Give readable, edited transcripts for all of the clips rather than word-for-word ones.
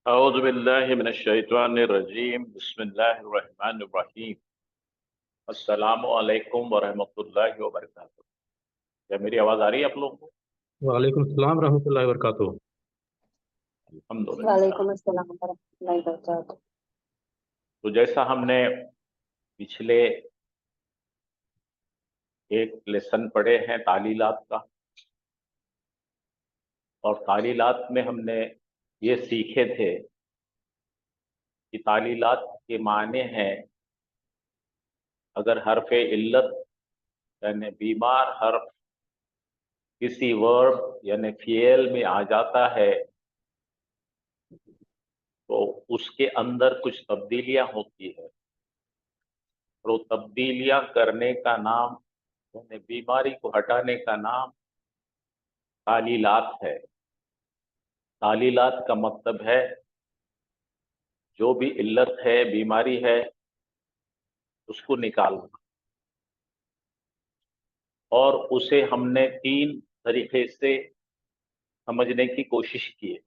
औज़ुबिल्लाहिमिनश्शैतानिर्रजीम बिस्मिल्लाहिर्रहमानिर्रहीम अस्सलामु अलैकुम वरहमतुल्लाहि वबरकातुहू। क्या मेरी आवाज़ आ रही है आप लोगों को? वालेकुम सलाम रहमतुल्लाहि व बरकातुहू। अल्हम्दुलिल्लाह। वालेकुम अस्सलाम वरहमतुल्लाहि वबरकातुहू। तो जैसा हमने पिछले एक लेसन पढ़े हैं तालीलात का, और तालीलात में हमने ये सीखे थे कि तालीलात के माने हैं, अगर हर्फ इल्लत यानी बीमार हर्फ किसी वर्ब यानी फिएल में आ जाता है तो उसके अंदर कुछ तब्दीलियां होती है, और वो तब्दीलियां करने का नाम यानी बीमारी को हटाने का नाम तालीलात है। तालीलात का मतलब है जो भी इल्लत है, बीमारी है, उसको निकालना। और उसे हमने तीन तरीके से समझने की कोशिश की है,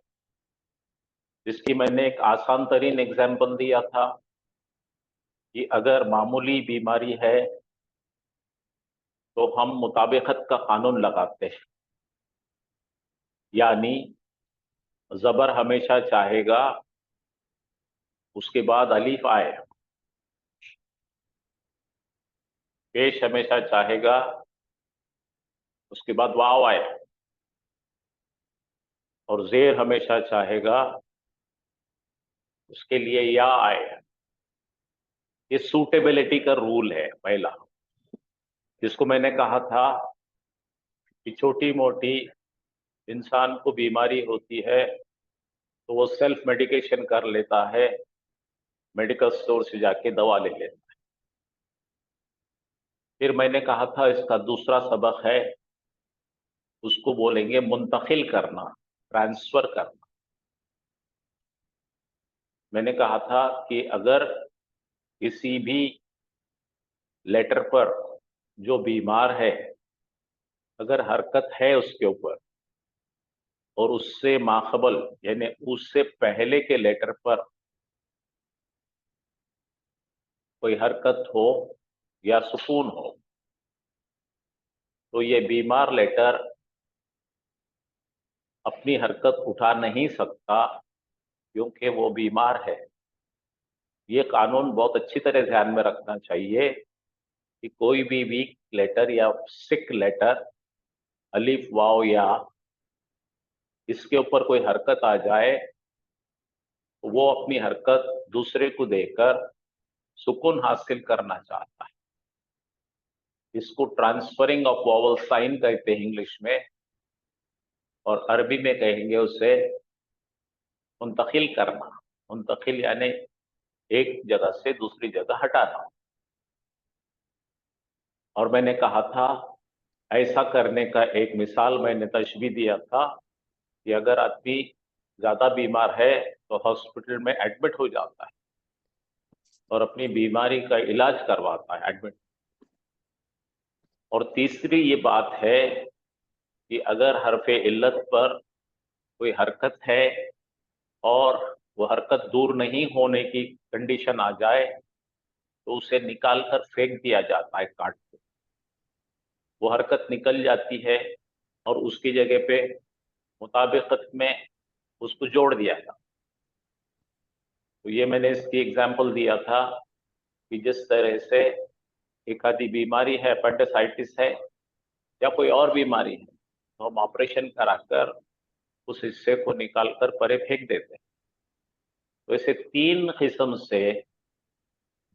जिसकी मैंने एक आसान तरीन एग्जाम्पल दिया था कि अगर मामूली बीमारी है तो हम मुताबिकत का कानून लगाते हैं, यानी जबर हमेशा चाहेगा उसके बाद अलीफ आए, पेश हमेशा चाहेगा उसके बाद वाव आए, और जेर हमेशा चाहेगा उसके लिए या आए। ये सूटेबिलिटी का रूल है पहला, जिसको मैंने कहा था कि छोटी मोटी इंसान को बीमारी होती है तो वो सेल्फ मेडिकेशन कर लेता है, मेडिकल स्टोर से जाके दवा ले लेता है। फिर मैंने कहा था इसका दूसरा सबक है, उसको बोलेंगे मुंतकिल करना, ट्रांसफर करना। मैंने कहा था कि अगर किसी भी लेटर पर जो बीमार है, अगर हरकत है उसके ऊपर और उससे माकबल यानी उससे पहले के लेटर पर कोई हरकत हो या सुकून हो, तो ये बीमार लेटर अपनी हरकत उठा नहीं सकता, क्योंकि वो बीमार है। ये कानून बहुत अच्छी तरह ध्यान में रखना चाहिए कि कोई भी वीक लेटर या सिक लेटर, अलिफ वाव या, इसके ऊपर कोई हरकत आ जाए तो वो अपनी हरकत दूसरे को देकर सुकून हासिल करना चाहता है। इसको ट्रांसफरिंग ऑफ वॉवल साइन कहते हैं इंग्लिश में, और अरबी में कहेंगे उसे मुंतकिल करना। मुंतकिल यानी एक जगह से दूसरी जगह हटाना। और मैंने कहा था ऐसा करने का एक मिसाल मैंने तशबीह दिया था कि अगर आदमी ज्यादा बीमार है तो हॉस्पिटल में एडमिट हो जाता है और अपनी बीमारी का इलाज करवाता है एडमिट। और तीसरी ये बात है कि अगर हरफे इल्लत पर कोई हरकत है और वो हरकत दूर नहीं होने की कंडीशन आ जाए तो उसे निकाल कर फेंक दिया जाता है, काट के। वो हरकत निकल जाती है और उसकी जगह पे मुताबिकत में उसको जोड़ दिया जाता। तो ये मैंने इसकी एग्जाम्पल दिया था कि जिस तरह से एक आदि बीमारी है, अपेंडिसाइटिस है या कोई और बीमारी है, तो हम ऑपरेशन कराकर उस हिस्से को निकालकर परे फेंक देते हैं। तो ऐसे तीन किस्म से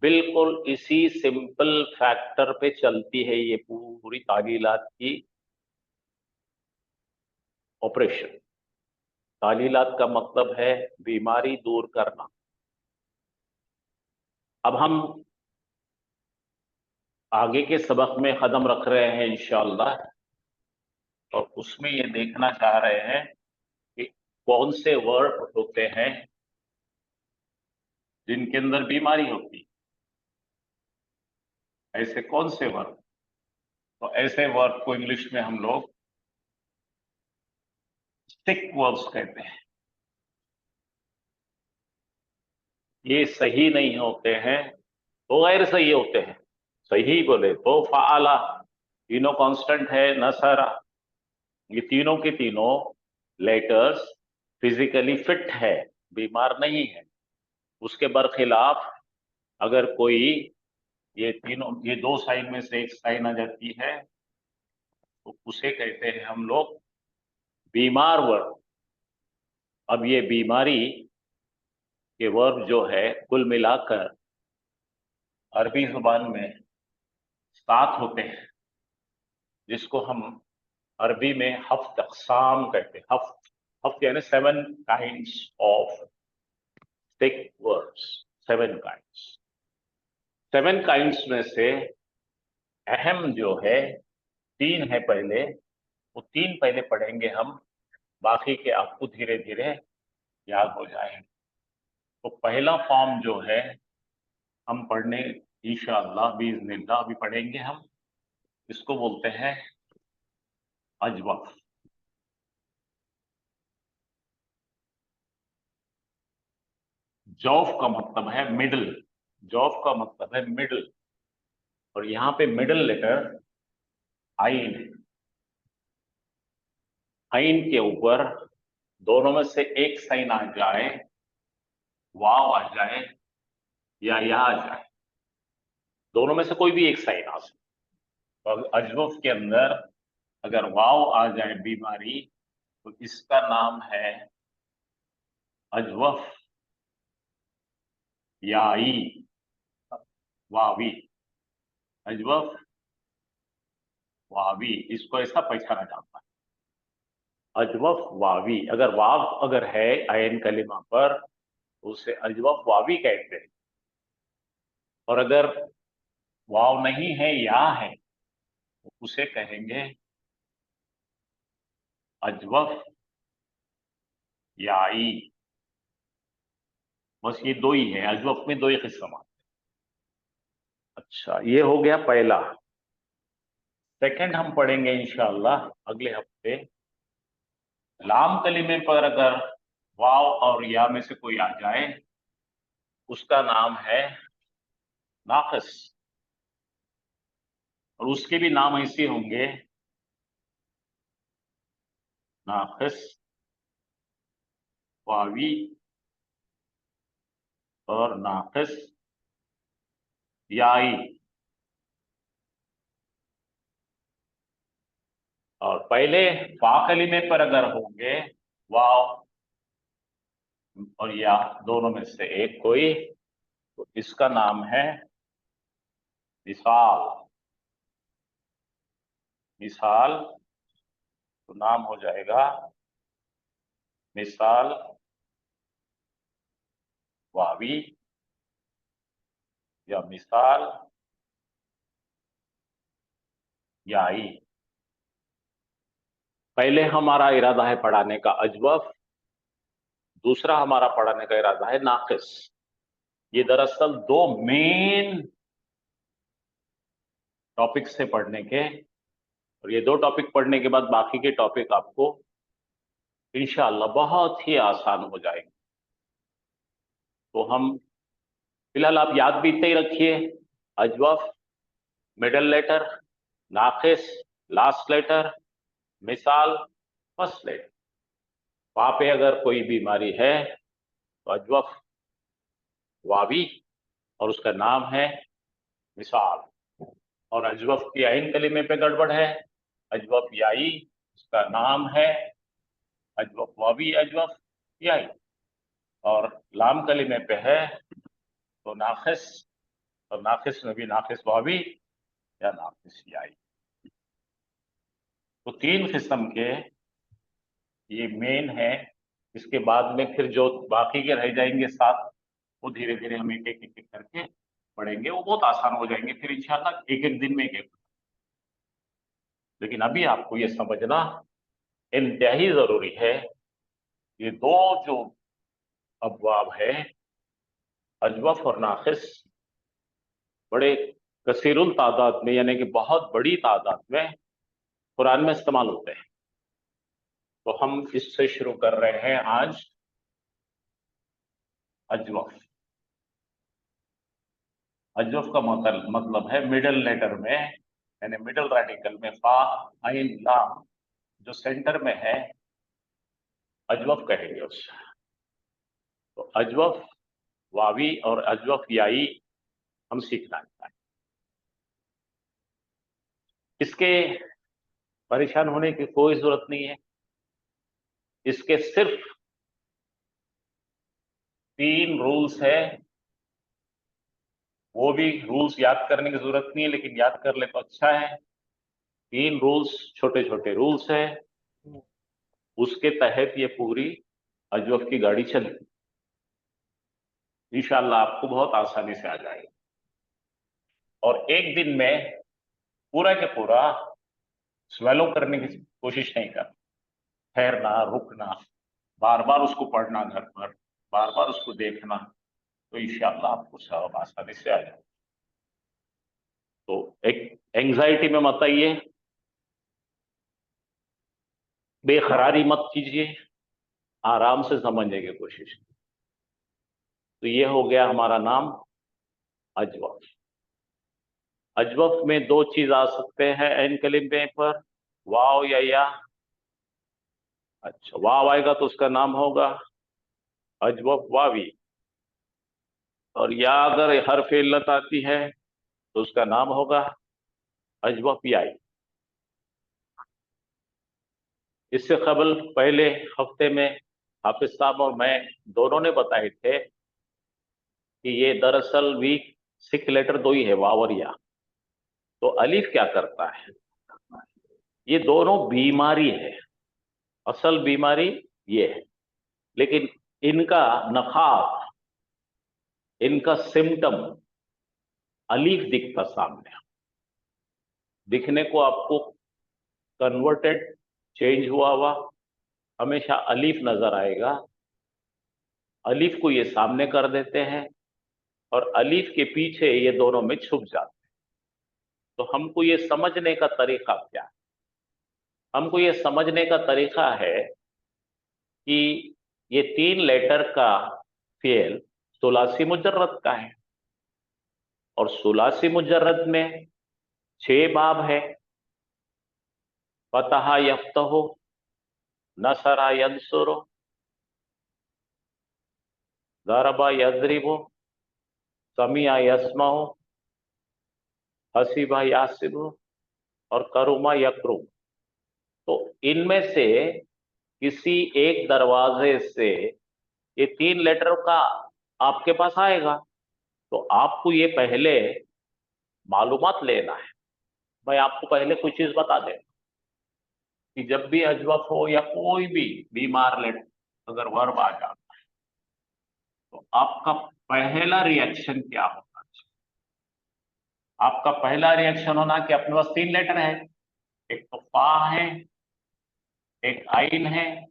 बिल्कुल इसी सिंपल फैक्टर पे चलती है ये पूरी तालीलात की ऑपरेशन। तालीलात का मतलब है बीमारी दूर करना। अब हम आगे के सबक में कदम रख रहे हैं इंशाअल्लाह, और उसमें ये देखना चाह रहे हैं कि कौन से वर्ड होते हैं जिनके अंदर बीमारी होती है। ऐसे कौन से वर्ड? तो ऐसे वर्ड को इंग्लिश में हम लोग सिक वर्ब्स कहते हैं। ये सही नहीं होते हैं तो गैर सही होते हैं। सही बोले तो फ़ाला, तीनों कांस्टेंट है, नसरा, ये तीनों के तीनों लेटर्स फिजिकली फिट है, बीमार नहीं है। उसके बरखिलाफ अगर कोई ये दो साइन में से एक साइन आ जाती है तो उसे कहते हैं हम लोग बीमार वर्ब। अब ये बीमारी के वर्ब जो है कुल मिलाकर अरबी जुबान में 7 होते हैं, जिसको हम अरबी में हफ्त अक़साम कहते हैं। हफ्त हफ्त यानी 7 kinds of thick words, 7 kinds. 7 kinds में से अहम जो है 3 है पहले, वो 3 पहले पढ़ेंगे हम, बाकी के आपको धीरे धीरे याद हो जाएंगे। तो पहला फॉर्म जो है हम पढ़ने इंशाअल्लाह बिइज़्निल्लाह अभी पढ़ेंगे हम, इसको बोलते हैं अजवफ। जौफ का मतलब है मिडल, जौफ का मतलब है मिडल, और यहां पे मिडल लेटर आइन है। आइन के ऊपर दोनों में से एक साइन आ जाए, वाव आ जाए या आ जाए, दोनों में से कोई भी एक साइन आ सकता। तो अजवफ के अंदर अगर वाव आ जाए बीमारी, तो इसका नाम है अजवफ याई वावी। अजवफ वावी, इसको ऐसा पहचाना जाता है, अजवफ वावी। अगर वाव अगर है आयन कलिमा पर तो उसे अजवफ वावी कहते हैं, और अगर वाव नहीं है या है तो उसे कहेंगे अजवफ याई। बस ये दो ही है, अजवफ में दो ही किस्म आते हैं। अच्छा, ये हो गया पहला। सेकंड हम पढ़ेंगे इंशाअल्लाह अगले हफ्ते। लाम कलीमे पर अगर वाव और या में से कोई आ जाए, उसका नाम है नाक़िस, और उसके भी नाम ऐसे होंगे नाक़िस, वावी और नाक़िस याई। और पहले फा कलीमे पर अगर होंगे वाव और या दोनों में से एक कोई, तो इसका नाम है मिसाल। मिसाल तो नाम हो जाएगा मिसाल वावी या मिसाल याई। पहले हमारा इरादा है पढ़ाने का अजवफ, दूसरा हमारा पढ़ाने का इरादा है नाक़िस। ये दरअसल दो मेन टॉपिक से पढ़ने के, और ये दो टॉपिक पढ़ने के बाद बाकी के टॉपिक आपको इंशाअल्लाह बहुत ही आसान हो जाएंगे। तो हम फिलहाल आप याद भी इतना ही रखिए, अजवफ मिडल लेटर, नाक़िस लास्ट लेटर, मिसाल फर्स्ट लेटर। वहां पे अगर कोई बीमारी है तो अजवफ वावी और उसका नाम है मिसाल, और अजवफ की आइन कलीमे पे गड़बड़ है, अजवफ याई, उसका नाम है अजवफ वावी अजवफ याई, और लाम कलीमे पे है तो नाक़िस, और नाक़िस में भी नाक़िस वावी या नाक़िस याई। तो 3 किस्म के ये मेन है। इसके बाद में फिर जो बाकी के रह जाएंगे 7, वो धीरे धीरे हम एक एक करके पढ़ेंगे, वो बहुत आसान हो जाएंगे फिर इंशाल्लाह, एक एक दिन में एक एक। लेकिन अभी आपको ये समझना इंतहाई जरूरी है, ये दो जो अबवाब है अजवफ और नाक़िस, बड़े कसीरुल तादाद में, यानी कि बहुत बड़ी तादाद में कुरान में इस्तेमाल होते हैं। तो हम इससे शुरू कर रहे हैं आज अजवफ। अजवफ का मतलब है मिडल लेटर में, यानी मिडल रेडिकल में फा आइन लाम जो सेंटर में है, अजवफ कहेंगे उससे। तो अजवफ वावी और अजवफ याई हम सीखना चाहें। इसके परेशान होने की कोई जरूरत नहीं है। इसके सिर्फ 3 रूल्स है, वो भी रूल्स याद करने की जरूरत नहीं है, लेकिन याद कर ले तो अच्छा है। 3 रूल्स, छोटे छोटे रूल्स है, उसके तहत ये पूरी अजवफ की गाड़ी चलेगी। इंशाअल्लाह आपको बहुत आसानी से आ जाएगा और एक दिन में पूरा के पूरा स्वेलो करने की कोशिश नहीं करना, ठहरना, रुकना, बार बार उसको पढ़ना, घर पर बार बार उसको देखना, तो इंशाअल्लाह आपको सब आसानी से आ जाएगा। तो एक एंजाइटी में मत आइए, बेखरारी मत कीजिए, आराम से समझने की कोशिश कीजिए। तो ये हो गया हमारा नाम अजवफ। अजवफ में 2 चीज आ सकते हैं एन कलिमे पर, वाव या या। अच्छा, वाव आएगा तो उसका नाम होगा अजवफ वावी, और या अगर हर्फ इल्लत आती है तो उसका नाम होगा अजवफ याई। इससे कबल पहले हफ्ते में हाफिज साहब और मैं दोनों ने बताए थे कि ये दरअसल वीक 6 लेटर 2 ही है, वाव और या। तो अलीफ क्या करता है? ये दोनों बीमारी है, असल बीमारी ये है, लेकिन इनका नखात, इनका सिम्टम अलीफ दिखता सामने, दिखने को आपको कन्वर्टेड, चेंज हुआ हुआ हमेशा अलीफ नजर आएगा। अलीफ को ये सामने कर देते हैं और अलीफ के पीछे ये दोनों में छुप जाते हैं। तो हमको ये समझने का तरीका क्या है? हमको ये समझने का तरीका है कि ये 3 लेटर का फेल सुलासी मुजर्रद का है, और सुलासी मुजर्रद में 6 बाब है। फतहा यफ्तहु, नसरा यंसुरु, ज़रबा यज़रिबु, समिया यस्मउ, हसीबा यासिबु और करुमा यकरुम। तो इनमें से किसी एक दरवाजे से ये 3 लेटर का आपके पास आएगा, तो आपको ये पहले मालूमात लेना है। मैं आपको पहले कुछ चीज बता दें कि जब भी अजवफ हो या कोई भी बीमार लेटर अगर वर्ब आ जाता है, तो आपका पहला रिएक्शन क्या होना चाहिए? आपका पहला रिएक्शन होना कि अपने पास 3 लेटर है, एक तो फा है, एक आइन है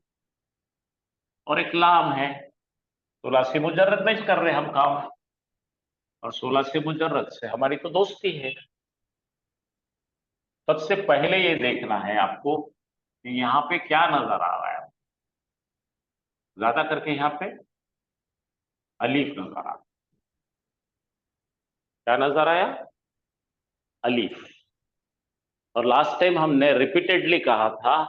और एक लाम है। सुलासी मुजर्रद में कर रहे हम काम, और सुलासी मुजर्रद से हमारी तो दोस्ती है। सबसे पहले ये देखना है आपको कि यहाँ पे क्या नजर आ रहा है। ज्यादा करके यहाँ पे अलीफ नजर आ रहा है। क्या नजर आया? अलीफ। और लास्ट टाइम हमने रिपीटेडली कहा था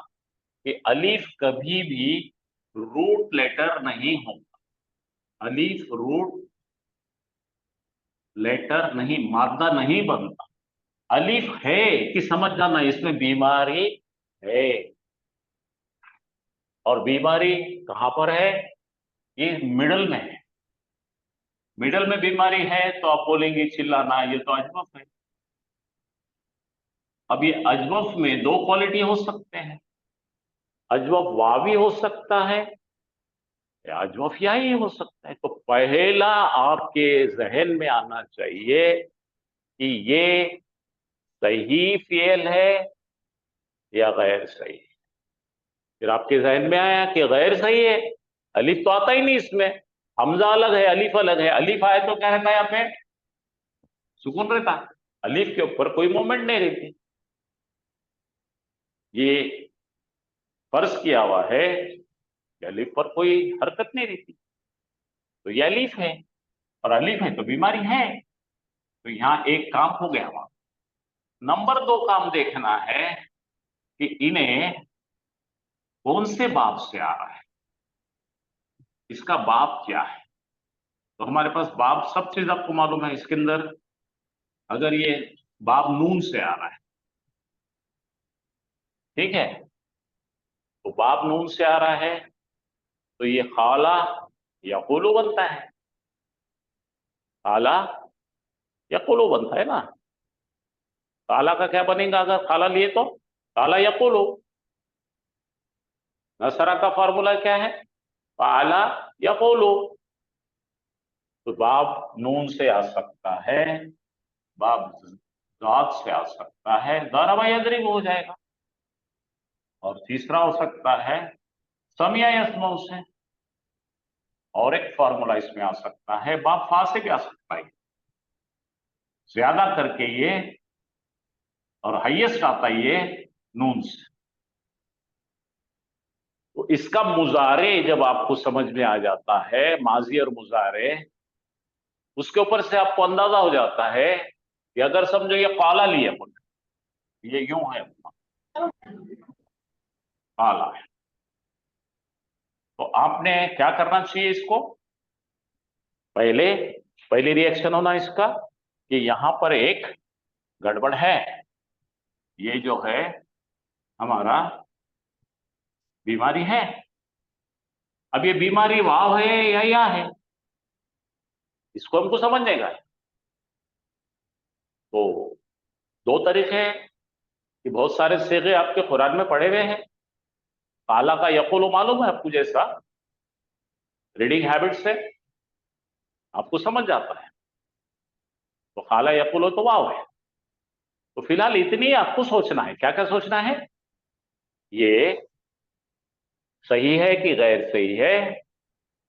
कि अलीफ कभी भी रूट लेटर नहीं होगा। अलीफ रूट लेटर नहीं, मादा नहीं बनता। अलीफ है कि समझ जाना, इसमें बीमारी है। और बीमारी कहां पर है? ये मिडल में है। मिडल में बीमारी है तो आप बोलेंगे चिल्लाना, ये तो अजवफ है। अब ये अजवफ में 2 क्वालिटी हो सकते हैं, अजवफ वावी हो सकता है या अजवफ याई हो सकता है। तो पहला आपके जहन में आना चाहिए कि ये सही फेल है या गैर सही। फिर आपके जहन में आया कि गैर सही है, अलीफ तो आता ही नहीं इसमें, हमजा अलग है, अलीफ अलग है। अलीफ आए तो क्या रहता है? यहाँ पे सुकून रहता, अलीफ के ऊपर कोई मूवमेंट नहीं रहती। ये फर्ज किया हुआ है कि अलीफ पर कोई हरकत नहीं रहती, तो ये अलीफ है, और अलीफ है तो बीमारी है। तो यहां एक काम हो गया हमारा। नंबर 2 काम देखना है कि इन्हें कौन से बाप से आ रहा है, इसका बाप क्या है। तो हमारे पास बाप सब चीज आपको मालूम है इसके अंदर। अगर ये बाप नून से आ रहा है, ठीक है, तो बाप नून से आ रहा है तो ये खाला या कुलू बनता है। खाला या कुलू बनता है ना। काला का क्या बनेगा अगर काला लिए तो? काला या कुलू। नसरा का फॉर्मूला क्या है? काला या कुलू। तो बाप नून से आ सकता है, बाप जात से आ सकता है, दारवा यदरिब हो जाएगा। और तीसरा हो सकता है समिया यस्मऊ से। और एक फॉर्मूला इसमें आ सकता है बाप फा से भी आ सकता है। ज्यादा करके ये और हाईएस्ट आता है ये नून से। तो इसका मुजारे जब आपको समझ में आ जाता है, माजी और मुजारे, उसके ऊपर से आपको अंदाजा हो जाता है कि अगर समझो ये काला लिया अपन, ये यूं है अपना काला है, तो आपने क्या करना चाहिए इसको? पहले पहले रिएक्शन होना इसका कि यहां पर एक गड़बड़ है। ये जो है हमारा बीमारी है। अब ये बीमारी वाव है या या है, इसको हमको समझने का है। तो दो तरीके हैं कि बहुत सारे सीगे आपके कुरान में पढ़े हुए हैं। काला का यकुल मालूम है आपको, जैसा रीडिंग हैबिट से आपको समझ जाता है। तो काला यकुल तो वाव है। तो फिलहाल इतनी आपको सोचना है। क्या क्या सोचना है? ये सही है कि गैर सही है,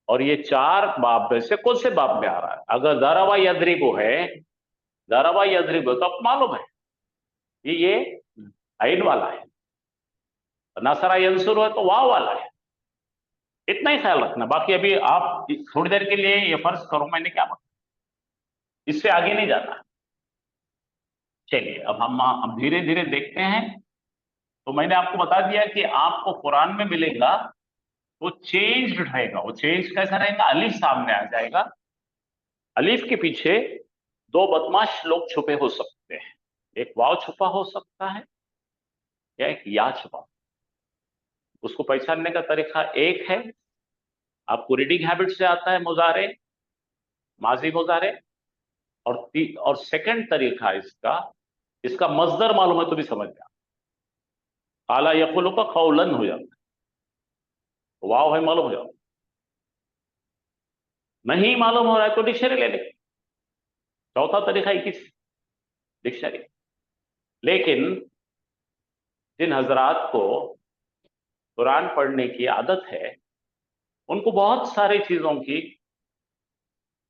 और ये चार बाब में से कौन से बाब में आ रहा है। अगर दरवा यदरिबु है, दरवा यदरिबु तो आपको मालूम है ये आइन वाला है। नसरा यंसुर है तो वाव वाला है। इतना ही ख्याल रखना। बाकी अभी आप थोड़ी देर के लिए ये फर्ज करो मैंने क्या बोला, इससे आगे नहीं जाना। चलिए अब हम धीरे धीरे देखते हैं। तो मैंने आपको बता दिया कि आपको कुरान में मिलेगा वो चेंज रहेगा। वो चेंज कैसा रहेगा? अलीफ सामने आ जाएगा। अलीफ के पीछे दो बदमाश लोग छुपे हो सकते हैं। एक वाव छुपा हो सकता है या एक या छुपा। उसको पहचानने का तरीका एक है, आपको रीडिंग हैबिट से आता है मुजारे, माजी मुजारे। और सेकंड तरीका इसका, इसका मजदर मालूम है तो भी समझ में आला यकुल का कौलन हो जाता है। वाव है मालूम हो जाता। नहीं मालूम हो रहा है तो डिक्शनरी ले लें। चौथा तरीका ही किस डिक्शनरी। लेकिन जिन हजरात को कुरान पढ़ने की आदत है, उनको बहुत सारी चीजों की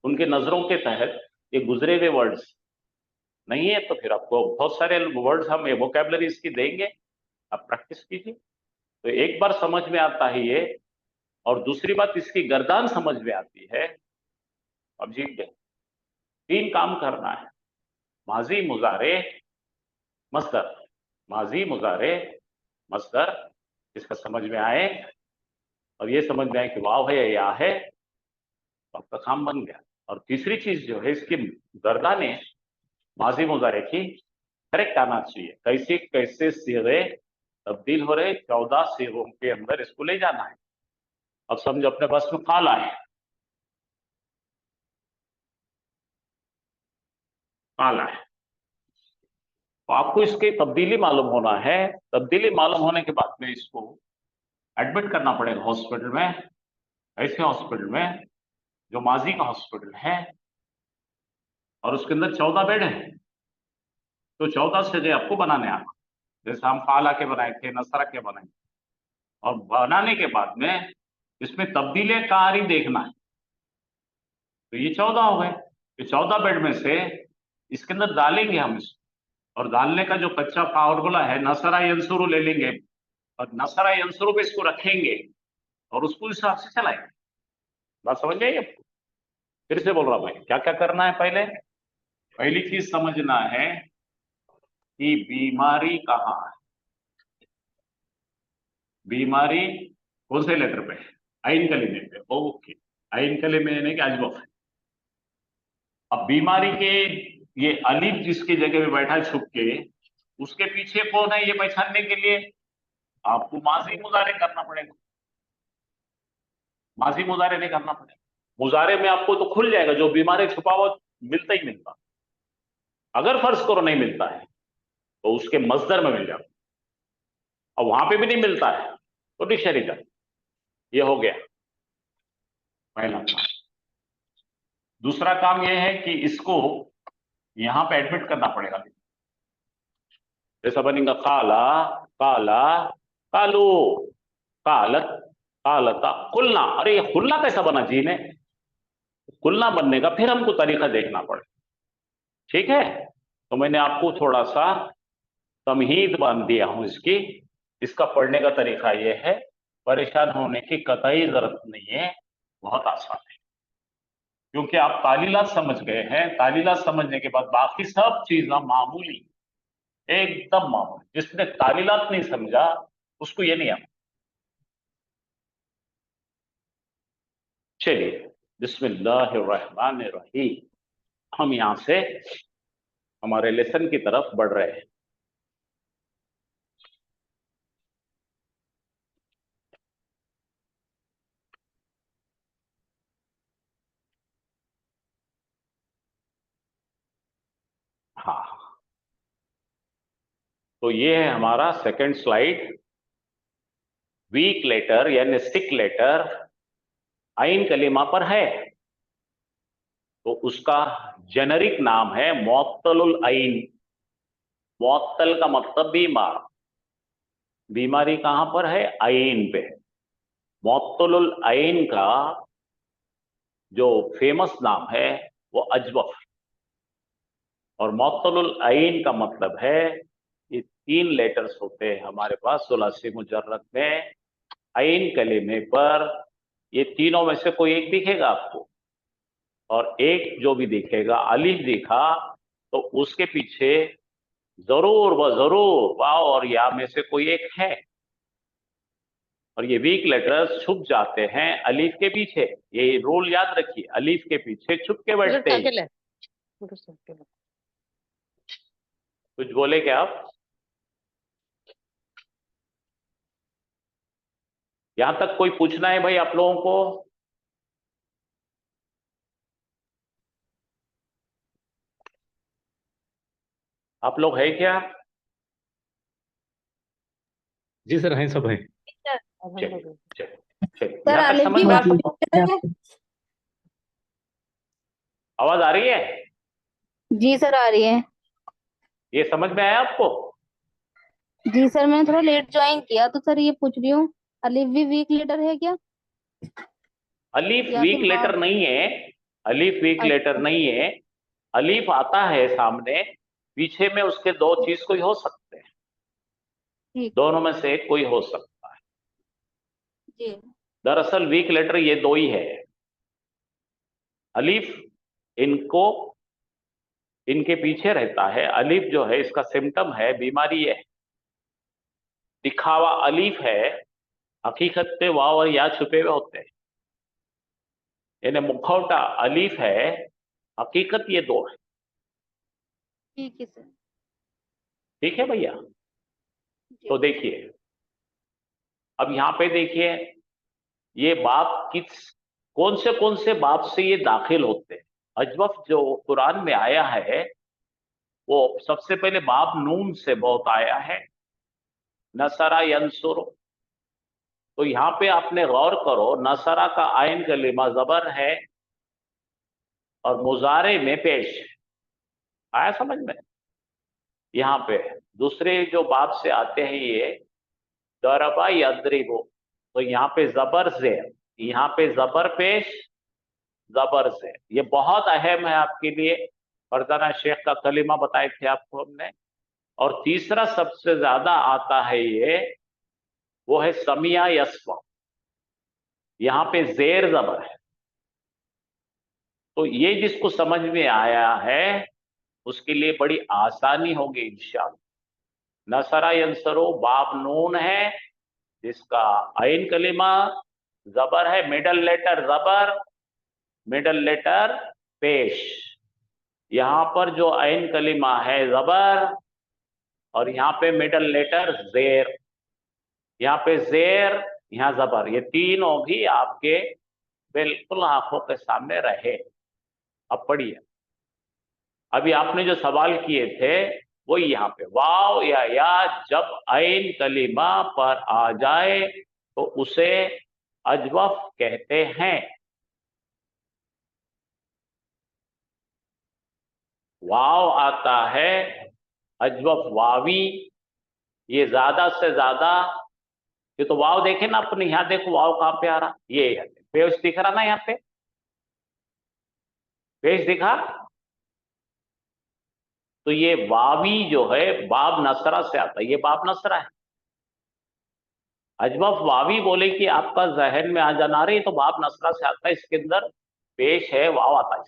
उनके नजरों के तहत ये गुजरे हुए वर्ड्स नहीं है। तो फिर आपको बहुत सारे वर्ड्स हम वोकैबलरी इसकी देंगे, आप प्रैक्टिस कीजिए तो एक बार समझ में आता है ये। और दूसरी बात, इसकी गर्दान समझ में आती है। अब जी तीन काम करना है, माजी मुजारे मस्दर। माजी मुजारे मस्दर, इसका समझ में आए और ये समझ में आए कि वाव है या या है, तो आपका काम बन गया। और तीसरी चीज जो है, इसकी गर्दाने माजी मुजारे की करेक्ट आना चाहिए। कैसे कैसे सीगे तब्दील हो रहे, 14 सीगों के अंदर इसको ले जाना है। अब समझो अपने पास में काला है, काला है, तो आपको इसकी तब्दीली मालूम होना है। तब्दीली मालूम होने के बाद में इसको एडमिट करना पड़ेगा हॉस्पिटल में। ऐसे हॉस्पिटल में जो माजी का हॉस्पिटल है और उसके अंदर 14 बेड है। तो 14 जगह आपको बनाने आना, जैसे हम काला के बनाए थे, नसरा के बनाए। और बनाने के बाद में इसमें तब्दीली कारी देखना है। तो ये 14 हो गए। ये 14 बेड में से इसके अंदर डालेंगे हम इसको। और डालने का जो कच्चा फॉर्मूला है नसरा यंसुरु ले लेंगे और नसरा यंसुरु पे इसको रखेंगे और उसको हिसाब से चलाएंगे। बात समझ गई आपको? फिर से बोल रहा भाई, क्या क्या करना है पहले? पहली चीज समझना है कि बीमारी कहाँ है। बीमारी कौन से लेटर पे है? आइन कलीमे पे। ओके, आइन कलीमे यानी कि अजवफ है। अब बीमारी के ये अलिफ जिसकी जगह पे बैठा है छुप के, उसके पीछे कौन है ये पहचानने के लिए आपको माजी मुजारे करना पड़ेगा। माजी मुजारे नहीं करना पड़ेगा। मुजारे में आपको तो खुल जाएगा, जो बीमारी छुपा हुआ मिलता ही मिलता। अगर फर्ज करो नहीं मिलता है तो उसके मजदर में मिल जाता, और वहां पे भी नहीं मिलता है तो डिक्शनरी जा। ये हो गया पहला काम। दूसरा काम यह है कि इसको यहां पे एडमिट करना पड़ेगा। जैसा बनेगा काला, काला, कालू, कालत, कालता, खुलना। अरे ये खुलना कैसा बना जी ने? खुलना बनने का फिर हमको तरीका देखना पड़े। ठीक है, तो मैंने आपको थोड़ा सा तमहीद बांध दिया हूं इसकी। इसका पढ़ने का तरीका यह है, परेशान होने की कतई जरूरत नहीं है, बहुत आसान है। क्योंकि आप तालीलात समझ गए हैं, तालीलात समझने के बाद बाकी सब चीजें मामूली, एकदम मामूली। जिसने तालीलात नहीं समझा उसको ये नहीं आता। चलिए, बिस्मिल्लाहिर्रहमानिर्रहीम। हम यहां से हमारे लेसन की तरफ बढ़ रहे हैं। हाँ, तो ये है हमारा सेकंड स्लाइड। वीक लेटर यानी सिक लेटर आइन कलीमा पर है तो उसका जेनरिक नाम है मुअत्तलुल आइन। मुअत्तल का मतलब बीमार। बीमारी कहां पर है? आइन पे। मुअत्तलुल आइन का जो फेमस नाम है वो अजवफ। और मुअत्तलुल आइन का मतलब है, ये 3 लेटर्स होते हैं हमारे पास सुलासी मुजर्रद में। आइन कलीमे पर ये तीनों में से कोई एक दिखेगा आपको, और एक जो भी दिखेगा अलिफ दिखा तो उसके पीछे जरूर व जरूर वाव और या में से कोई एक है। और ये वीक लेटर्स छुप जाते हैं अलीफ के पीछे। ये रूल याद रखिए, अलीफ के पीछे छुप के बैठते हैं। कुछ बोले क्या आप? यहां तक कोई पूछना है भाई आप लोगों को? आप लोग है क्या? जी सर, हैं सब हैं। चलिए चलिए चलिए, सर यहां तक अलिफ समझ भी में आ वीक सबको? लेटर है? आवाज आ रही है? जी सर आ रही है। ये समझ में आया आपको? जी सर, मैंने थोड़ा लेट ज्वाइन किया तो सर ये पूछ रही हूँ, अलिफ भी वीक लेटर है क्या अलीफ या फिर वीक वाव? लेटर नहीं है। अलीफ वीक लेटर अच्छा नहीं है। अलीफ आता है सामने, पीछे में उसके दो चीज कोई हो सकते हैं। ठीक है। दोनों में से एक कोई हो सकता है। जी दरअसल वीक लेटर ये दो ही है। अलीफ इनको इनके पीछे रहता है। अलीफ जो है इसका सिम्टम है, बीमारी है। दिखावा अलीफ है, हकीकत पे वाव और या छुपे हुए होते हैं। यानी मुखौटा अलीफ है, हकीकत ये दो है। ठीक है सर। ठीक है भैया? जी तो देखिए, अब यहां पे देखिए, ये बाप किस कौन से बाप से ये दाखिल होते हैं। अजवफ जो कुरान में आया है वो सबसे पहले बाप नून से बहुत आया है, नसरा यंसुर। तो यहां पे आपने गौर करो, नसरा का आयन कलीमा जबर है और मुजारे में पेश है। आया समझ में? यहाँ पे दूसरे जो बाप से आते हैं ये दरबा यद्रिबो, तो यहाँ पे जबर से, यहाँ पे जबर पेश, जबर से। ये बहुत अहम है आपके लिए। फरजाना शेख का कलीमा बताए थे आपको हमने। और तीसरा सबसे ज्यादा आता है ये, वो है समिया यस्मा। यहाँ पे जेर जबर है। तो ये जिसको समझ में आया है उसके लिए बड़ी आसानी होगी इंशाअल्लाह। नसरा यंसरो बाब नून है, जिसका आइन कलिमा जबर है, मिडल लेटर जबर, मिडल लेटर पेश। यहां पर जो आइन कलिमा है जबर, और यहाँ पे मिडल लेटर जेर, यहाँ पे जेर, यहाँ जबर, ये तीनों भी आपके बिल्कुल आंखों के सामने रहे। अब पढ़िए, अभी आपने जो सवाल किए थे वो यहाँ पे वाव या जब आइन कलिमा पर आ जाए तो उसे अजवफ कहते हैं। वाव आता है अजवफ वावी, ये ज्यादा से ज्यादा, ये तो वाव देखे ना अपने, यहां देखो वाव कहां पे आ रहा, ये पेज दिख रहा ना, यहाँ पे पेज दिखा, तो ये वावी जो है बाब नसरा से आता है, ये बाब नसरा है। अजवफ वावी बोले कि आपका जहन में आ जाना रही तो बाब नसरा से आता है, इसके अंदर पेश है, वाव आता है।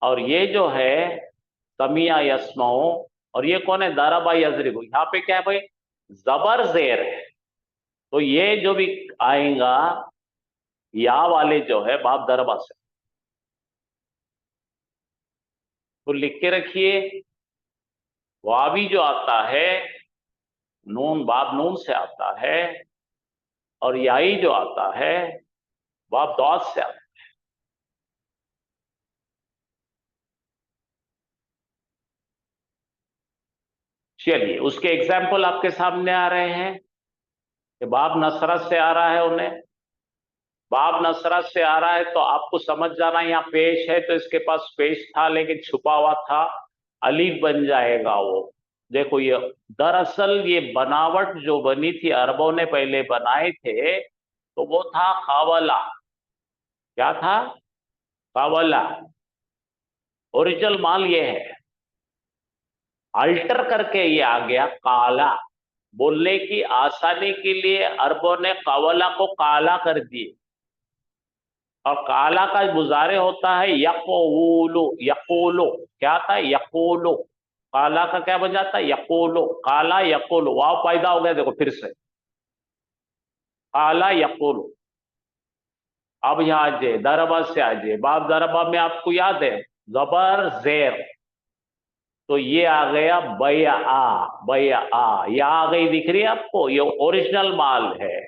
और ये जो है समिया यस्माओ, और ये कौन है, दरबा यजरिबु, यहाँ पे क्या है भाई, जबर जेर है। तो ये जो भी आएगा या वाले जो है बाब दरबा से, तो लिख के रखिए, वावी जो आता है नून बाब नून से आता है, और याई जो आता है बाब दौद से आता है। चलिए उसके एग्जाम्पल आपके सामने आ रहे हैं कि बाब नसरत से आ रहा है, उन्हें बाब नसरत से आ रहा है तो आपको समझ जाना, यहाँ पेश है तो इसके पास पेश था लेकिन छुपा हुआ था, अलीफ बन जाएगा वो। देखो ये दरअसल ये बनावट जो बनी थी, अरबों ने पहले बनाए थे, तो वो था कावला। क्या था, कावला। ओरिजिनल माल ये है, अल्टर करके ये आ गया काला। बोलने की आसानी के लिए अरबों ने कावला को काला कर दिए, और काला का मुजारे होता है यकोलो, यकोलो क्या था, यकोलो, काला का क्या बन जाता है, यकोलो, काला यकोलो, वाव पैदा हो गया, देखो फिर से काला यकोलो। अब यहाँ आ जाए दरबा से, आ जाए बाब दरबा में, आपको याद है जबर जेर, तो ये आ गया बया आ, बया आ, ये आ गई, दिख रही है आपको, ये ओरिजिनल माल है।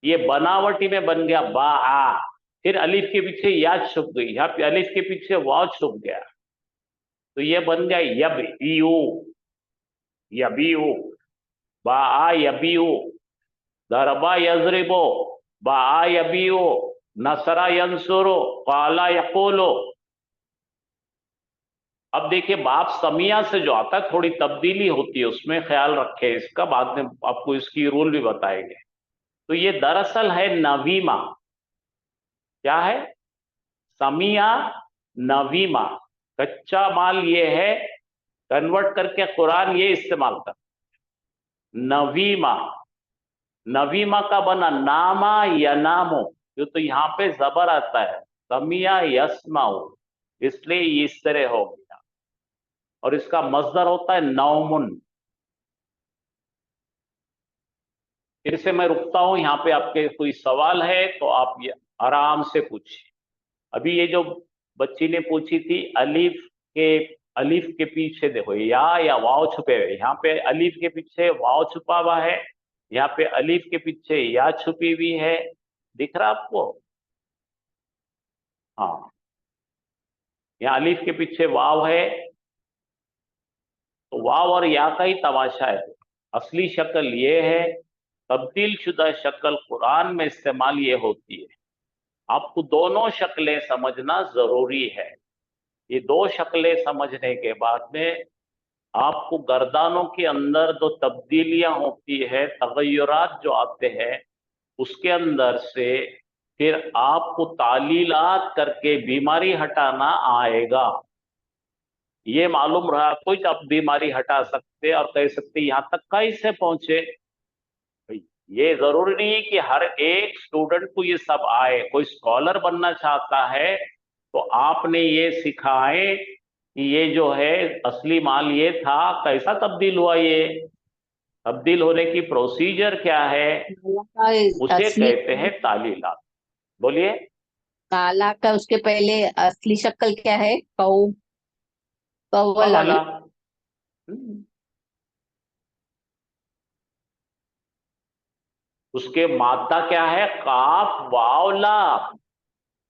ये बनावटी में बन गया बा आ, फिर अलिफ के पीछे या छुप गई, यहाँ पे अलिफ के पीछे वाव छुप गया, तो ये बन गया यब यू, यबीयू, बा आ यबीयू, दरबा यजरिबो, बा आ यबीयू, नसरा यंसुरो, काला यकोलो। अब देखिए बाप समिया से जो आता है थोड़ी तब्दीली होती है उसमें, ख्याल रखें इसका, बाद में आपको इसकी रूल भी बताएंगे। तो ये दरअसल है नवीमा, क्या है, समिया नवीमा, कच्चा माल ये है, कन्वर्ट करके कुरान ये इस्तेमाल कर, नवीमा। नवीमा का बना नामा या नामो, जो तो यहाँ पे जबर आता है, समिया यस्माउ, इसलिए इस तरह हो गया। और इसका मजदर होता है नौमुन। फिर से मैं रुकता हूं, यहाँ पे आपके कोई सवाल है तो आप ये आराम से पूछिए। अभी ये जो बच्ची ने पूछी थी अलीफ के पीछे देखो या वाव छुपे हुए, यहाँ पे अलीफ के पीछे वाव छुपा हुआ है, यहाँ पे अलीफ के पीछे या छुपी हुई है, दिख रहा आपको, हाँ यहाँ अलीफ के पीछे वाव है, तो वाव और या का ही तमाशा है। असली शक्ल ये है, तब्दील शुदा शक्ल कुरान में इस्तेमाल ये होती है। आपको दोनों शक्लें समझना जरूरी है। ये दो शक्लें समझने के बाद में आपको गर्दानों के अंदर जो तब्दीलियां होती है, तगय्युरात जो आते हैं, उसके अंदर से फिर आपको तालीलात करके बीमारी हटाना आएगा। ये मालूम रहा कोई तो आप बीमारी हटा सकते और कह सकते यहां तक कैसे पहुंचे। ये जरूरी नहीं है कि हर एक स्टूडेंट को ये सब आए, कोई स्कॉलर बनना चाहता है तो आपने ये सिखाए कि ये जो है असली माल ये था, कैसा तब्दील हुआ, ये तब्दील होने की प्रोसीजर क्या है, उसे असली कहते हैं तालीलात। बोलिए। काला का उसके पहले असली शक्ल क्या है? कौ कौवला कवला। ना? उसके मादा क्या है? काफ वाव लाम।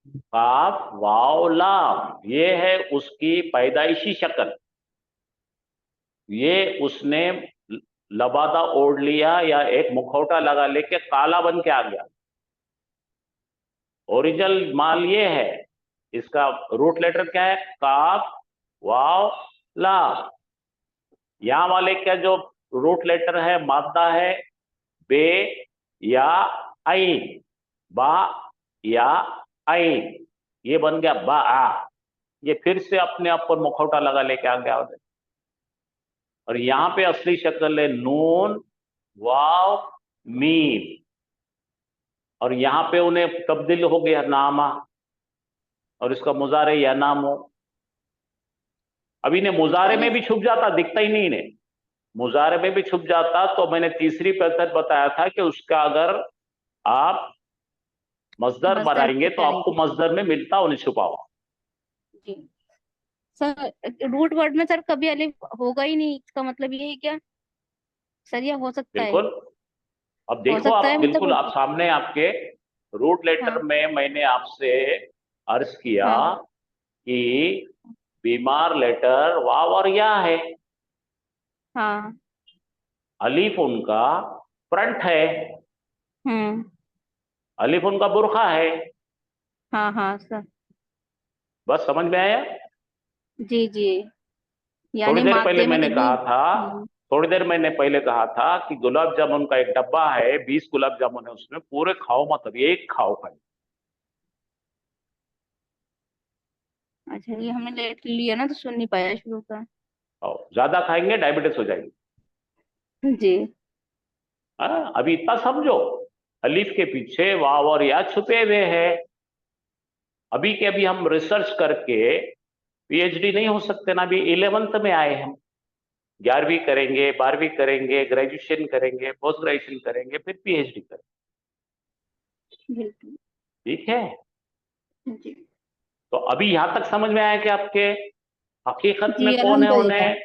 काफ वाव लाम, ये है उसकी पैदाइशी शक्ल। ये उसने लबादा ओढ़ लिया या एक मुखौटा लगा लेके काला बन के आ गया। ओरिजिनल माल ये है। इसका रूट लेटर क्या है? काफ वाव लाम। यहां वाले का जो रूट लेटर है, मादा है, बे या आइन, बा या आइन, ये बन गया बा आ। ये फिर से अपने आप पर मुखौटा लगा लेके आ गया। और यहां पे असली शक्ल है नून वाव मीम, और यहां पे उन्हें तब्दील हो गया नामा, और इसका मुजारे या नाम हो। अब इन्हें मुजारे में भी छुप जाता, दिखता ही नहीं इन्हें। मुजारे में भी छुप जाता तो मैंने तीसरी पद्धत बताया था कि उसका अगर आप मजदर मजदर बनाएंगे तो आपको बनाएंगे। मजदर में मिलता उन्हें छुपा हुआ। जी सर, रूट वर्ड में सर कभी अलिफ होगा ही नहीं, इसका मतलब ये है क्या सर? या हो सकता है? बिल्कुल। अब हो देखो, सकता है आप बिल्कुल, आप मतलब। सामने आपके रूट लेटर हाँ में मैंने आपसे अर्ज किया हाँ कि बीमार लेटर वाव और या है। हाँ। अलीफ उनका फ्रंट है, हम्म। अलीफ उनका बुरखा है। हाँ हाँ सर। बस समझ में आया? जी जी। थोड़ी यानी देर पहले मादे में मैंने जब भी। कहा था, थोड़ी देर मैंने पहले कहा था कि गुलाब जामुन का एक डब्बा है, 20 गुलाब जामुन है उसमें, पूरे खाओ मत, अभी एक खाओ खाली। अच्छा, ये हमने लेट लिया ना तो सुन नहीं पाया शुरू का। और ज्यादा खाएंगे डायबिटीज हो जाएगी। जी। हाँ, अभी इतना समझो, अलीफ के पीछे वाव और या छुपे हुए हैं। अभी के अभी हम रिसर्च करके पीएचडी नहीं हो सकते ना, अभी 11th में आए हम। 11वीं करेंगे, 12वीं करेंगे, ग्रेजुएशन करेंगे, पोस्ट ग्रेजुएशन करेंगे, फिर पीएचडी करेंगे। बिल्कुल। ठीक है। जी तो अभी यहां तक समझ में आया कि आपके हकीकत में जी कौन है अल्हम्दुलिल्लाह। उन्हें?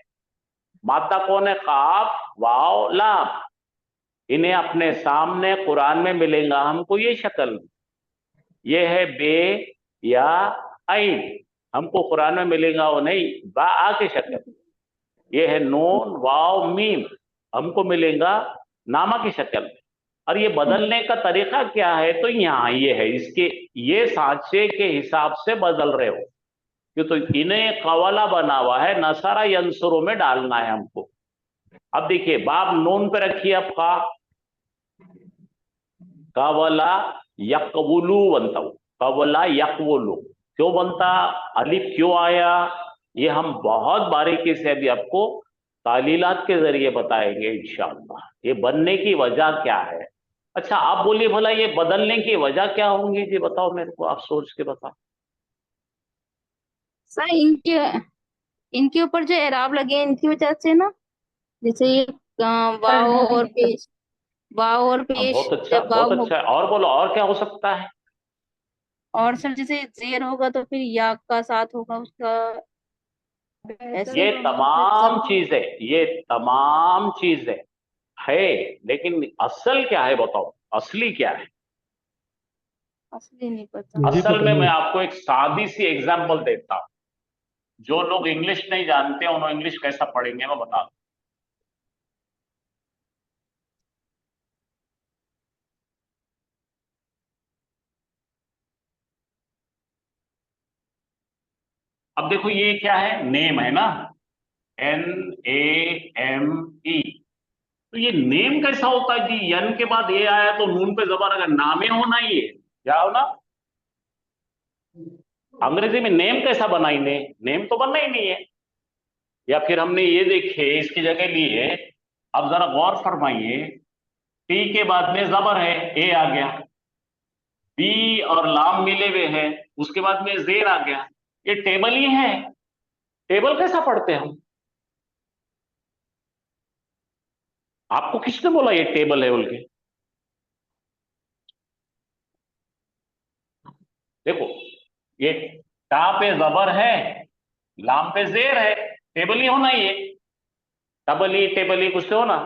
मादा कौन है? काफ वाव लाम। इन्हें अपने सामने कुरान में मिलेगा हमको ये शक्ल। ये है बे या आइन, हमको कुरान में मिलेगा वो नहीं बा आ की शक्ल। ये है नून वाव मीम, हमको मिलेगा नामा की शक्ल में। और ये बदलने का तरीका क्या है? तो यहाँ ये है, इसके ये सांचे के हिसाब से बदल रहे हो, कि तो इन्हें कवाला बना हुआ है, नसारा यंसुरों में डालना है हमको। अब देखिए, बाप नून पे रखिए, अब कवला यकवुलू बनता हूं, कवला यकवुलू क्यों बनता, अलिफ क्यों आया, ये हम बहुत बारीकी से अभी आपको तालीलात के जरिए बताएंगे इंशाअल्लाह, ये बनने की वजह क्या है। अच्छा, आप बोलिए भला ये बदलने की वजह क्या होंगी जी, बताओ मेरे को, आप सोच के बताओ। सर इनके इनके ऊपर जो एराब लगे हैं इनकी वजह से ना, जैसे ये वाव और पेश, वाव और हाँ, पेश, बहुत अच्छा, जब बहुत अच्छा है। और बोलो, और क्या हो सकता है? और सर जैसे जेर होगा तो फिर या का साथ होगा उसका ऐसे। ये तमाम चीजें, ये तमाम चीजें है, लेकिन असल क्या है बताओ, असली क्या है? असली नहीं पता। मुझे असल पता में नहीं मैं है। आपको एक सादी सी एग्जांपल देता हूं। जो लोग इंग्लिश नहीं जानते उन्हें इंग्लिश कैसा पढ़ेंगे मैं बता दूं। अब देखो, ये क्या है? नेम है ना, NAME। तो ये नेम कैसा होता है जी? यन के बाद ये आया तो नून पे जबर, अगर नामे होना ही है क्या होना? अंग्रेजी में नेम कैसा बनाएंगे? नेम तो बनना ही नहीं है। या फिर हमने ये देखे इसकी जगह लिए, अब जरा गौर फरमाइए, टी के बाद में जबर है, ए आ गया, बी और लाम मिले हुए हैं, उसके बाद में जेर आ गया, ये टेबल ही है। टेबल कैसा पढ़ते हैं हम? आपको किसने बोला ये टेबल है बोल के? देखो, ये टा पे जबर है, लाम पे जेर है, टेबल ही होना ये। टबली टेबली कुछ तो होना।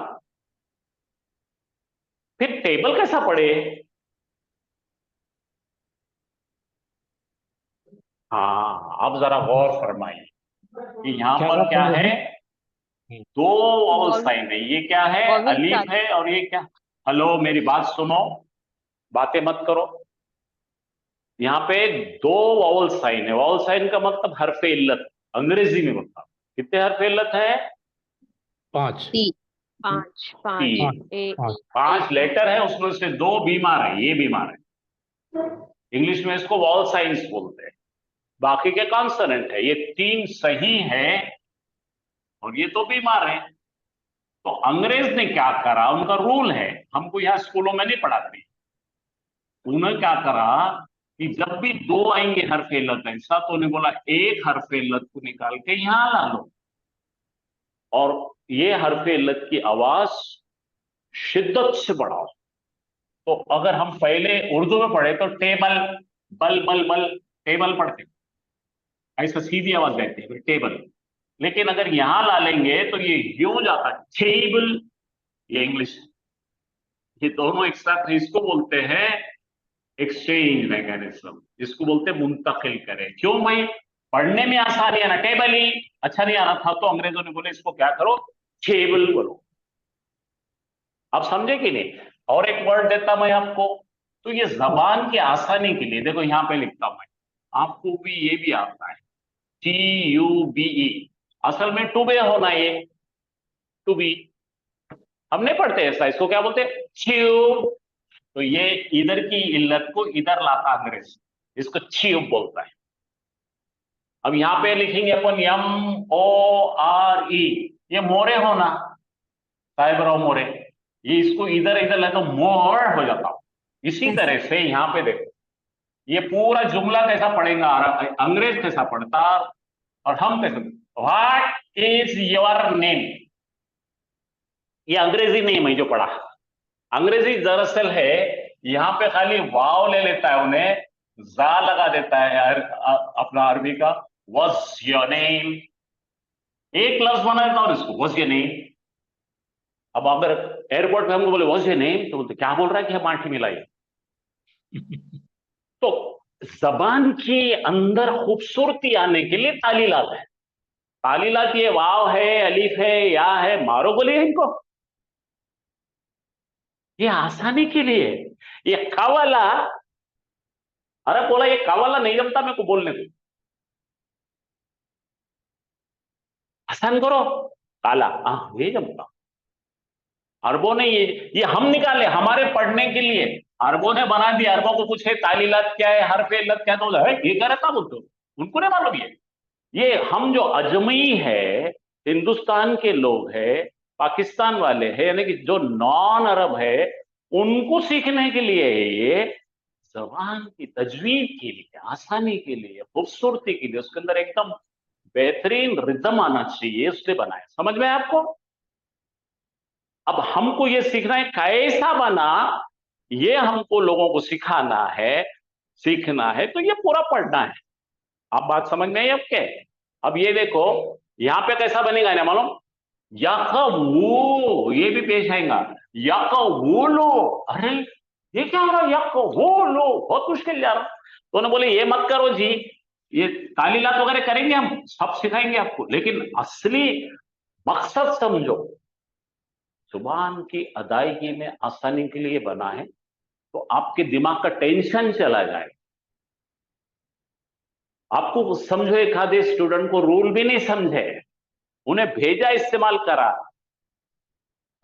फिर टेबल कैसा पढ़े? हाँ, अब जरा गौर फरमाइए कि यहां क्या पर बात क्या बोल है? रहे हैं? दो वावल साइन है। ये क्या है? वॉवेल अलीफ साथ। है और ये क्या? हेलो, मेरी बात सुनो, बातें मत करो। यहाँ पे दो वावल साइन है। वावल साइन का मतलब हरफ इल्लत, अंग्रेजी में बता। कितने हरफ इल्लत है? 5। तीन। पांच पांच तीन। 1 5। 5 लेटर है, उसमें से 2 बीमार है। ये बीमार है, इंग्लिश में इसको वावल साइंस बोलते हैं। बाकी के कॉन्सोनेंट है। ये 3 सही है और ये 2 बीमार है। तो अंग्रेज ने क्या करा? उनका रूल है, हमको यहाँ स्कूलों में नहीं पढ़ाते। उन्होंने क्या करा कि जब भी 2 आएंगे हरफ इल्लत ऐसा, तो उन्हें बोला एक हरफ इल्लत को निकाल के यहां ला लो, और ये हरफ इल्लत की आवाज शिद्दत से बढ़ाओ। तो अगर हम पहले उर्दू में पढ़े तो टेबल, बल बल बल, टेबल पढ़ते, ऐसा सीधी आवाज देते हैं टेबल। लेकिन अगर यहां ला लेंगे तो ये यूं जाता टेबल। ये इंग्लिश, ये दोनों एक साथ, इसको बोलते हैं एक्सचेंज मैकेनिज्म। इसको बोलते हैं मुंतकिल करें। क्यों भाई? पढ़ने में आसानी है ना, टेबल ही अच्छा नहीं आ रहा था तो अंग्रेजों ने बोले इसको क्या करो, टेबल बोलो। आप समझे कि नहीं? और एक वर्ड देता मैं आपको, तो ये जबान की आसानी के लिए देखो यहां पे लिखता हूं मैं, आपको भी ये भी आता है, TUBE। असल में टू बे होना ये, टू बी। हम नहीं पढ़ते ऐसा, इसको क्या बोलते हैं? ट्यूब। तो ये इधर की इल्लत को इधर लाता अंग्रेज, इसको ट्यूब बोलता है। अब यहां पे लिखेंगे अपन MORE, ये मोरे होना, साइबर मोरे। ये इसको इधर इधर ले तो मोर हो जाता। इसी तरह से यहां पे देखो, ये पूरा जुमला कैसा पढ़ेगा, अंग्रेज कैसा पढ़ता और हम कैसे? व्हाट इज योर नेम, ये अंग्रेजी नेम है जो पढ़ा। अंग्रेजी दरअसल है, यहां पे खाली वाव ले लेता है, उन्हें जा लगा देता है अपना अरबी का, वॉज योर नेम, एक लफ्ज बना देता हूं इसको, वॉज योर नेम। अब अगर एयरपोर्ट पे हमको बोले वॉज योर नेम, तो बोलते क्या बोल रहा है कि हम आंटी मिलाई। तो जबान के अंदर खूबसूरती आने के लिए तालीलात है। तालीलात ये वाव है, अलीफ है, या है, मारो बोलिए इनको, ये आसानी के लिए। ये कवाला, अरे बोला ये कवाला नहीं जमता मेरे को बोलने को, आसान करो, काला, हाँ ये जमता। अरबों ने ये हम निकाले हमारे पढ़ने के लिए, अरबों ने बना दिया। अरबों को पूछे तालीलात क्या है, हरफ इल्लत क्या, तो ये क्या रहता बोलते हो, उनको नहीं मालूम। ये हम जो अजमी है, हिंदुस्तान के लोग हैं, पाकिस्तान वाले हैं, यानी कि जो नॉन अरब है, उनको सीखने के लिए है ये। जबान की तजवीज के लिए, आसानी के लिए, खूबसूरती के लिए, उसके अंदर एकदम बेहतरीन रिदम आना चाहिए, उसने बनाया। समझ में आया आपको? अब हमको ये सीखना है कैसा बना, ये हमको लोगों को सिखाना है, सीखना है, तो ये पूरा पढ़ना है। आप बात समझ में आई आपके? अब ये देखो यहां पे कैसा बनेगा ना मालूम, वो ये भी पेश आएगा, वो लो। अरे ये क्या हो रहा है, वो लो, बहुत मुश्किल जा रहा। तो उन्होंने बोले ये मत करो जी, ये तालीलात वगैरह करेंगे, हम सब सिखाएंगे आपको, लेकिन असली मकसद समझो। जुबान की अदायगी में आसानी के लिए बना है, तो आपके दिमाग का टेंशन चला जाए। आपको समझो, एक आधे स्टूडेंट को रूल भी नहीं समझे, उन्हें भेजा, इस्तेमाल करा,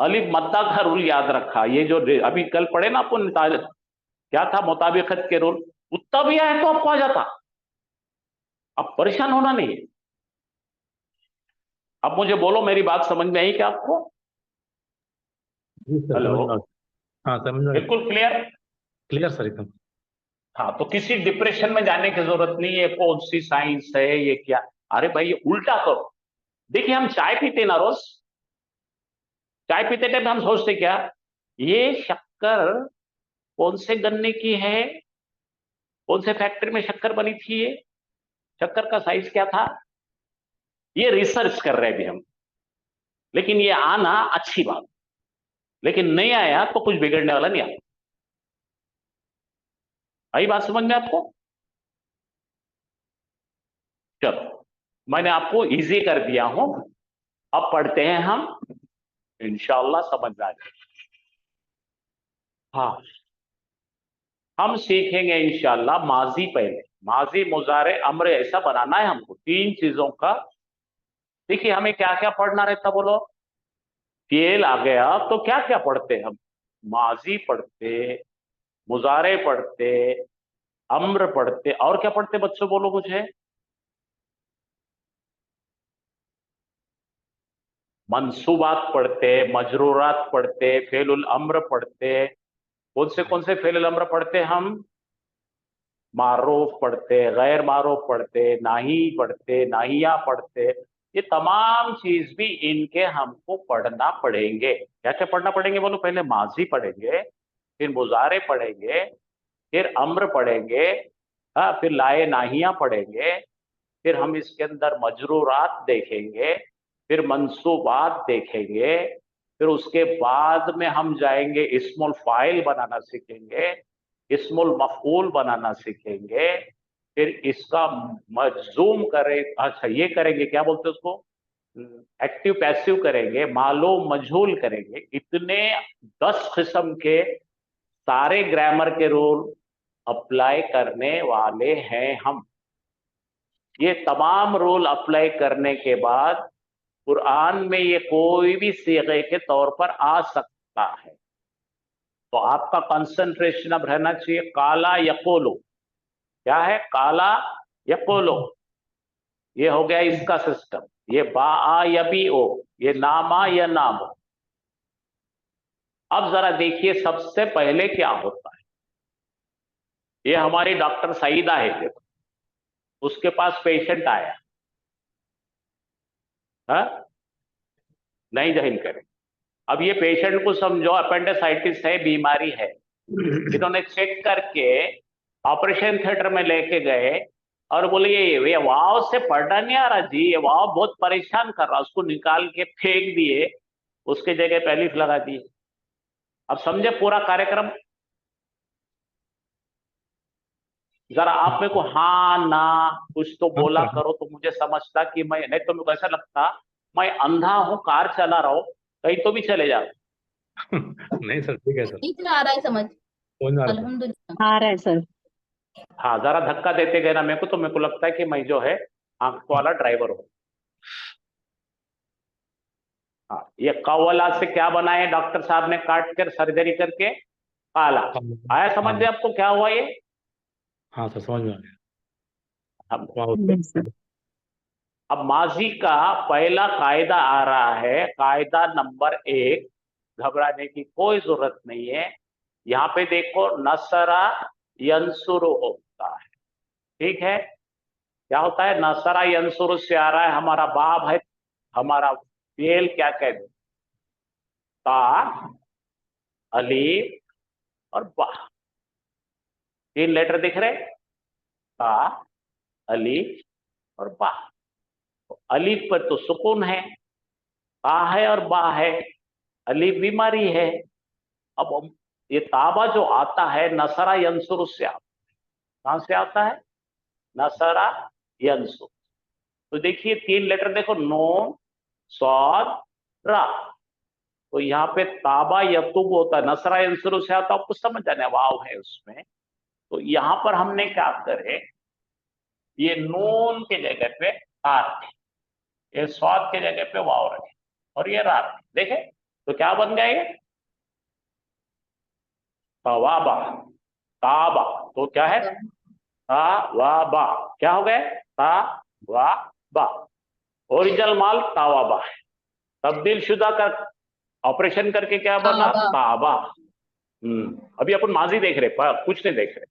अलिफ मद्दा का रूल याद रखा, ये जो अभी कल पढ़े ना अपन, क्या था मुताबिकत के रूल, उतना भी आया तो आपको आ जाता। अब परेशान होना नहीं है। अब मुझे बोलो, मेरी बात समझ में आई क्या आपको? जी सर, हेलो, समझ में आ- हाँ समझ में बिल्कुल क्लियर? क्लियर सर एकदम। हाँ, तो किसी डिप्रेशन में जाने की जरूरत नहीं है, कौन सी साइंस है ये क्या। अरे भाई ये उल्टा करो। देखिए हम चाय पीते ना रोज, चाय पीते टाइम हम सोचते क्या, ये शक्कर कौन से गन्ने की है, कौन से फैक्ट्री में शक्कर बनी थी, ये शक्कर का साइज क्या था, ये रिसर्च कर रहे हैं अभी हम। लेकिन ये आना अच्छी बात, लेकिन नहीं आया तो कुछ बिगड़ने वाला नहीं आता। आई बात समझ में आपको? चलो मैंने आपको इजी कर दिया हूं, अब पढ़ते हैं हम, इंशाल्लाह समझ आ जाए। हाँ, हम सीखेंगे इंशाल्लाह माजी, पहले माजी मुजारे अम्र ऐसा बनाना है हमको, तीन चीजों का। देखिए हमें क्या क्या पढ़ना रहता बोलो, फेल आ गया तो क्या क्या पढ़ते हम, माजी पढ़ते, मुजारे पढ़ते, अम्र पढ़ते, और क्या पढ़ते बच्चों बोलो मुझे, मंसूबात पढ़ते, मजरूरात पढ़ते, फेलुल अम्र पढ़ते। कौन से फेलुल अम्र पढ़ते हम, मारूफ पढ़ते, गैर मारूफ पढ़ते, नाही पढ़ते, नाहिया पढ़ते। ये तमाम चीज भी इनके हमको पढ़ना पड़ेंगे। क्या क्या पढ़ना पड़ेंगे बोलो, पहले माजी पढ़ेंगे, फिर मुजारे पढ़ेंगे, फिर अम्र पढ़ेंगे, हाँ, फिर लाए नाहिया पढ़ेंगे, फिर हम इसके अंदर मजरूरात देखेंगे, फिर मंसूबात देखेंगे, फिर उसके बाद में हम जाएंगे इस्मुल फाइल बनाना सीखेंगे, इस्मुल मफूल बनाना सीखेंगे, फिर इसका मजूम करें, अच्छा ये करेंगे, क्या बोलते हैं उसको, एक्टिव पैसिव करेंगे, मालूम मजहूल करेंगे। इतने 10 किस्म के सारे ग्रामर के रूल अप्लाई करने वाले हैं हम। ये तमाम रूल अप्लाई करने के बाद कुरान में ये कोई भी सीगे के तौर पर आ सकता है। तो आपका कंसंट्रेशन अब रहना चाहिए काला यकोलो, क्या है काला यकोलो, ये हो गया इसका सिस्टम। ये बा आ या बी ओ, ये नामा या नामो। अब जरा देखिए सबसे पहले क्या होता है, ये हमारी डॉक्टर सईदा है, देखो उसके पास पेशेंट आया, हाँ, नहीं जहिल करें। अब ये पेशेंट को समझो अपेंडिसाइटिस है, बीमारी है, इन्होंने चेक करके ऑपरेशन थिएटर में लेके गए और बोले ये वाव से पढ़ना नहीं आ रहा जी, ये वाव बहुत परेशान कर रहा, उसको निकाल के फेंक दिए, उसके जगह पे अलिफ लगा दी। अब समझे पूरा कार्यक्रम? जरा आप मेरे को हाँ ना कुछ तो बोला करो तो मुझे समझता कि मैं, नहीं तो मेरे को ऐसा लगता मैं अंधा हूं, कार चला रहा हूं, कहीं तो भी चले जाओ। नहीं सर, ठीक है सर, ठीक आ रहा है समझ। समझ में आ रहा है सर। अल्हम्दुलिल्लाह। आ रहा है सर। हाँ, जरा धक्का देते गए ना मेरे को, तो मेरे को लगता है कि मैं जो है आंख वाला ड्राइवर हूं। हाँ, ये कौवला से क्या बनाए डॉक्टर साहब ने काट कर सर्जरी करके, काला। आया समझ में आपको क्या हुआ ये? हाँ सर, समझ में आ गया। हम वाह यस सर। अब माजी का पहला कायदा आ रहा है, कायदा नंबर 1, घबराने की कोई जरूरत नहीं है। यहाँ पे देखो नसरा यंसुरु होता है, ठीक है, क्या होता है, नसरा यंसुरु से आ रहा है, हमारा बाब है, हमारा फेल क्या कहते, ता, अलीफ और बा, 3 लेटर दिख रहे, ता, अलीफ और बा। तो अलीफ पर तो सुकून है, ता है और बा है, अलीफ बीमारी है। अब ये ताबा जो आता है नसरा यंसुर से आता, कहां से आता है, नसरा यंसुर। तो देखिए 3 लेटर देखो, नून सौद रा, तो यहाँ पे ताबा यतुब होता है, नसरा यंसुर से आता है, आपको समझ जाने वाव है उसमें। तो यहाँ पर हमने क्या करे, ये नून के जगह पे ता रखे, ये स्वाद के जगह पे वाव रखे, और ये रा रखे, देखे तो क्या बन गया ये, तवाबा, ताबा। तो क्या है, ता वा बा, क्या हो गए, ता वा बा। ओरिजिनल माल तावाबा है, तब्दील शुदा कर ऑपरेशन करके क्या बना, ताबा। ताबा। अभी अपन माजी देख रहे, कुछ नहीं देख रहे।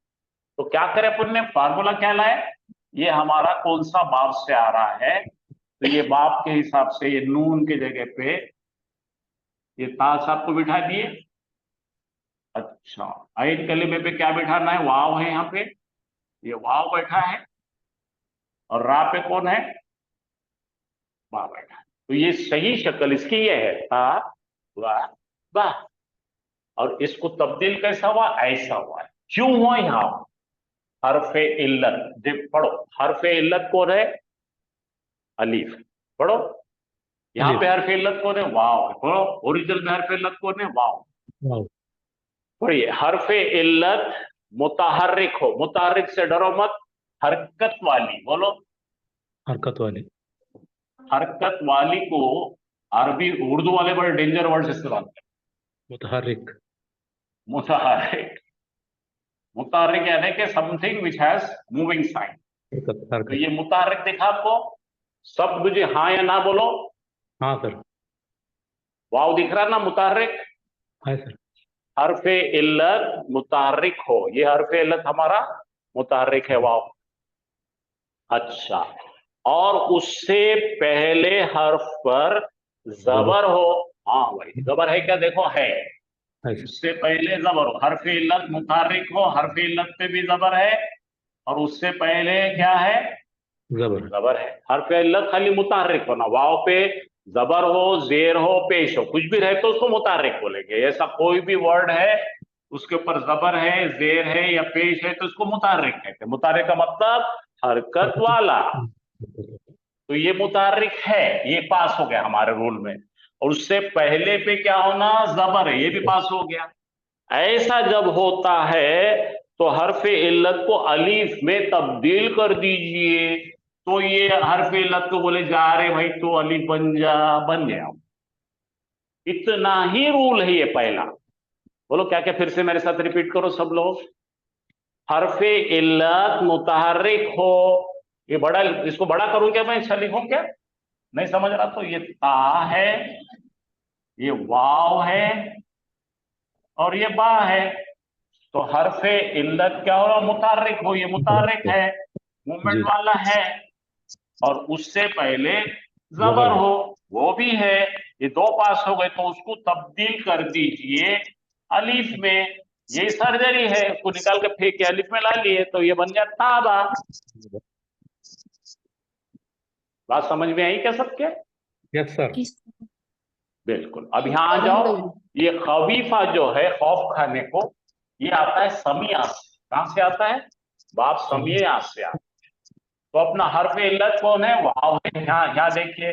तो क्या करें अपन ने, फार्मूला क्या लाए, ये हमारा कौन सा बाप से आ रहा है, तो ये बाप के हिसाब से ये नून की जगह पे ये ता साहब को बिठा दिए। अच्छा, आयन कलीमे पे क्या बिठाना है, वाव है, यहाँ पे ये वाव बैठा है, और रा पे कौन है, बा बैठा है। तो ये सही शक्ल इसकी ये है, ता वा बा। और इसको तब्दील कैसा हुआ, ऐसा हुआ है। क्यों हुआ, यहाँ हरफे इल्लत, देख पढ़ो, हरफे इल्लत कौन है, अलीफ, पढ़ो। यहाँ अलीफ। पे हरफे इल्लत कौन है, वाव है, पढ़ो। ओरिजिनल में हरफे इल्लत कौन है, वाव। वाव। पढ़िए, हरफे इल्लत मुतहर्रिक हो, मुतहर्रिक से डरो मत, हरकत वाली, बोलो। हरकत वाली। हरकत वाली को अरबी उर्दू वाले बड़े डेंजर वर्ड से इस्तेमाल करते हैं, मुतहर्रिक। मुतहर्रिक। मुतहर्रिक यानी कि something which has moving sign. हरकत तो हरकत। ये मुतहर्रिक दिखा आपको, सब मुझे हाँ या ना बोलो। हाँ सर। वाव दिख रहा ना, मुतहर्रिक। है सर। हरफे इल्लत मुतहर्रिक हो, ये हरफे इल्लत हमारा मुतहर्रिक है, वाव। अच्छा, और उससे पहले हर्फ पर जबर हो, हाँ भाई जबर है क्या, देखो है, है सर। उससे पहले जबर हो, हरफ इल्लत मुतहर्रिक हो, हरफ इल्लत पे भी जबर है, और उससे पहले क्या है, जबर। जबर है। हरफ इल्लत खाली मुतहर्रिक होना, वाव पे जबर हो, जेर हो, पेश हो, कुछ भी रहे तो उसको मुतहर्रिक बोलेंगे। ऐसा कोई भी वर्ड है उसके ऊपर जबर है, जेर है या पेश है तो उसको मुतहर्रिक कहते हैं। मुतहर्रिक का मतलब हरकत वाला। तो ये मुतहर्रिक है, ये पास हो गया हमारे रूल में। और उससे पहले पे क्या होना, जबर है, ये भी पास हो गया। ऐसा जब होता है तो हरफ इल्लत को अलीफ में तब्दील कर दीजिए। तो ये हरफ इल्लत को बोले जा रहे भाई तो अलीफ बन जा, बन गया। इतना ही रूल है ये पहला। बोलो क्या क्या, फिर से मेरे साथ रिपीट करो सब लोग। हरफ इल्लत मुतहर्रिक हो, ये बड़ा, इसको बड़ा करूं क्या मैं, अच्छा लिखूं क्या, नहीं समझ रहा तो ये ता है, ये वाव है, और ये बा है। तो हरफे इल्लत क्या हो रहा, मुतहर्रिक हो, ये मुतहर्रिक है, मूवमेंट जी। वाला है। और उससे पहले जबर जबर है। हो, वो भी है। ये दो पास हो गए तो उसको तब्दील कर दीजिए अलीफ में। ये सर्जरी है, उसको निकाल के फेंक के अलीफ में ला लिए तो ये बन गया ताबा। बात समझ में आई क्या सबके? Yes sir. बिल्कुल। अब यहाँ आ जाओ, ये खवीफा जो है खौफ खाने को, ये आता है समिया से। कहां से आता है, बाप समिया से आता है। तो अपना हर्फ इल्लत कौन है, वाव है। यहाँ देखिए,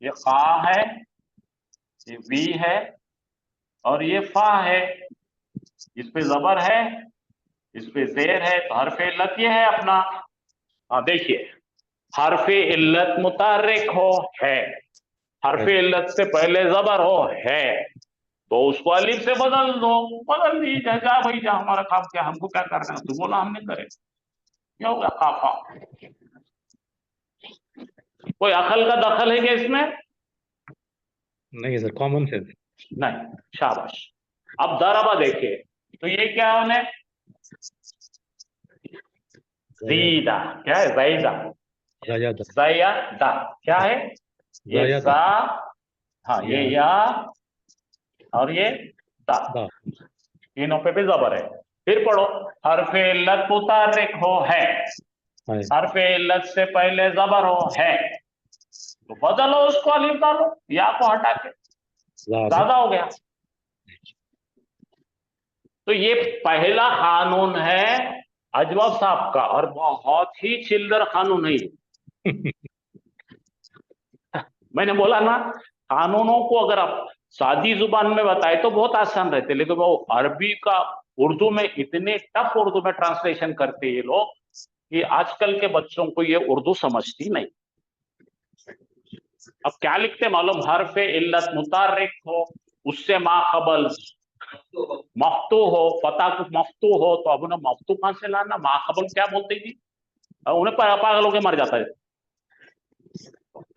ये खा है, ये वी है, और ये फा है। इस पे जबर है, इस पे जेर है, तो हर्फ इल्लत ये है अपना। हाँ देखिए, हर्फ इल्लत मुतहर्रिक हो, है, हर्फ इल्लत से पहले जबर हो, है, तो उसको अलीफ से बदल दो, बदल दीजिए, जा भाई जा, हमारा काम क्या, हमको क्या करना है, तू बोला हमने करे, क्या होगा, काफा। कोई अकल का दखल है क्या इसमें? नहीं सर, कॉमन सेंस। नहीं, शाबाश। अब दरबा देखिए, तो ये क्या होने, जीदा, क्या है, जैदा, जायदा। जयादा, क्या है, ये जायदा। सा, हाँ ये या, और ये दा, दा। तीनों पे भी जबर है। फिर पढ़ो, हर्फ इल्लत मुतहर्रिक हो, है, है। हर्फ इल्लत से पहले जबर हो, है, तो बदलो उसको, अलीफ डालो, या को हटा के, ला। ज्यादा हो गया। तो ये पहला कानून है अजवा साहब का, और बहुत ही चिल्लर कानून है। मैंने बोला ना, कानूनों को अगर आप सादी जुबान में बताए तो बहुत आसान रहते, लेकिन वो अरबी का उर्दू में इतने टफ उर्दू में ट्रांसलेशन करते ये लोग कि आजकल के बच्चों को ये उर्दू समझती नहीं। अब क्या लिखते मालूम, हर्फ इल्लत मुतहर्रिक हो, उससे माखबल मफ्तू हो, फता को मफ्तू हो, तो अब उन्हें मफ्तू कहां से लाना, माखबल क्या बोलते जी, उन्हें पागल होकर मर जाता है।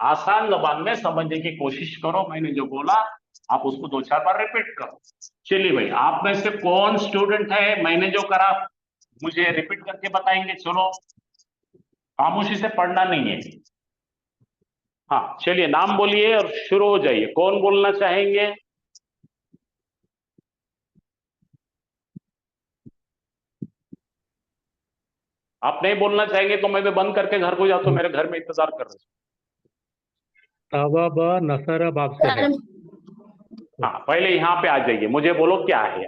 आसान जबान में समझने की कोशिश करो, मैंने जो बोला आप उसको 2-4 बार रिपीट करो। चलिए भाई, आप में से कौन स्टूडेंट है मैंने जो करा मुझे रिपीट करके बताएंगे? चलो, खामोशी से पढ़ना नहीं है। हाँ चलिए, नाम बोलिए और शुरू हो जाइए। कौन बोलना चाहेंगे? आप नहीं बोलना चाहेंगे तो मैं भी बंद करके घर को जाता हूँ, मेरे घर में इंतजार कर रहे हैं। तावा नसरा बाब से है। हाँ पहले यहाँ पे आ जाइए, मुझे बोलो क्या है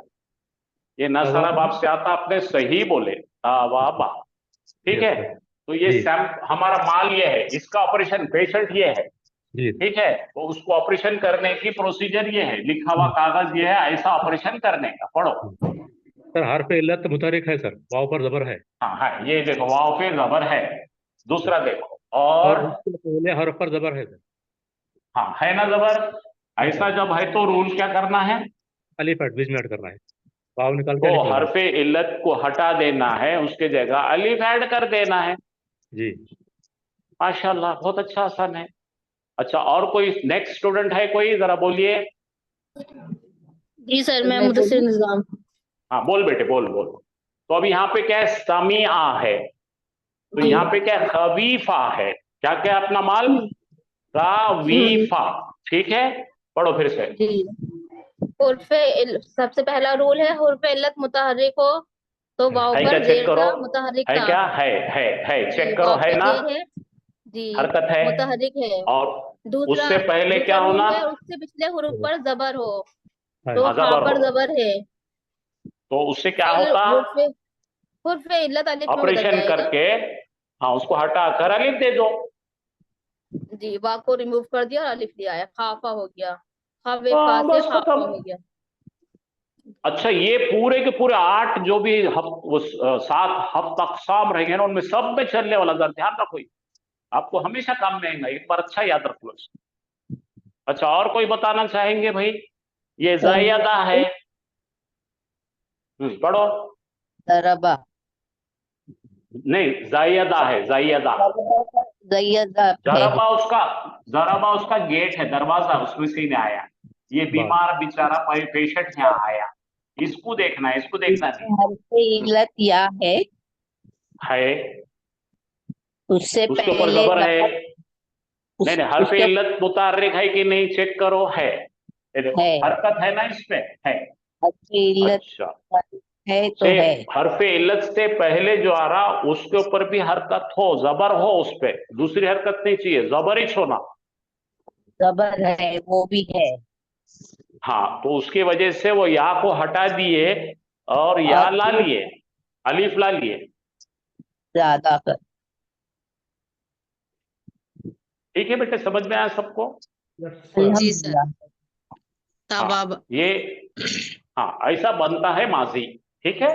ये। नसारा बाप से आता, आपने सही बोले, तावाबा, ठीक है। तो ये जी हमारा माल ये है, इसका ऑपरेशन, पेशेंट ये है, जी ठीक है। तो उसको ऑपरेशन करने की प्रोसीजर ये है, लिखा हुआ कागज ये है, ऐसा ऑपरेशन करने का। पढ़ो। सर, हर्फ इल्लत मुतहर्रिक है सर, वाव पर जबर है। हाँ, ये देखो, वाव पे जबर है। दूसरा देखो, और और उसके पहले हर्फ पर जबर है सर। हाँ है ना जबर। ऐसा जब है तो रूल क्या करना है? अलिफ ऐड बीच में ऐड करना है, वाव निकाल के तो अलिफ लगाना है। हरफे इल्लत को हटा देना है, उसके जगह अलिफ ऐड कर देना है। जी माशाल्लाह, बहुत अच्छा, आसान है। अच्छा, और कोई नेक्स्ट स्टूडेंट है कोई? जरा बोलिए। जी सर, मैं मैं मुदस्सिर बोलूं? निजाम। हाँ बोल बेटे, बोल बोल। तो अब यहाँ पे क्या है? समीआ है। तो यहाँ पे क्या है? खबीफा है। क्या क्या है अपना माल? खबीफा, ठीक है। पढ़ो फिर से। जी, सबसे पहला रूल है, हुर्फ इल्लत मुतहर्रिक हो तो वाव है क्या? पर चेक जेर करो, दा मुतहर्रिक है ता। क्या? है, जी, चेक करो, वाव है पे ना? जेर है। जी, हरकत है। मुतहर्रिक है। और दूसरा उससे पहले दूसरा क्या रूल होना? है, उससे पिछले हुरूफ पर जबर हो है। तो हा जबर पर हो। जबर है। तो उससे क्या फिर होता? हुर्फ इल्लत अलिफ में बदल ऑपरेशन जाएगा। करके, हाँ, उसको हटाकर अलिफ दे दो। जी, वाव को रिमूव कर दिया और अलिफ ले आया, खाफा हो गया। खावे फा हाँ से बस खाफा हो खत्म। गया। अच्छा, ये पूरे के पूरे 8 जो भी 7 हफ्त अक़साम रहेंगे ना, उनमें सब में चलने वाला। जरा ध्यान रखो, ये आपको हमेशा काम में आएगा, एक बार अच्छा याद रख लो इसको। अच्छा, और कोई बताना चाहेंगे भाई? ये ज़ायदा है। पढ़ो। दरबा। नहीं, ज़ायदा है, ज़ायदा। जयदा है। जराबा उसका गेट है, दरवाजा, उसमें से ही नहीं आया। ये बात बीमार बेचारा पेशेंट यहाँ आया, इसको देखना है, इसको देखना नहीं हर्फ इल्लत या है। उससे उसके ऊपर पहले जबर है। जबर नहीं नहीं, हरफ उसके इल्लत मुतार्रिक है कि नहीं, चेक करो। है, ये देखो, है। हरकत है ना इसमें, है। हर्फ इल्लत अच्छा, है तो से है। हरफ इल्लत से पहले जो आ रहा, उसके ऊपर भी हरकत हो, जबर हो उस पे, दूसरी हरकत नहीं चाहिए, जबर ही होना। जबर है, वो भी है। हाँ, तो उसकी वजह से वो या को हटा दिए और या और ला लिए, अलिफ ला लिए। ज्यादा कर। ठीक है बेटे, समझ में आया सबको? जी सर। अल्हम्दुलिल्लाह। हाँ, तवाब। ये, हाँ, ऐसा बनता है माजी, ठीक है।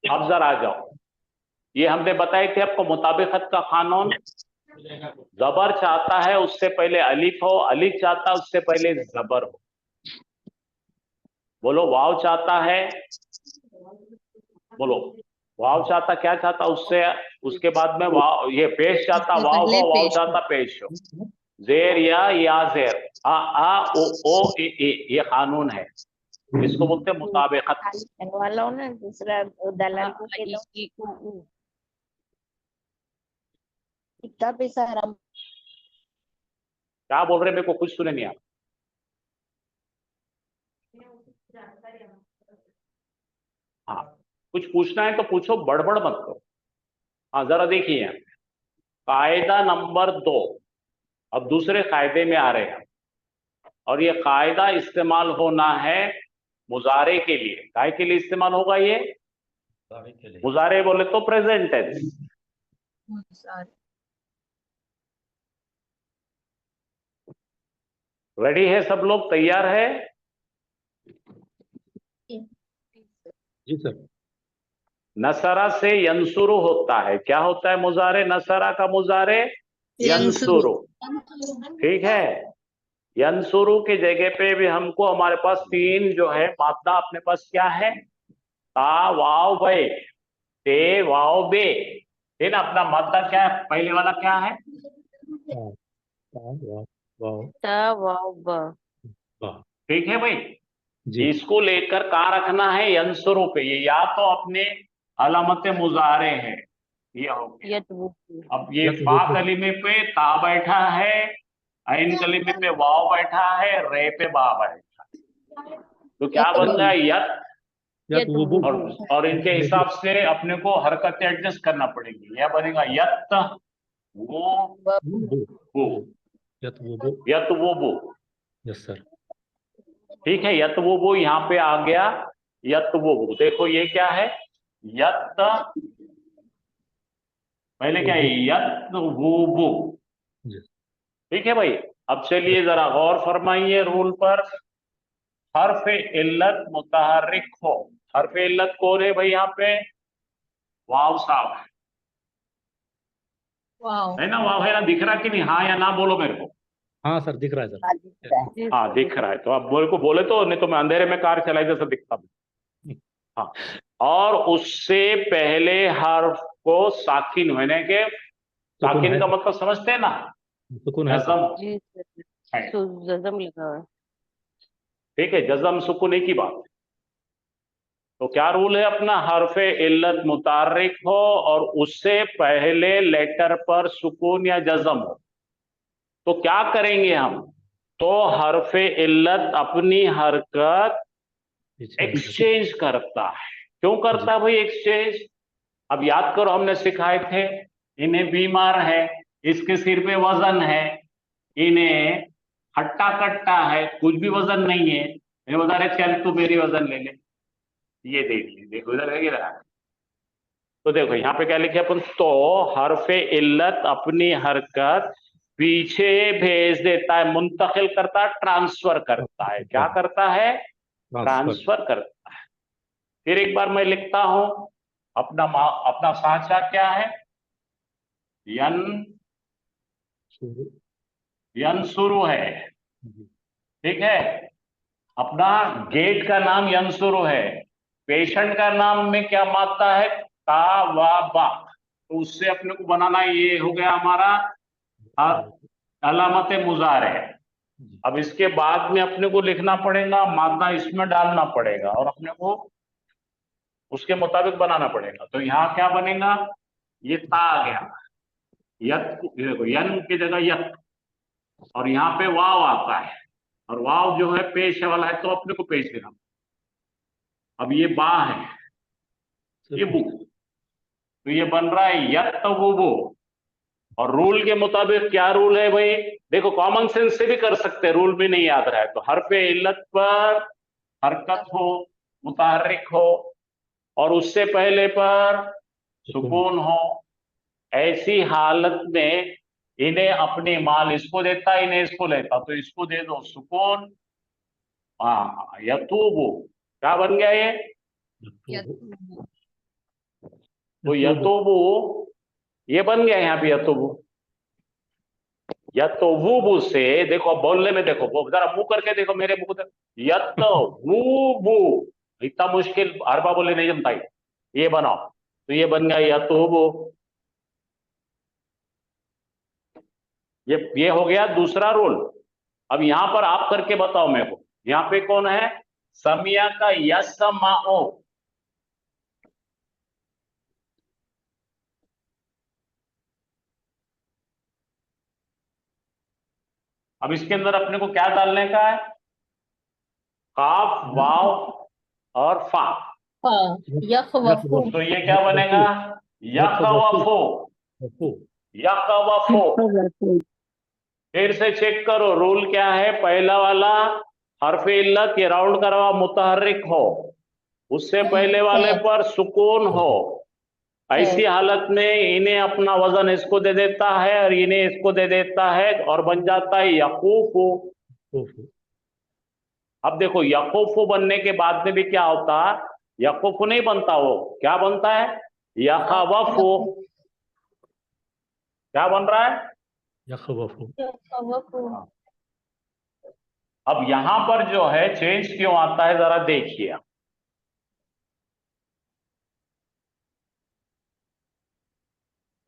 अब जरा आ जाओ, ये हमने बताए थे आपको मुताबिकत का कानून। जबर चाहता है उससे पहले अलिफ हो, अलिफ चाहता है उससे पहले जबर हो। बोलो, वाव चाहता है, बोलो, वाव चाहता, क्या चाहता उससे, उसके बाद में वाव, ये पेश चाहता इससे वाव पहले हो, वाव पेश चाहता हो। पेश हो। जेर या जेर, आ ओ ए, ये कानून है, इसको बोलते हैं मुताबिकत। वाला ना दूसरा दलाल को के दो कितना पैसा हराम। क्या बोल रहे, मेरे को कुछ सुने नहीं आप। हाँ, कुछ पूछना है तो पूछो, बड़बड़ मत करो। हाँ जरा देखिए, कायदा नंबर 2, अब दूसरे कायदे में आ रहे हैं, और ये कायदा इस्तेमाल होना है मुजारे के लिए। काय के लिए इस्तेमाल होगा ये? मुजारे बोले तो प्रेजेंट टेंस। रेडी है सब लोग? तैयार है? जी सर। नसरा से यंसुरु होता है। क्या होता है मुजारे? नसरा का मुजारे यंसुरु, ठीक है। यंसुरु की जगह पे भी हमको हमारे पास तीन जो है मादा अपने पास क्या है, ता वाव बे, ते वाव बे, है ना। अपना मादा क्या है, पहले वाला क्या है, वाव वाव वाव ता वाव ब। वाव। ठीक है भाई। जी इसको लेकर कहाँ रखना है, यंसुरु पे। ये या तो अपने अलामत मुजारे है, ये हो गया। यत वो। अब ये यत फा वो कलीमे पे ता बैठा है, ऐन कलीमे पे वाव बैठा है, रे पे बा बैठा है। तो क्या बन गया, यत। यत वो वो और इनके हिसाब से अपने को हरकतें एडजस्ट करना पड़ेगी। यह बनेगा यत वो वो, यत वो यत वो वो। Yes sir. ठीक है, यत वो यहाँ पे आ गया, यत वो। देखो ये क्या है, यत, पहले क्या है, यत वो। जी ठीक है भाई। अब चलिए जरा गौर फरमाइए रूल पर। हर्फ इल्लत मुतहर्रिक हो, हर्फ इल्लत कौन है भाई यहाँ पे, वाव साहब है ना, वाव है ना, दिख रहा कि नहीं, हाँ या ना बोलो मेरे को। हाँ सर दिख रहा है सर। हाँ, दिख रहा है। हाँ दिख रहा है, तो आप मेरे को बोले तो, नहीं तो मैं अंधेरे में कार चलाई जैसा दिखता हूँ। हाँ, और उससे पहले हर्फ को साकिन होने के, साकिन है का सर, मतलब समझते हैं ना, सुकून है सर। जज़म जी सर। है। जज़म लगा हुआ है। ठीक है, जज़म सुकून एक ही बात है। तो क्या रूल है अपना, हर्फ इल्लत मुतार्रिक हो और उससे पहले लेटर पर सुकून या जज़म हो, तो क्या करेंगे हम, तो हर्फ इल्लत अपनी हरकत पीछे हट जाओ। एक्सचेंज करता है। क्यों करता है भाई एक्सचेंज, अब याद करो हमने सिखाए थे, इन्हें बीमार है, इसके सिर पे वजन है, इन्हें हट्टा कट्टा है, कुछ भी वजन नहीं है, मैं बता रहे चल तू मेरी वजन ले ले, ये देख ली, देखो इधर है रहा। तो देखो यहाँ पे क्या लिखे अपन, तो हरफे इल्लत अपनी हरकत पीछे भेज देता है, मुंतकिल करता है, ट्रांसफर करता है। क्या करता है, ट्रांसफर। ट्रांसफर करता है। फिर एक बार मैं लिखता हूं, अपना साचा क्या है, यन, शुरू। यंसुरु है। जी ठीक है, अपना गेट का नाम यंसुरु है, पेशेंट का नाम में क्या मात्रा है, ता वा बा। तो उससे अपने को बनाना, ये हो गया हमारा अलामत मुजार है। अब इसके बाद में अपने को लिखना पड़ेगा, मादा इसमें डालना पड़ेगा और अपने को उसके मुताबिक बनाना पड़ेगा। तो यहाँ क्या बनेगा, ये ता आ गया, यत, देखो यन की जगह यत, और यहाँ पे वाव आता है, और वाव जो है पेश वाला है, तो अपने को पेश देना। अब ये बा है, ये बू, तो ये बन रहा है यत वो। और रूल के मुताबिक क्या रूल है भाई, देखो कॉमन सेंस से भी कर सकते हैं, रूल भी नहीं याद रहा है तो, हरफे इल्लत पर हरकत हो, मुतहर्रिक हो, और उससे पहले पर सुकून हो, ऐसी हालत में इन्हें अपनी माल इसको देता, इन्हें इसको लेता, तो इसको दे दो सुकून। हाँ, यतूबु क्या बन गया ये, तो यतूबु ये बन गया यहाँ पे यतूबु। यतूबु से देखो, अब बोलने में देखो, वो जरा मुंह करके देखो, मेरे मुंह को यतूबु, इतना मुश्किल अरबा बोले नहीं जमता है, ये बनाओ, तो ये बन गया यतूबु। ये हो गया दूसरा रोल। अब यहां पर आप करके बताओ मेरे को, यहाँ पे कौन है, समिया का यसमाओ, अब इसके अंदर अपने को क्या डालने का है, काफ वाव और फा। हाँ, यखवफु। तो ये क्या बनेगा, यखवफो, यखवफो। फिर से चेक करो रूल क्या है, पहला वाला हरफ इल्लत ये राउंड करा हुआ मुतहर्रिक हो, उससे पहले वाले पर सुकून हो, ऐसी हालत में इन्हें अपना वजन इसको दे देता है और इन्हें इसको दे देता है, और बन जाता है यकूफु। अब देखो यकूफु बनने के बाद में भी क्या होता है, यकूफु नहीं बनता, वो क्या बनता है, यखवफु। क्या बन रहा है, यखवफु। अब यहां पर जो है चेंज क्यों आता है जरा देखिए आप।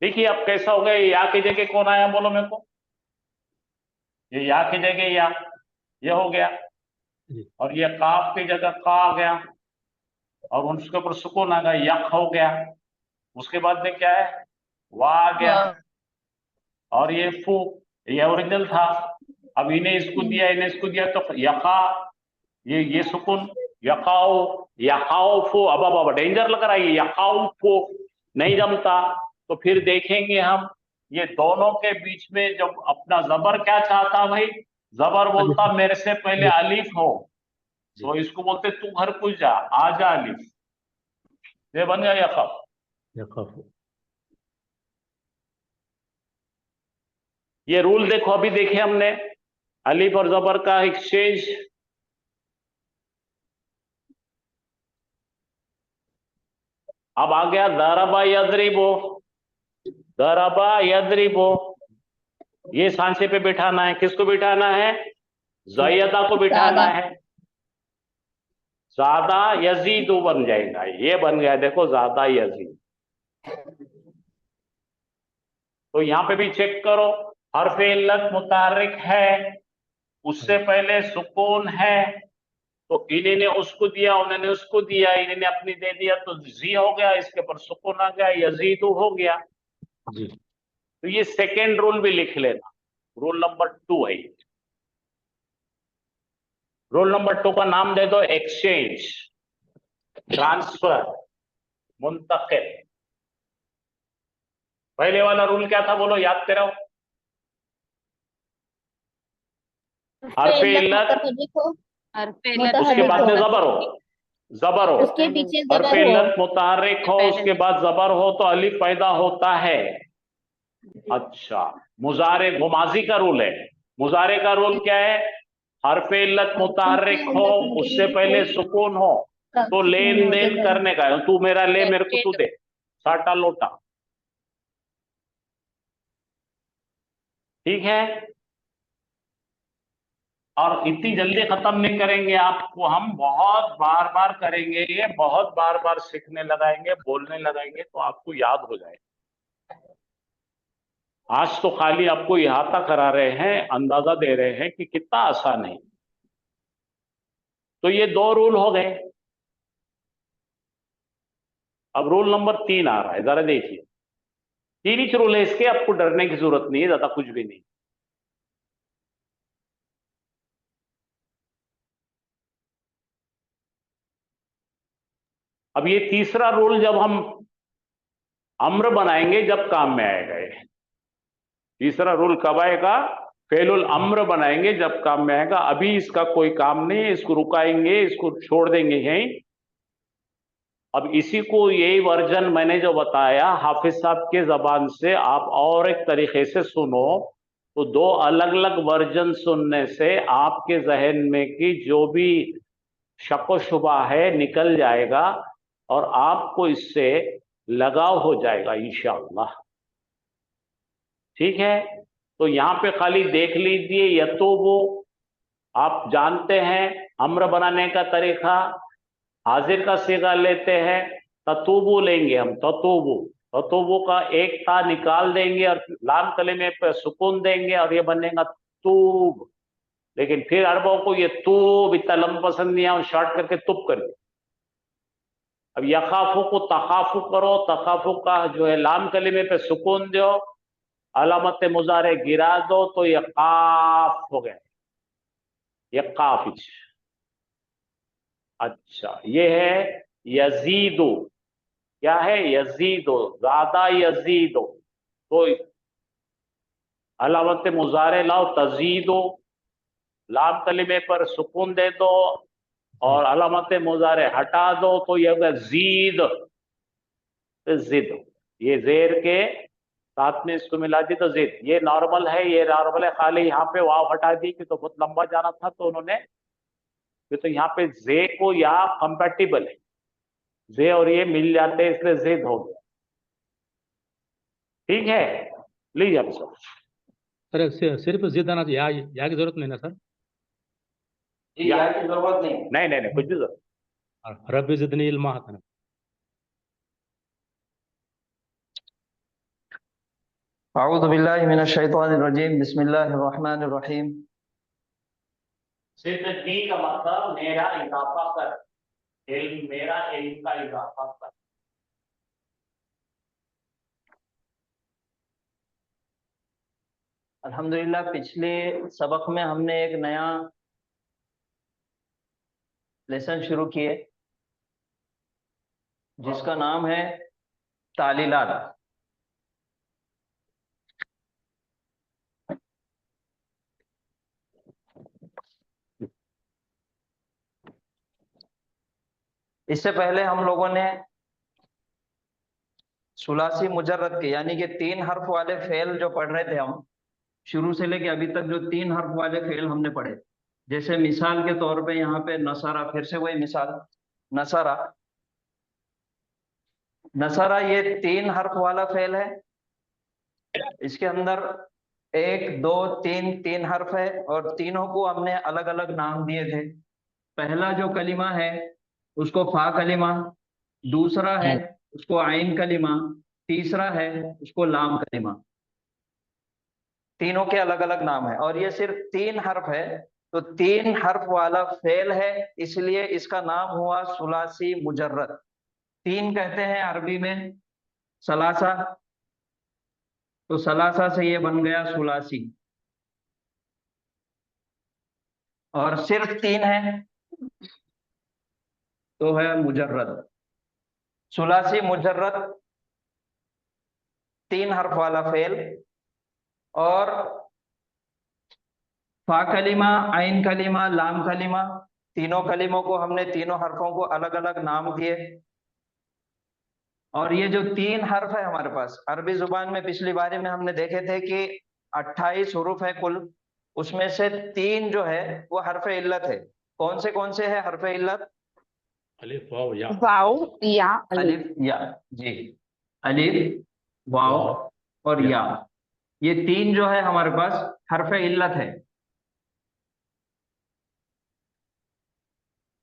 देखिए अब कैसा हो गया, ये या की जगह कौन आया बोलो मेरे को, ये या की जगह या, ये हो गया, जी। और ये काफ की जगह का आ गया, और उसके ऊपर सुकून आ गया, यक हो गया। उसके बाद में क्या है, वाह आ गया, और ये फू, ये ओरिजिनल था। अब इन्हें इसको दिया, इन्हें इसको दिया, तो यका, ये सुकून, यकाओ, यकाओ फो। अब डेंजर लग रहा है, ये यकाओ फो नहीं जमता। तो फिर देखेंगे हम, ये दोनों के बीच में जब अपना जबर क्या चाहता भाई, जबर बोलता मेरे से पहले अलिफ हो, तो इसको बोलते तू घर कुछ जा, आजा अलिफ, ये बन गया यकफ। यखफ। ये रूल देखो, अभी देखे हमने अलिफ और जबर का एक्सचेंज। अब आ गया दरबा यदरिबो, दरबा यदरिबो, ये सांचे पे बिठाना है, किसको बिठाना है, ज़ायदा को बिठाना है। ज्यादा यजीदु बन जाएगा, ये बन गया देखो ज्यादा यजीद। तो यहां पे भी चेक करो, हर्फ इल्लत मुतारिक है, उससे पहले सुकून है, तो इन्होंने उसको दिया, उन्होंने उसको दिया, इन्होंने अपनी दे दिया, तो जी हो गया, इसके ऊपर सुकून आ गया, यजीदु हो गया। जी। तो ये सेकेंड रूल भी लिख लेना, रूल नंबर 2 है ये। रूल नंबर 2 का नाम दे दो एक्सचेंज, ट्रांसफर, मुंतकिल। पहले वाला रूल क्या था बोलो, याद करो, हर्फ इल्लत, उसके बाद में जबर हो, जबर हो, उसके पीछे हर्फ जबर हो। इल्लत मुतारिक हो, उसके बाद जबर हो तो अलिफ पैदा होता है। अच्छा, मुजारे, वो माजी का रूल है। मुजारे का रूल क्या है, हर्फ इल्लत मुतारिक हो, उससे पहले सुकून हो, तो लेन देन करने का है, तू मेरा ले, मेरे को तू दे, साटा लोटा, ठीक है। और इतनी जल्दी खत्म नहीं करेंगे, आपको हम बहुत बार बार करेंगे, ये बहुत बार बार सीखने लगाएंगे, बोलने लगाएंगे, तो आपको याद हो जाए। आज तो खाली आपको इहाता करा रहे हैं, अंदाजा दे रहे हैं कि कितना आसान है। तो ये 2 रूल हो गए। अब रूल नंबर 3 आ रहा है, जरा देखिए। 3 ही रूल है इसके, आपको डरने की जरूरत नहीं है, ज्यादा कुछ भी नहीं। अब ये तीसरा रूल जब हम अम्र बनाएंगे, जब काम में आएगा ये। तीसरा रूल कब आएगा, फेलुल अम्र बनाएंगे जब काम में आएगा। अभी इसका कोई काम नहीं है, इसको रुकाएंगे, इसको छोड़ देंगे यहीं। अब इसी को, यही वर्जन मैंने जो बताया हाफिज साहब के जबान से, आप और एक तरीके से सुनो, तो 2 अलग अलग वर्जन सुनने से आपके जहन में की जो भी शक व शुबा है निकल जाएगा, और आपको इससे लगाव हो जाएगा इंशाअल्लाह, ठीक है। तो यहां पे खाली देख लीजिए, यतूबु आप जानते हैं अम्र बनाने का तरीका, हाजिर का सीगा लेते हैं, ततूबु लेंगे हम, ततूबु, ततूबु का एक ता निकाल देंगे और लाम कलीमे पे सुकून देंगे, और ये बनेगा तूब। लेकिन फिर अरबों को ये तूब इतना लंबा पसंद नहीं है, शॉर्ट करके तुब कर दिया। अब यखाफू को तखाफू करो, तखाफू का जो है लाम कलीमे पे सुकून दो, अलामत मुजारे गिरा दो, तो ये काफ हो गया, ये काफ। अच्छा, ये है यजीदो, क्या है, यजीदो, ज्यादा यजीदो। तो अलामत मुजारे लाओ, तजीदो, लाम कलीमे पर सुकून दे दो और अलामत मुजारे हटा दो, तो ये होगा जीद, जिद। ये जेर के साथ में इसको मिला दी तो जिद। ये नॉर्मल है, ये नॉर्मल है, खाली यहाँ पे वाव हटा दी कि तो बहुत लंबा जाना था, तो उन्होंने, तो यहाँ पे जे को या कंपेटिबल है, जे और ये मिल जाते हैं, इसलिए जिद हो गया, ठीक है। लीजिए आप सब, सर सिर्फ जिद आना चाहिए, या की जरूरत नहीं ना सर। जी या की जरूरत नहीं। नहीं नहीं नहीं, कुछ भी जरूरत रब्बी ज़िदनी इल्मा था ना। अऊज़ु बिल्लाहि मिनश शैतानिर रजीम, बिस्मिल्लाहिर रहमानिर रहीम। सिर्फ दी का मतलब मेरा इजाफा कर, इल्म मेरा इल्म का इजाफा कर। अल्हम्दुलिल्लाह, पिछले सबक में हमने एक नया लेसन शुरू किए जिसका नाम है तालीलात। इससे पहले हम लोगों ने सुलासी मुजर्रद के यानी कि 3 हर्फ वाले फेल जो पढ़ रहे थे हम, शुरू से लेके अभी तक जो 3 हर्फ वाले फेल हमने पढ़े, जैसे मिसाल के तौर पे यहाँ पे नसारा, फिर से वही मिसाल नसारा। नसारा ये 3 हर्फ वाला फेल है। इसके अंदर 1 2 3 3 हर्फ है और तीनों को हमने अलग अलग नाम दिए थे। पहला जो कलिमा है उसको फा कलिमा, दूसरा है उसको आइन कलिमा, तीसरा है उसको लाम कलिमा। तीनों के अलग अलग नाम है और ये सिर्फ 3 हर्फ है, तो 3 हर्फ वाला फेल है, इसलिए इसका नाम हुआ सुलासी मुजर्रद। 3 कहते हैं अरबी में सलासा, तो सलासा से ये बन गया सुलासी। और सिर्फ 3 है तो है मुजर्रद। सुलासी मुजर्रद 3 हर्फ वाला फेल, और फा कलिमा, आइन कलिमा, लाम कलिमा, तीनों कलिमों को हमने तीनों हर्फों को अलग अलग नाम दिए। और ये जो 3 हर्फ है हमारे पास अरबी जुबान में, पिछली बारी में हमने देखे थे कि 28 हुरूफ है कुल, उसमें से 3 जो है वो हर्फ इल्लत है। कौन से है हर्फ इल्लत? अलिफ वाव या। वाव या अलिफ या, जी, अलिफ वाव और या, ये 3 जो है हमारे पास हर्फ इल्लत है।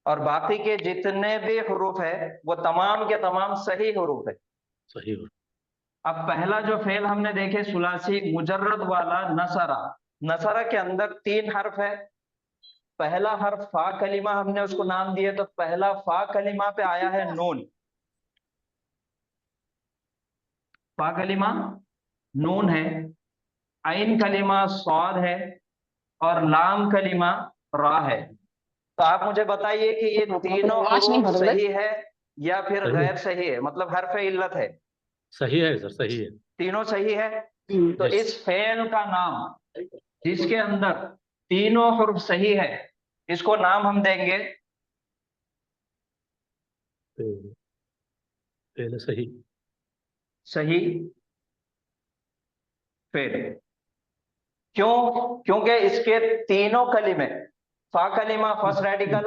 और बाकी के जितने भी हुरूफ है वो तमाम के तमाम सही हुरूफ है। सही हो। अब पहला जो फेल हमने देखे सुलासी मुजर्रद वाला नसरा, नसरा के अंदर 3 हर्फ है। पहला हर्फ फा कलिमा, हमने उसको नाम दिए, तो पहला फा कलिमा पे आया है नून। फा कलिमा नून है, आइन कलिमा स्वाद है और लाम कलिमा रा है। तो आप मुझे बताइए कि ये तीनों हुरूफ सही है या फिर सही। गैर सही है, मतलब हर्फ इल्लत है? सही है सर, सही है। तीनों सही है। तो Yes. इस फेल का नाम जिसके अंदर तीनों हुर्फ सही है, इसको नाम हम देंगे फेल, फेल सही। सही फेल। क्यों? क्योंकि इसके तीनों कलिमे, फा कलिमा फर्स्ट रेडिकल,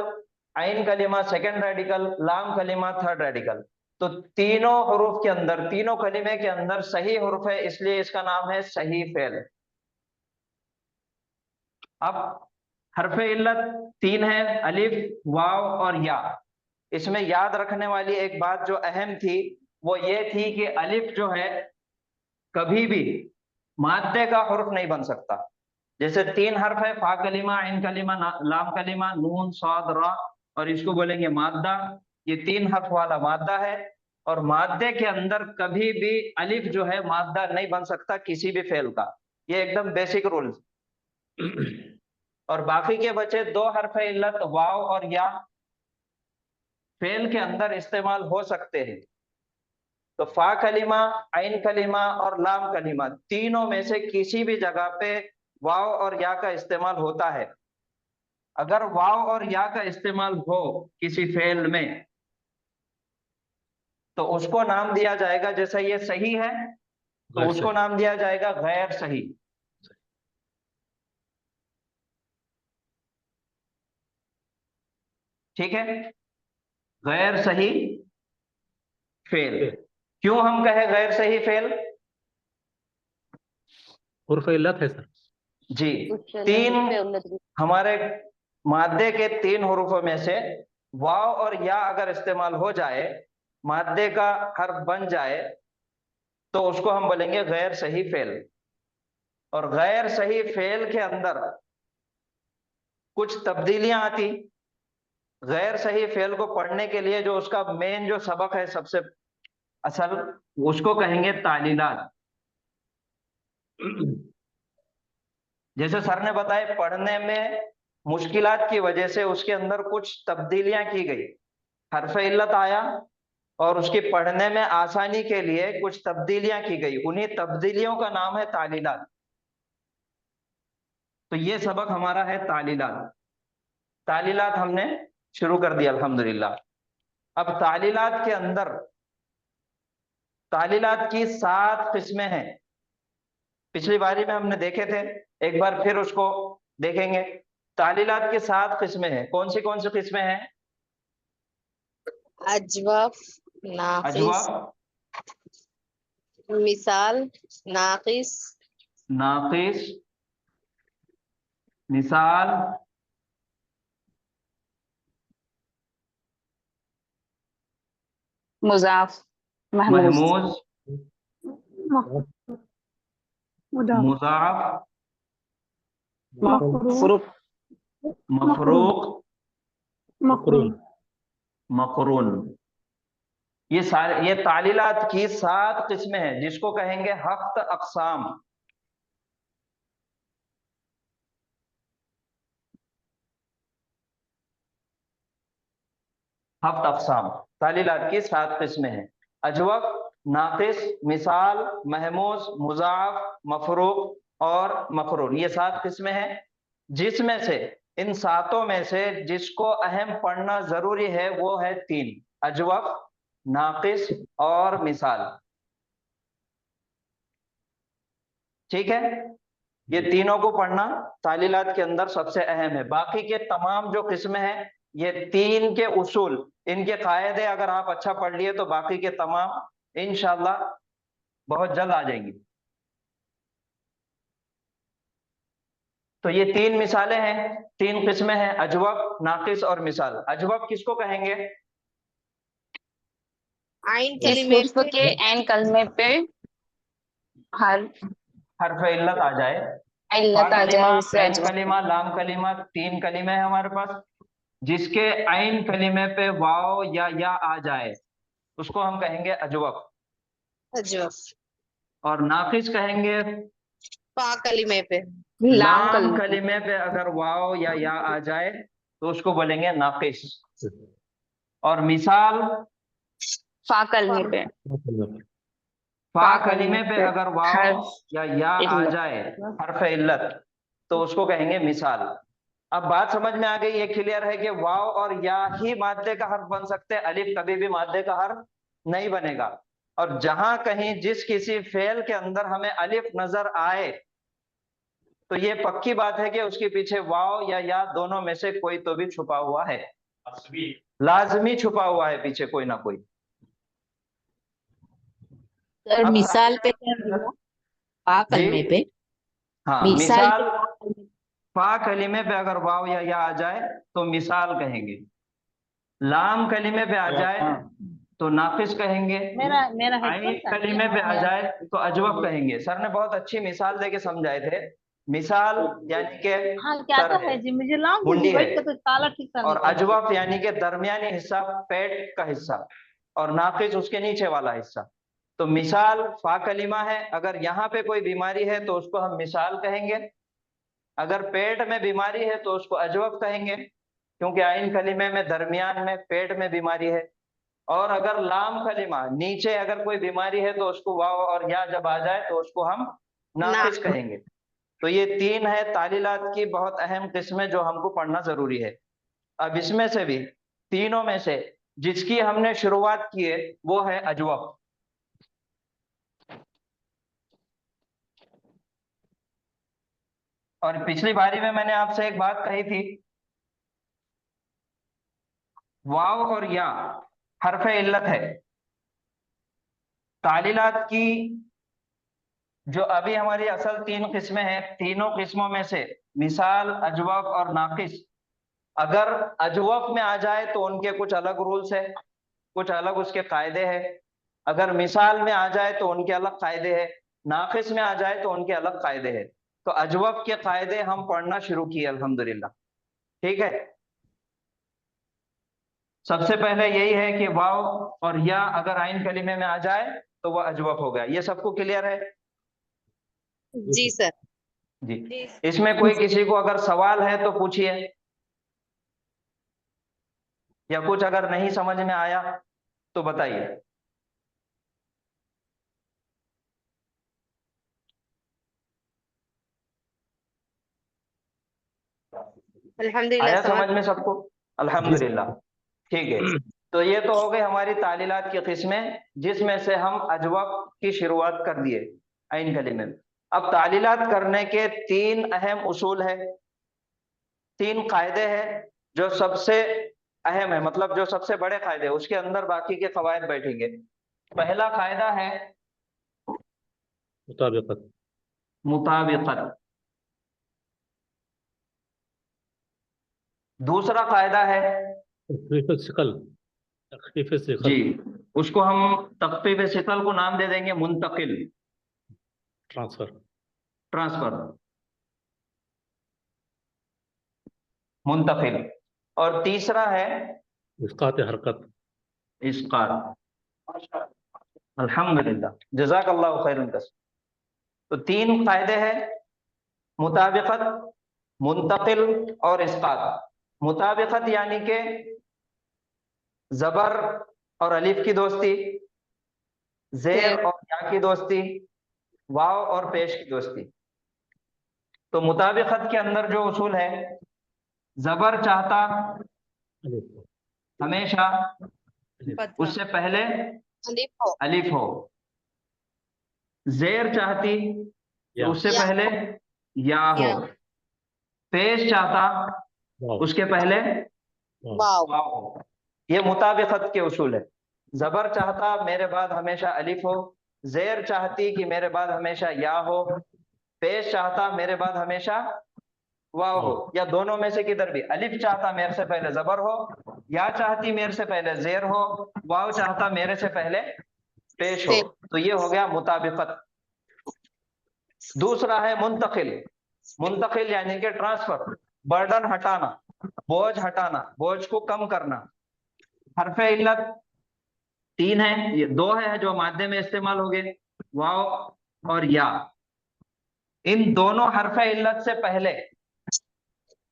आइन कलिमा सेकंड रेडिकल, लाम कलिमा थर्ड रेडिकल, तो तीनों हुरूफ के अंदर, तीनों कलिमे के अंदर सही हुरूफ है, इसलिए इसका नाम है सही फेल। अब हरफ इल्लत 3 है, अलिफ वाव और या। इसमें याद रखने वाली एक बात जो अहम थी वो ये थी कि अलिफ जो है कभी भी मादे का हुर्फ नहीं बन सकता। जैसे 3 हर्फ है, फा कलिमा, आइन कलिमा, लाम कलिमा, नून साद रा, और इसको बोलेंगे मादा। ये 3 हर्फ वाला मादा है, और मादे के अंदर कभी भी अलिफ जो है मादा नहीं बन सकता किसी भी फेल का। ये एकदम बेसिक रूल। और बाकी के बचे 2 हर्फ इल्लत वाव और या फेल के अंदर इस्तेमाल हो सकते हैं। तो फा कलिमा, आइन कलिमा और लाम कलिमा, तीनों में से किसी भी जगह पे वाव और या का इस्तेमाल होता है। अगर वाव और या का इस्तेमाल हो किसी फेल में तो उसको नाम दिया जाएगा, जैसे ये सही है तो गैर उसको सही। नाम दिया जाएगा गैर सही। ठीक है, गैर सही फेल। फेल। क्यों हम कहे गैर सही फेल? हुर्फ इल्लत है सर। जी, कुछ 3 नहीं पे उल्लत भी। हमारे मादे के 3 हरूफों में से वाव और या अगर इस्तेमाल हो जाए, मादे का हर्फ बन जाए, तो उसको हम बोलेंगे गैर सही फेल। और गैर सही फेल के अंदर कुछ तब्दीलियां आती। गैर सही फेल को पढ़ने के लिए जो उसका मेन जो सबक है सबसे असल, उसको कहेंगे तालीलात। जैसे सर ने बताया, पढ़ने में मुश्किलात की वजह से उसके अंदर कुछ तब्दीलियां की गई, हर्फ इल्लत आया और उसकी पढ़ने में आसानी के लिए कुछ तब्दीलियां की गई, उन्हीं तब्दीलियों का नाम है तालीलात। तो ये सबक हमारा है तालीलात। तालीलात हमने शुरू कर दिया अल्हम्दुलिल्लाह। अब तालीलात के अंदर तालीलात की 7 किस्में हैं। पिछली बारी में हमने देखे थे, एक बार फिर उसको देखेंगे। तालीलात की 7 किस्में हैं। कौन सी किस्में हैं? अजवाफ, नाकिस, अजवाब, मिसाल, नाकिस, नाकिस, मिसाल, मुजाफ, महमूज, महमूज, मुजाफ, मफरूक, मफरूक, मकरून, मकरून। ये तालीलात की 7 किस्में हैं, जिसको कहेंगे हफ्त अक़साम। हफ्त अक़साम तालीलात की 7 किस्में हैं। अजवक, नाकिस, मिसाल, महमूज, मुजाफ, मफरूक और मकरून, ये 7 किस्में हैं। जिसमें से इन 7 में से जिसको अहम पढ़ना जरूरी है वो है 3, अजवक, नाकिस और मिसाल। ठीक है, ये तीनों को पढ़ना तालीलात के अंदर सबसे अहम है। बाकी के तमाम जो किस्में हैं, ये 3 के उसूल, इनके कायदे अगर आप अच्छा पढ़ लिए तो बाकी के तमाम इंशाल्लाह बहुत जल्द आ जाएंगी। तो ये 3 मिसालें हैं, 3 किस्में हैं, अजवक, नाकिस और मिसाल। अजवक किसको कहेंगे? आइन इस कलिमे हुर्फ के ऐन कलमे पे हर्फ इल्लत आ जाए, इल्लत आ कलिमा, जाए, उसे ऐन अजवाफ। कलिमा, लाम कलिमा, 3 कलिमे हैं हमारे पास। जिसके ऐन कलिमे पे वाव या आ जाए उसको हम कहेंगे अजवक। अजवाफ, और नाकिस कहेंगे फा कलिमे पे, लाम लाम कलमे कलिमे पे अगर वाव या आ जाए तो उसको बोलेंगे नाकिस। और मिसाल, फा कलमे पे, फा कलिमे पे अगर वाव हर्फ या आ इल्लत। जाए, हर्फ इल्लत, तो उसको कहेंगे मिसाल। अब बात समझ में आ गई, ये क्लियर है कि वाव और या ही मादे का हर्फ बन सकते हैं, अलिफ कभी भी मादे का हर्फ नहीं बनेगा। और जहां कहीं जिस किसी फेल के अंदर हमें अलिफ नजर आए तो ये पक्की बात है कि उसके पीछे वाव या दोनों में से कोई तो भी छुपा हुआ है, लाजमी छुपा हुआ है पीछे कोई ना कोई। सर अब मिसाल पे कर दिया, फा कलमे जी? पे, हाँ, मिसाल मिसाल, फा कलिमे पे अगर वाव या आ जाए तो मिसाल कहेंगे। लाम कलिमे पे आ जाए तो नाकिस कहेंगे। ऐन कलिमे पे आ जाए तो अजवब कहेंगे। सर ने बहुत अच्छी मिसाल देके समझाए थे। मिसाल यानी कि सर है, मुंडी है, और अजवब यानी कि दरमियानी हिस्सा, पेट का हिस्सा, और नाकिस उसके नीचे वाला हिस्सा। तो मिसाल फा कलिमा है, अगर यहाँ पे कोई बीमारी है तो उसको हम मिसाल कहेंगे। अगर पेट में बीमारी है तो उसको अजवब कहेंगे, क्योंकि आइन कलिमे में दरमियान में पेट में बीमारी है। और अगर लाम कलिमा, नीचे अगर कोई बीमारी है तो उसको वाव और या जब आ जाए तो उसको हम नाकिस कहेंगे। तो ये 3 है तालीलात की बहुत अहम किस्में जो हमको पढ़ना जरूरी है। अब इसमें से भी तीनों में से जिसकी हमने शुरुआत की है वो है अजवब। और पिछली बारी में मैंने आपसे एक बात कही थी, वाव और या हरफ इल्लत है। तालीलात की जो अभी हमारी असल 3 किस्में हैं, तीनों किस्मों में से मिसाल, अजवब और नाकिस, अगर अजवफ में आ जाए तो उनके कुछ अलग रूल्स है, कुछ अलग उसके कायदे हैं। अगर मिसाल में आ जाए तो उनके अलग कायदे हैं, नाकिस में आ जाए तो उनके अलग कायदे हैं। तो अजवफ के कायदे हम पढ़ना शुरू किए अल्हम्दुलिल्लाह। ठीक है, सबसे पहले यही है कि वाव और या अगर आइन कलीमे में आ जाए तो वह अजवफ हो गया। ये सबको क्लियर है? जी सर। जी। इसमें कोई किसी को अगर सवाल है तो पूछिए, या कुछ अगर नहीं समझ में आया तो बताइए। अल्हम्दुलिल्लाह आया समझ। समझ में सबको? अल्हम्दुलिल्लाह। ठीक है, तो ये तो हो गई हमारी तालीलात की किस्में, जिसमें से हम अजवफ की शुरुआत कर दिए आइन कलीमे में। अब तालीलात करने के तीन अहम उसूल है, तीन कायदे हैं जो सबसे अहम है, मतलब जो सबसे बड़े कायदे, उसके अंदर बाकी के कवायद बैठेंगे। पहला कायदा है मुताबिकत। मुताबिकत। दूसरा कायदा है तखफीफ सिकल। तखफीफ सिकल। जी, उसको हम तख्फीफ सिकल को नाम दे देंगे मुंतकिल, ट्रांसफर। ट्रांसफर, मुंतकिल। और तीसरा है इसकात हरकत। इस्कात। अल्हम्दुलिल्लाह, जज़ाकल्लाहु खैरन कस। तो तीन कायदे हैं, मुताबिकत, मुंतकिल और इस्कात। मुताबिकत यानी कि जबर और अलिफ की दोस्ती, जेर और या की दोस्ती, वाव और पेश की दोस्ती। तो मुताबिकत के अंदर जो उसूल है, जबर चाहता अलिफ। हमेशा उससे पहले अलिफ हो अलिफ हो, जेर चाहती या। तो उससे या पहले या हो, या पेश चाहता वाव। उसके पहले वाव। वाव। वाव हो। ये मुताबिकत के उसूल है। जबर चाहता मेरे बाद हमेशा अलिफ हो, जेर चाहती कि मेरे बाद हमेशा या हो, पेश चाहता मेरे बाद हमेशा वाव हो, या दोनों में से किधर भी। अलिफ चाहता मेरे से पहले जबर हो, या चाहती मेरे से पहले जेर हो, वाव चाहता मेरे से पहले पेश हो। तो ये हो गया मुताबिकत। दूसरा है मुंतकिल। मुंतकिल यानी कि ट्रांसफर, बर्डन हटाना, बोझ हटाना, बोझ को कम करना। हरफे इल्लत तीन है, ये दो है जो माध्य में इस्तेमाल हो गए, वाव और या। इन दोनों हरफे इल्लत से पहले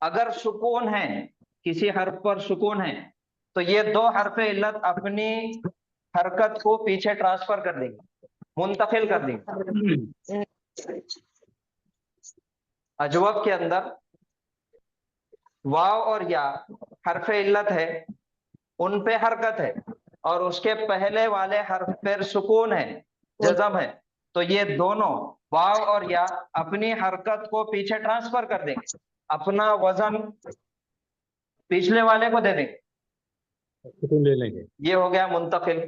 अगर सुकून है, किसी हर्फ पर सुकून है, तो ये दो हरफे इल्लत अपनी हरकत को पीछे ट्रांसफर कर देंगे, मुंतकिल कर देंगे। अजवब के अंदर वाव और या हरफे इल्लत है, उन पे हरकत है, और उसके पहले वाले हर्फ पर सुकून है, जज़म है। तो ये दोनों वाव और या अपनी हरकत को पीछे ट्रांसफर कर देंगे, अपना वजन पिछले वाले को दे देंगे। सुकून ले लेंगे। ये हो गया मुंतकिल।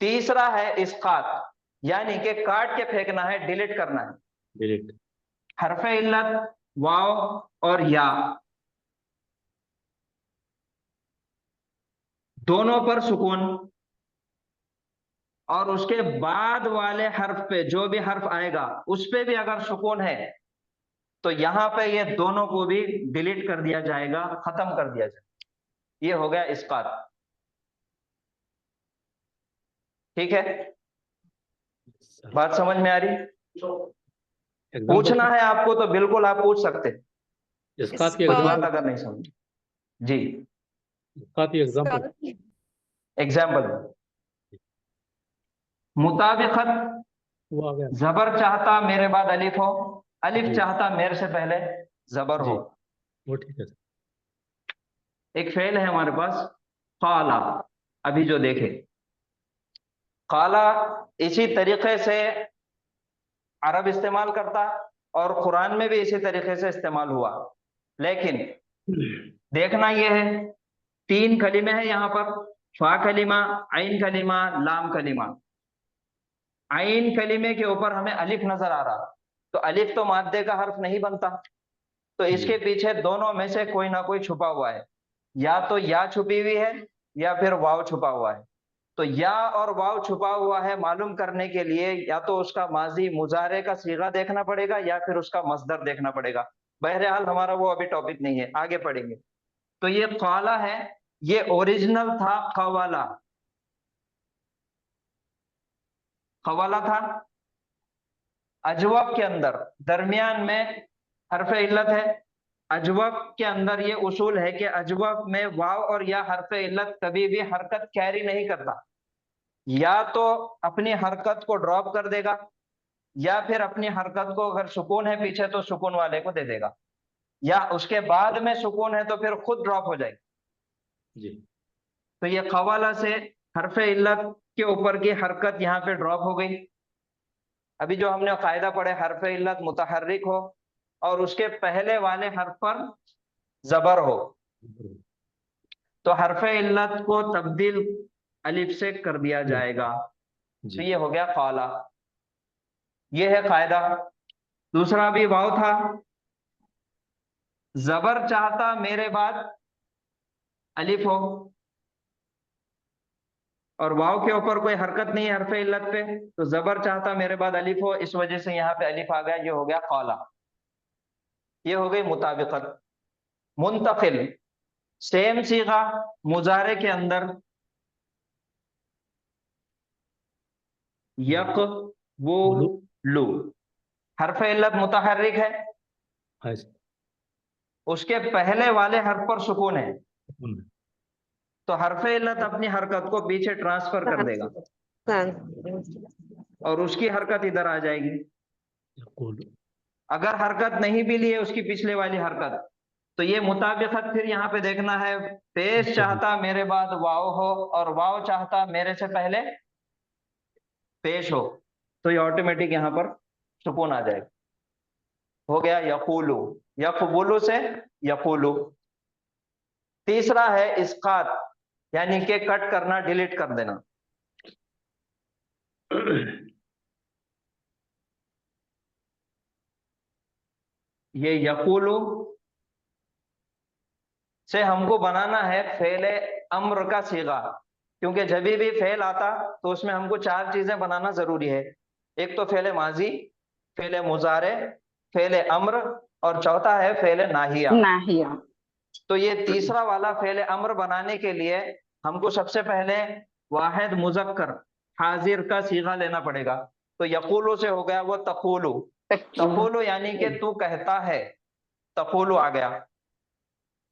तीसरा है इस्कात, यानी कि काट के फेंकना है, डिलीट करना है। डिलीट। हरफे इल्लत वाव और या दोनों पर सुकून, और उसके बाद वाले हर्फ पे जो भी हर्फ आएगा उस पे भी अगर सुकून है, तो यहां पे ये दोनों को भी डिलीट कर दिया जाएगा, खत्म कर दिया जाएगा। ये हो गया इस्कात। ठीक है, बात समझ में आ रही? पूछना है आपको तो बिल्कुल आप पूछ सकते हैं, इसकात की कुछ एग्जाम्पल। बात अगर नहीं समझ। जी, इसकात की एग्जाम्पल। एग्जाम्पल। मुताबिकत, वो आ गया। जबर चाहता मेरे बाद अलिफ हो, अलिफ जी। चाहता मेरे से पहले जबर हो। वो ठीक है। एक फेल है हमारे पास, काला, अभी जो देखे काला, इसी तरीके से अरब इस्तेमाल करता और कुरान में भी इसी तरीके से इस्तेमाल हुआ। लेकिन देखना यह है, तीन कलिमे हैं यहाँ पर, फा कलिमा, आइन कलिमा, लाम कलिमा। आइन कलिमे के ऊपर हमें अलिफ नजर आ रहा, तो अलिफ तो माद्दे का हर्फ नहीं बनता, तो इसके पीछे दोनों में से कोई ना कोई छुपा हुआ है, या तो या छुपी हुई है या फिर वाव छुपा हुआ है। तो या और वाव छुपा हुआ है मालूम करने के लिए या तो उसका माजी मुजारे का सीगा देखना पड़ेगा या फिर उसका मसदर देखना पड़ेगा। बहरहाल हमारा वो अभी टॉपिक नहीं है, आगे पढ़ेंगे। तो ये क़ाला है, ये ओरिजिनल था क़वाला। क़वाला था, अजवाब के अंदर दरमियान में हरफ इल्लत है। अजवाब के अंदर ये उसूल है कि अजवाब में वाव और या हरफ इल्लत कभी भी हरकत कैरी नहीं करता, या तो अपनी हरकत को ड्रॉप कर देगा या फिर अपनी हरकत को, अगर सुकून है पीछे तो सुकून वाले को दे देगा, या उसके बाद में सुकून है तो फिर खुद ड्रॉप हो जाएगी। जी। तो ये क़वाला से हरफ इल्लत के ऊपर की हरकत यहाँ पे ड्रॉप हो गई। अभी जो हमने कायदा पढ़े, हरफ इल्लत मुतहर्रिक हो और उसके पहले वाले हर्फ पर जबर हो, तो हरफ इल्लत को तब्दील अलिफ से कर दिया जाएगा। तो ये हो गया क़ाला, ये है कायदा। दूसरा भी वाव था, जबर चाहता मेरे बाद अलिफ हो, और वाव के ऊपर कोई हरकत नहीं है हरफ इल्लत पे, तो जबर चाहता मेरे बाद अलिफ हो, इस वजह से यहाँ पे अलिफ आ गया, ये हो गया क़ाला। ये हो गई मुताबिकत। मुंतकिल, सेम सीगा मुजारे के अंदर, यक वो लू, हरफ इल्लत मुतहर्रिक है, हाँ, उसके पहले वाले हर्फ पर सुकून है, तो हरफ इल्लत अपनी हरकत को पीछे ट्रांसफर कर देगा और उसकी हरकत इधर आ जाएगी। अगर हरकत नहीं भी ली है उसकी पिछले वाली हरकत, तो ये मुताबिकत फिर यहाँ पे देखना है, पेश चाहता मेरे बाद वाव हो और वाव चाहता मेरे से पहले पेश हो, तो ये ऑटोमेटिक यहाँ पर सुकून आ जाएगा। हो गया यकूलू, यकबुलू से यकूलू। तीसरा है इस्कात, यानी कि कट करना, डिलीट कर देना। ये यकूलू से हमको बनाना है फेले अम्र का सीगा, क्योंकि जब भी फेल आता तो उसमें हमको चार चीजें बनाना जरूरी है। एक तो फेले माजी, फेले मुजारे, फेले अम्र, और चौथा है फेले नाहिया। नाहिया। तो ये तीसरा वाला फेले अम्र बनाने के लिए हमको सबसे पहले वाहिद मुजक्कर हाजिर का सीगा लेना पड़ेगा। तो यकूलू से हो गया वो तकूलू, तकूलू यानी कि तू कहता है, तकूलू आ गया।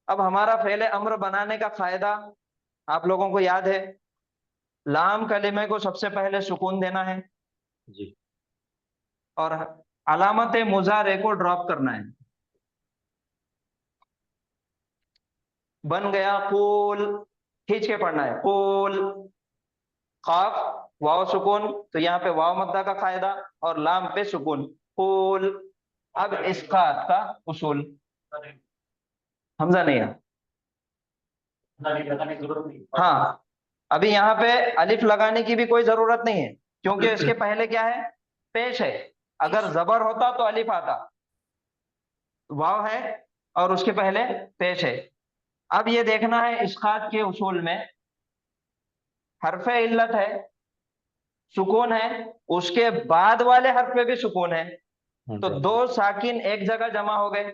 अब हमारा फेले अम्र बनाने का फायदा आप लोगों को याद है, लाम कलिमे को सबसे पहले सुकून देना है जी, और अलामत मुजारे को ड्रॉप करना है। बन गया कूल, खींच के पढ़ना है, कूल। काफ वाव सुकून, तो यहाँ पे वाव मद्दा का फायदा और लाम पे सुकून, कूल। अब इस्कात का उसूल हमजा नहीं है, हाँ अभी यहाँ पे अलिफ लगाने की भी कोई जरूरत नहीं है, क्योंकि इसके पहले क्या है, पेश है। अगर जबर होता तो अलिफ आता, वाव है और उसके पहले पेश है। अब ये देखना है इस्कात के उसूल में, हरफ इल्लत है, सुकून है, उसके बाद वाले हर्फ पे भी सुकून है, तो दो साकिन एक जगह जमा हो गए,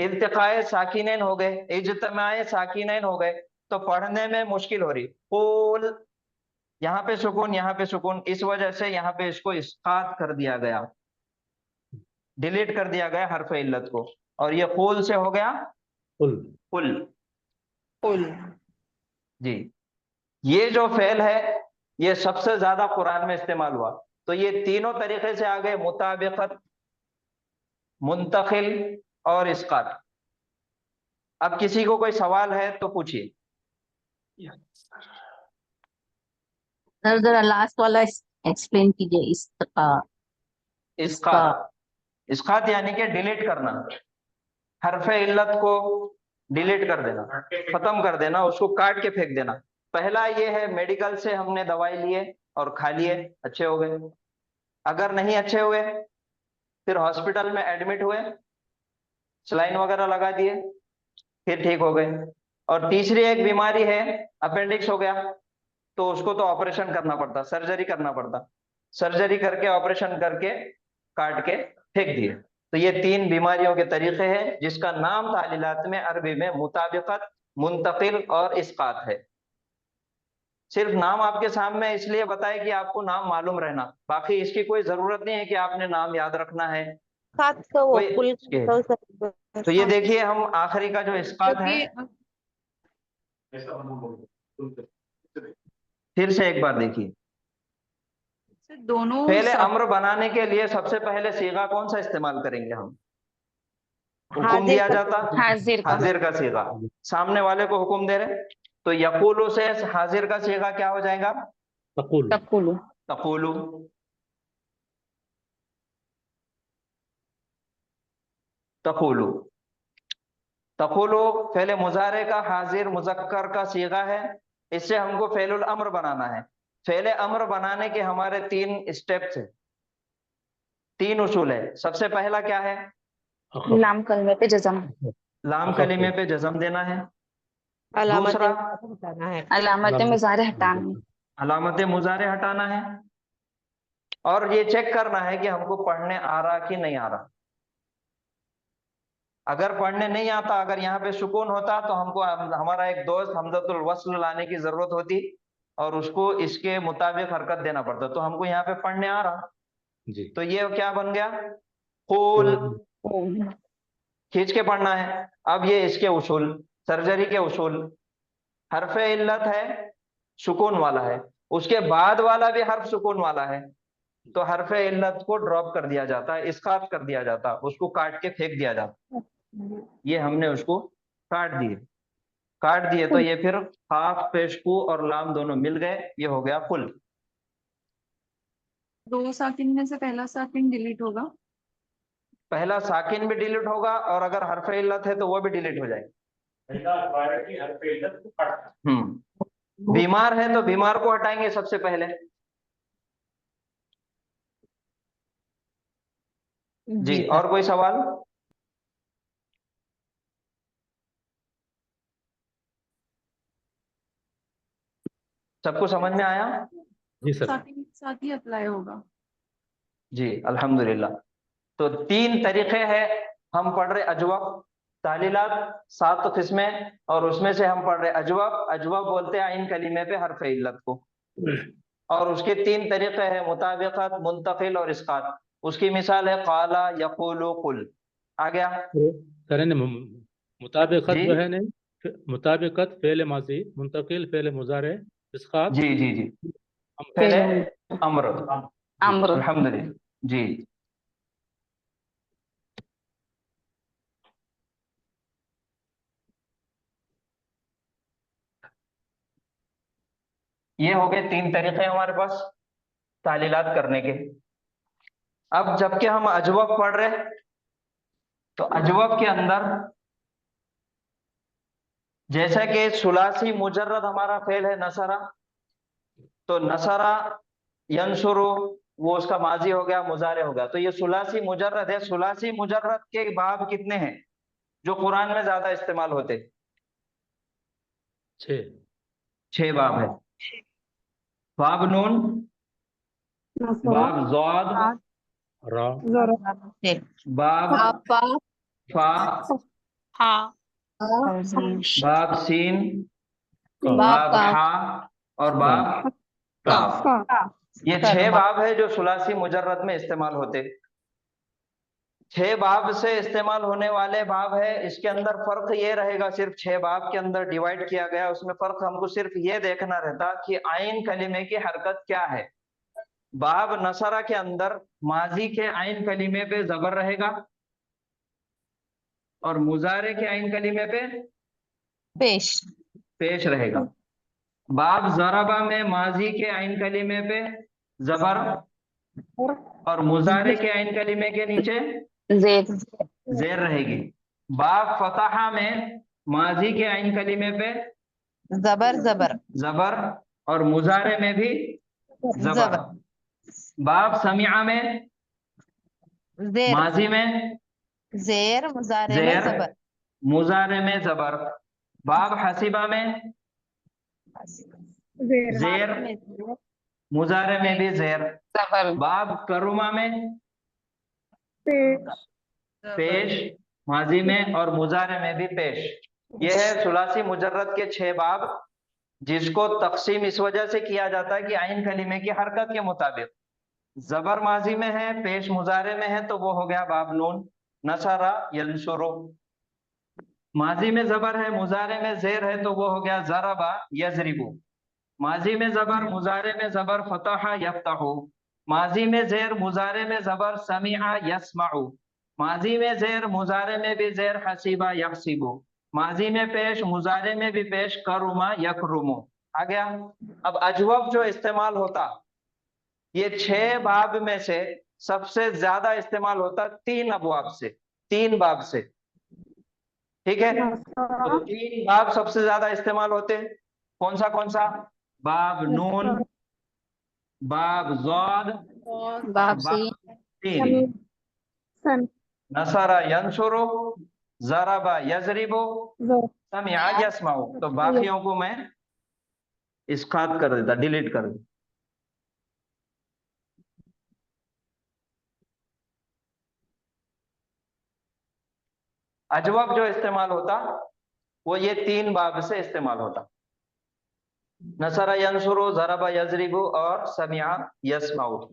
इल्तिकाए साकिनैन हो गए, इज्तिमाए साकिनैन हो गए, तो पढ़ने में मुश्किल हो रही। कूल, यहाँ पे सुकून, यहाँ पे सुकून, इस वजह से यहाँ पे इसको इस्कात कर दिया गया, डिलीट कर दिया गया हर्फ इल्लत को, और ये कूल से हो गया कुल। कुल। कुल। जी, ये जो फेल है ये सबसे ज्यादा कुरान में इस्तेमाल हुआ। तो ये तीनों तरीके से आ गए, मुताबिकत, मुंतकिल और इस्कात। अब किसी को कोई सवाल है तो पूछिए। सर जरा लास्ट वाला एक्सप्लेन कीजिए। इस्कात, इस्कात यानी कि डिलीट करना, हरफ इल्लत को डिलीट कर देना, खत्म कर देना, उसको काट के फेंक देना। पहला ये है, मेडिकल से हमने दवाई लिए और खा लिए, अच्छे हो गए। अगर नहीं अच्छे हुए फिर हॉस्पिटल में एडमिट हुए, सलाइन वगैरह लगा दिए, फिर ठीक हो गए। और तीसरी एक बीमारी है, अपेंडिक्स हो गया, तो उसको तो ऑपरेशन करना पड़ता, सर्जरी करना पड़ता, सर्जरी करके ऑपरेशन करके काट के फेंक दिए। तो ये 3 बीमारियों के तरीके हैं, जिसका नाम तालीलात में अरबी में मुताबिकत, मुंतकिल और इस्कात है। सिर्फ नाम आपके सामने इसलिए बताए कि आपको नाम मालूम रहना, बाकी इसकी कोई जरूरत नहीं है कि आपने नाम याद रखना है सात का वो कोई पुल इसके। का सर- तो ये देखिए, हम आखिरी का जो इस्कात है, फिर से एक बार देखिए। दोनों पहले अम्र बनाने के लिए सबसे पहले सीगा कौन सा इस्तेमाल करेंगे हम? हुक्म हाजिर दिया का- जाता, हाजिर का हाजिर का सीगा, सामने वाले को हुक्म दे रहे, तो यकूलू से हाजिर का सीगा क्या हो जाएगा? तकुल। तकुलु तकूलू। तकूलू, तकूलू फेले मुजारे का हाजिर मुजक्कर का सीगा है, इससे हमको फेलुल अम्र बनाना है। फेले अम्र बनाने के हमारे 3 स्टेप्स है, 3 उसूल है। सबसे पहला क्या है? लाम कलमे पे जज़म, लाम कलीमे पे जज़म देना है। अलामत दूसरा, बताना है। अलामत मुज़ारे हटाना, अलामत मुजारे हटाना है। और ये चेक करना है कि हमको पढ़ने आ रहा कि नहीं आ रहा। अगर पढ़ने नहीं आता, अगर यहाँ पे सुकून होता, तो हमको हमारा एक दोस्त हमदतुल वस्ल लाने की जरूरत होती और उसको इसके मुताबिक हरकत देना पड़ता। तो हमको यहाँ पे पढ़ने आ रहा, जी। तो ये क्या बन गया? कूल, खींच के पढ़ना है। अब ये इसके उसूल, सर्जरी के उसूल, हरफ इल्लत है, सुकून वाला है, उसके बाद वाला भी हर्फ सुकून वाला है, तो हरफ इल्लत को ड्रॉप कर दिया जाता है, इस्कात कर दिया जाता है, उसको काट के फेंक दिया जाता। ये हमने उसको काट दिए तो ये फिर हाफ पेशकू और लाम दोनों मिल गए, ये हो गया कुल। 2 साकिन में से पहला साकिन डिलीट होगा। पहला साकिन भी डिलीट होगा, और अगर हरफ इल्लत है तो वो भी डिलीट हो जाएगा। बीमार है तो बीमार को हटाएंगे सबसे पहले। जी, और कोई सवाल? सबको समझ में आया? जी सर। साकिन के साथ ही अप्लाई होगा। जी अल्हम्दुलिल्लाह। तो 3 तरीके हैं, हम पढ़ रहे अजवब, तालीलात 7 किस्में, और उसमें से हम पढ़ रहे अजवब। अजवब बोलते हैं आइन कलीमे पे हरफ इल्लत को, और उसके 3 तरीके हैं, मुताबिकत, मुंतकिल और इस्कात। उसकी मिसाल है काला, यकूलु, कुल। आ गया? सर ने मुताबिकत जी जो है नहीं, मुताबिकत फेल माजी, मुंतकिल फेल मुजारे, इस्कात जी जी जी, अम्र। पहले अम्र। अम्र। अल्हम्दुलिल्लाह जी। ये हो गए 3 तरीके हमारे पास तालीलात करने के। अब जबकि हम अजवब पढ़ रहे, तो अजवब के अंदर जैसा कि सुलासी मुजर्रद हमारा फेल है नसरा, तो नसरा यंसुरु वो उसका माजी हो गया, मुजारे हो गया। तो ये सुलासी मुजर्रद है। सुलासी मुजर्रद के बाब कितने हैं जो कुरान में ज्यादा इस्तेमाल होते? 6 बाब है। बाब नून, बाब ज़ाद, रा, बाब पापा फा, हाँ बाब सीन, का, बाब का, हा, और बाब काफ। ये 6 बाब है जो सुलासी मुजर्रद में इस्तेमाल होते। 6 बाब से इस्तेमाल होने वाले बाब है, इसके अंदर फर्क ये रहेगा, सिर्फ 6 बाब के अंदर डिवाइड किया गया, उसमें फर्क हमको सिर्फ ये देखना रहता कि आइन कलीमे की हरकत क्या है। बाब नसरा के अंदर माजी के आइन कलीमे पे जबर रहेगा, और मुजारे के आइन कलीमे पे पेश रहेगा। बाब जराबा में माजी के आइन कलीमे पे जबर, और मुजारे के आइन कलीमे के नीचे जेर जेर रहेगी। बाब फतहा में माजी के आइन कलीमे पे जबर, और मुजारे में भी जबर। बाब समिया में माजी में जेर मुजारे में जेर जबर। मुजारे में जबर। बाब हसीबा में जेर मुजारे में भी जेर। जबर बाब करुमा में पेश माजी में और मुजारे में भी पेश। ये है सुलासी मुजर्रद के 6 बाब, जिसको तकसीम इस वजह से किया जाता है कि आइन कलीमे की हरकत के मुताबिक जबर माजी में है, पेश मुजारे में है, तो वो हो गया बाब नून। नसरा यंसुरु। माजी में जबर है, मुजारे में जेर है, तो वो हो गया जरबा यजरिबु। माजी में जबर, मुजारे में जबर, फतहा यफ्तहु। माजी में जेर, मुजारे में जबर, समीआ यस्माउ। माजी में जेर, मुजारे में भी जेर, हसीबा यहसीबु। माजी में पेश, मुजारे में भी पेश, करुमा यकरुमु। आ गया। अब अजवब जो इस्तेमाल होता, ये 6 बाब में से सबसे ज्यादा इस्तेमाल होता 3 अबवाब से, 3 बाब से। ठीक है, तो 3 बाब सबसे ज्यादा इस्तेमाल होते हैं। कौन सा? बाब नून, बाब ज़ाद, बाप से बाब तीन। नसरा यंसुरु, ज़रबा यजरिबु, समिआ यस्माउ। तो बाकियों को मैं इसकात कर देता, डिलीट कर देता। अजवब जो इस्तेमाल होता वो ये 3 बाब से इस्तेमाल होता, नसरा यंसुरु, ज़रबा यजरिबु और समिआ यस्माउ।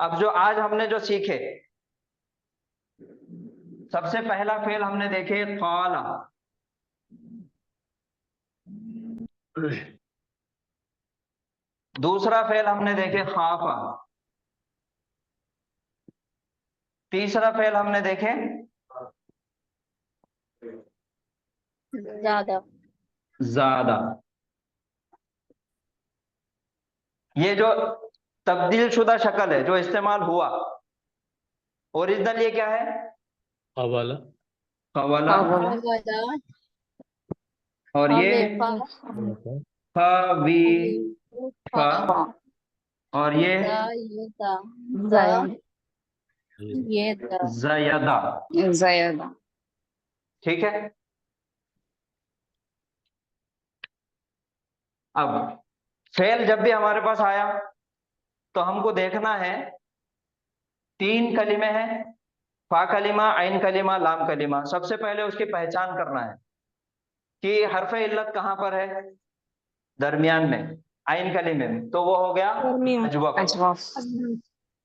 अब जो आज हमने जो सीखे, सबसे पहला फेल हमने देखे क़ाला, दूसरा फेल हमने देखे खाफा, तीसरा फेल हमने देखे ज्यादा। ज़ादा। ये जो तब्दील शुदा शक्ल है जो इस्तेमाल हुआ, ओरिजिनल ये क्या है? हवाला कवला। अवदा, और ये फवी, फ, और ये जयदा। जयदा। ठीक है। अब फेल जब भी हमारे पास आया तो हमको देखना है, 3 कलिमे हैं, फा कलिमा, आइन कलिमा, लाम कलिमा। सबसे पहले उसकी पहचान करना है कि हरफ इल्लत कहां पर है, दरमियान में, आइन कलिमे में, तो वो हो गया अजवफ। अजवाफ।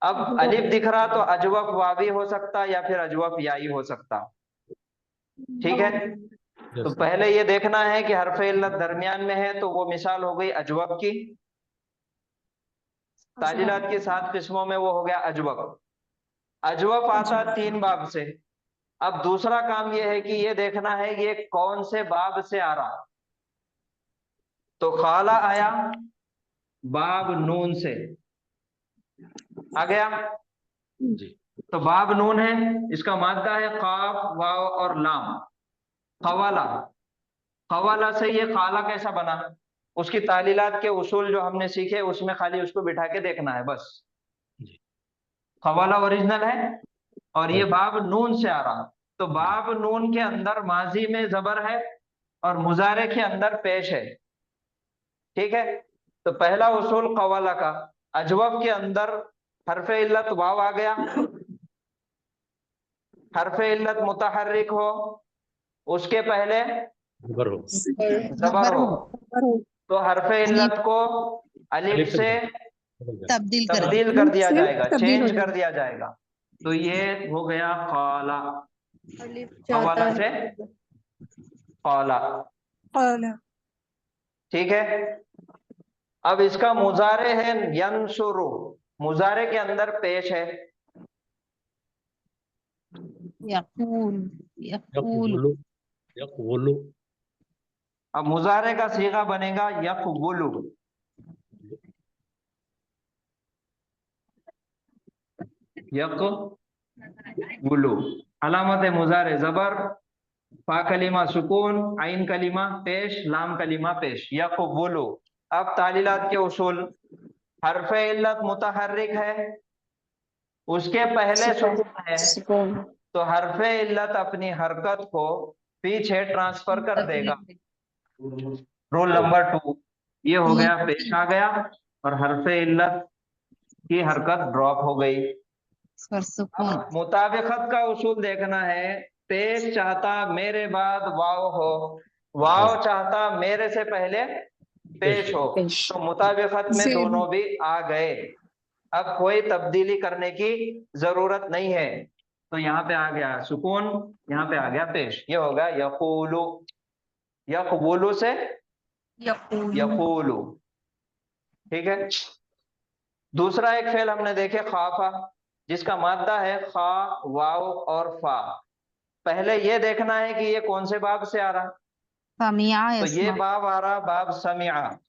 अब अलिफ दिख रहा तो अजवफ वावी हो सकता या फिर अजवफ याई हो सकता। ठीक है, तो पहले ये देखना है कि हरफ इल्लत दरमियान में है, तो वो मिसाल हो गई अजवफ की। तालीलात की 7 किस्मों में वो हो गया अजवफ। अजवफ आता 3 बाब से। अब दूसरा काम ये है कि ये देखना है ये कौन से बाब से आ रहा। तो खाला आया बाब नून से, आ गया जी। तो बाब नून है, इसका मादा है काफ, वाव और लाम। खवाला, खवाला से ये खाला कैसा बना, उसकी तालीलात के उसूल जो हमने सीखे उसमें खाली उसको बिठा के देखना है बस। खवाला ओरिजिनल है और ये बाब नून से आ रहा, तो बाब नून के अंदर माजी में जबर है और मुजारे के अंदर पेश है। ठीक है, तो पहला उसूल कवाला का, अजवफ के अंदर हरफ इल्लत वाव आ गया, हरफ इल्लत मुतहर्रिक हो, उसके पहले जबर हो, तो हरफ इल्लत को अलिफ से तब्दील कर दिया जाएगा, चेंज कर दिया जाएगा। तो ये हो गया काला, कवाला से काला। ठीक है, अब इसका मुजारे है यंसुरु, मुजारे के अंदर पेश है यक़ुलु यक़ुलु। अब मुजारे का सीगा बनेगा यक़बुलु। यक़बुलु अलामत मुजारे जबर, फा कलिमा सुकून, आइन कलिमा पेश, लाम कलिमा पेश, यक़बुलु। अब तालीलात के उसूल, हरफ इल्लत मुतहर्रिक है, उसके पहले सुकून है, तो हरफे इल्लत अपनी हरकत को पीछे ट्रांसफर कर देगा। रूल नंबर 2 ये हो गया, पेश आ गया और हरफे इल्लत की हरकत ड्रॉप हो गई। सर सुकून। अब मुताबिकत का उसूल देखना है। पेश चाहता मेरे बाद वाव हो, वाव चाहता मेरे से पहले पेश हो, पेश। तो मुताबिकत में जी। दोनों भी आ गए। अब कोई तब्दीली करने की जरूरत नहीं है। तो यहाँ पे आ गया सुकून, यहाँ पे आ गया पेश। ये होगा यकूलु, यकबुलु से यकूलु। ठीक है। दूसरा एक फेल हमने देखे खाफा, जिसका मादा है खा, वाव और फा। पहले ये देखना है कि ये कौन से बाब से आ रहा। समिया तो ये यस्मा। बाब आ रहा बाब समिया।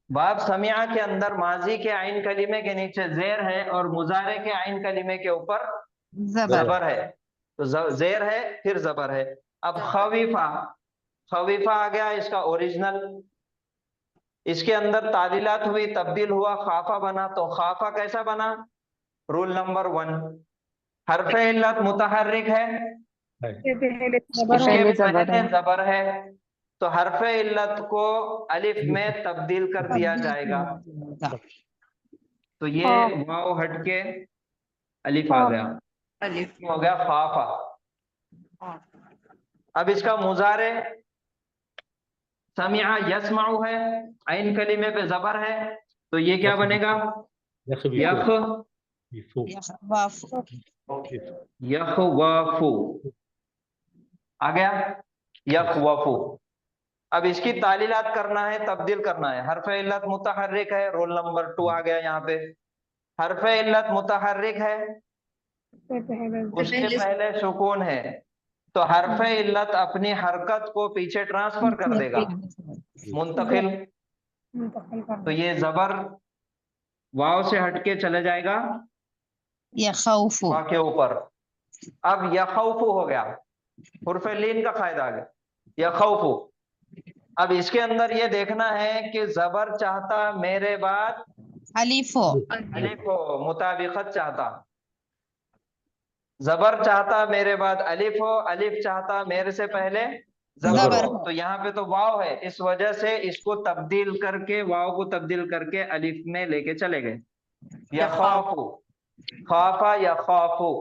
बाब समिया के अंदर माजी के आइन कलीमे के नीचे जेर है और मुजारे के आइन कलीमे के ऊपर जबर। जबर है। तो जेर है फिर जबर है। अब खवीफा, खवीफा आ गया इसका ओरिजिनल। इसके अंदर तालीलात हुई, तब्दील हुआ, खाफा बना। तो खाफा कैसा बना? रूल नंबर 1, हरफे इल्लत मुतहर्रिक है, उसके पहले जबर है, तो हरफे इल्लत को अलिफ में तब्दील कर दिया जाएगा। तो ये वाव हटके अलिफ आ गया, अलिफ हो गया खाफा। अब इसका मुजारे समिया यस्माउ है, आइन कलीमे पे जबर है, तो ये क्या बनेगा? यख यखवाफु आ गया, यखवाफु। अब इसकी तालीलात करना है, तब्दील करना है। हरफे इल्लत मुतहर्रिक है, रोल नंबर 2 आ गया यहाँ पे। हरफे इल्लत मुतहर्रिक है, उसके पहले सुकून है, तो हरफे इल्लत अपनी हरकत को पीछे ट्रांसफर कर देगा, मुंतकिल। तो ये जबर वाव से हटके चले जाएगा यखौफु। वाव के ऊपर। अब यखौफु हो गया, हुर्फे लीन का फायदा आ गया, यखौफु। अब इसके अंदर ये देखना है कि जबर चाहता मेरे बाद अलिफ हो। अलिफ हो, मुताबिकत चाहता। जबर चाहता मेरे बाद अलिफ हो, अलिफ चाहता मेरे से पहले जबर जबर हो। तो यहाँ पे तो वाव है, इस वजह से इसको तब्दील करके, वाव को तब्दील करके अलिफ में लेके चले गए। यखाफु, खाफा यखाफु।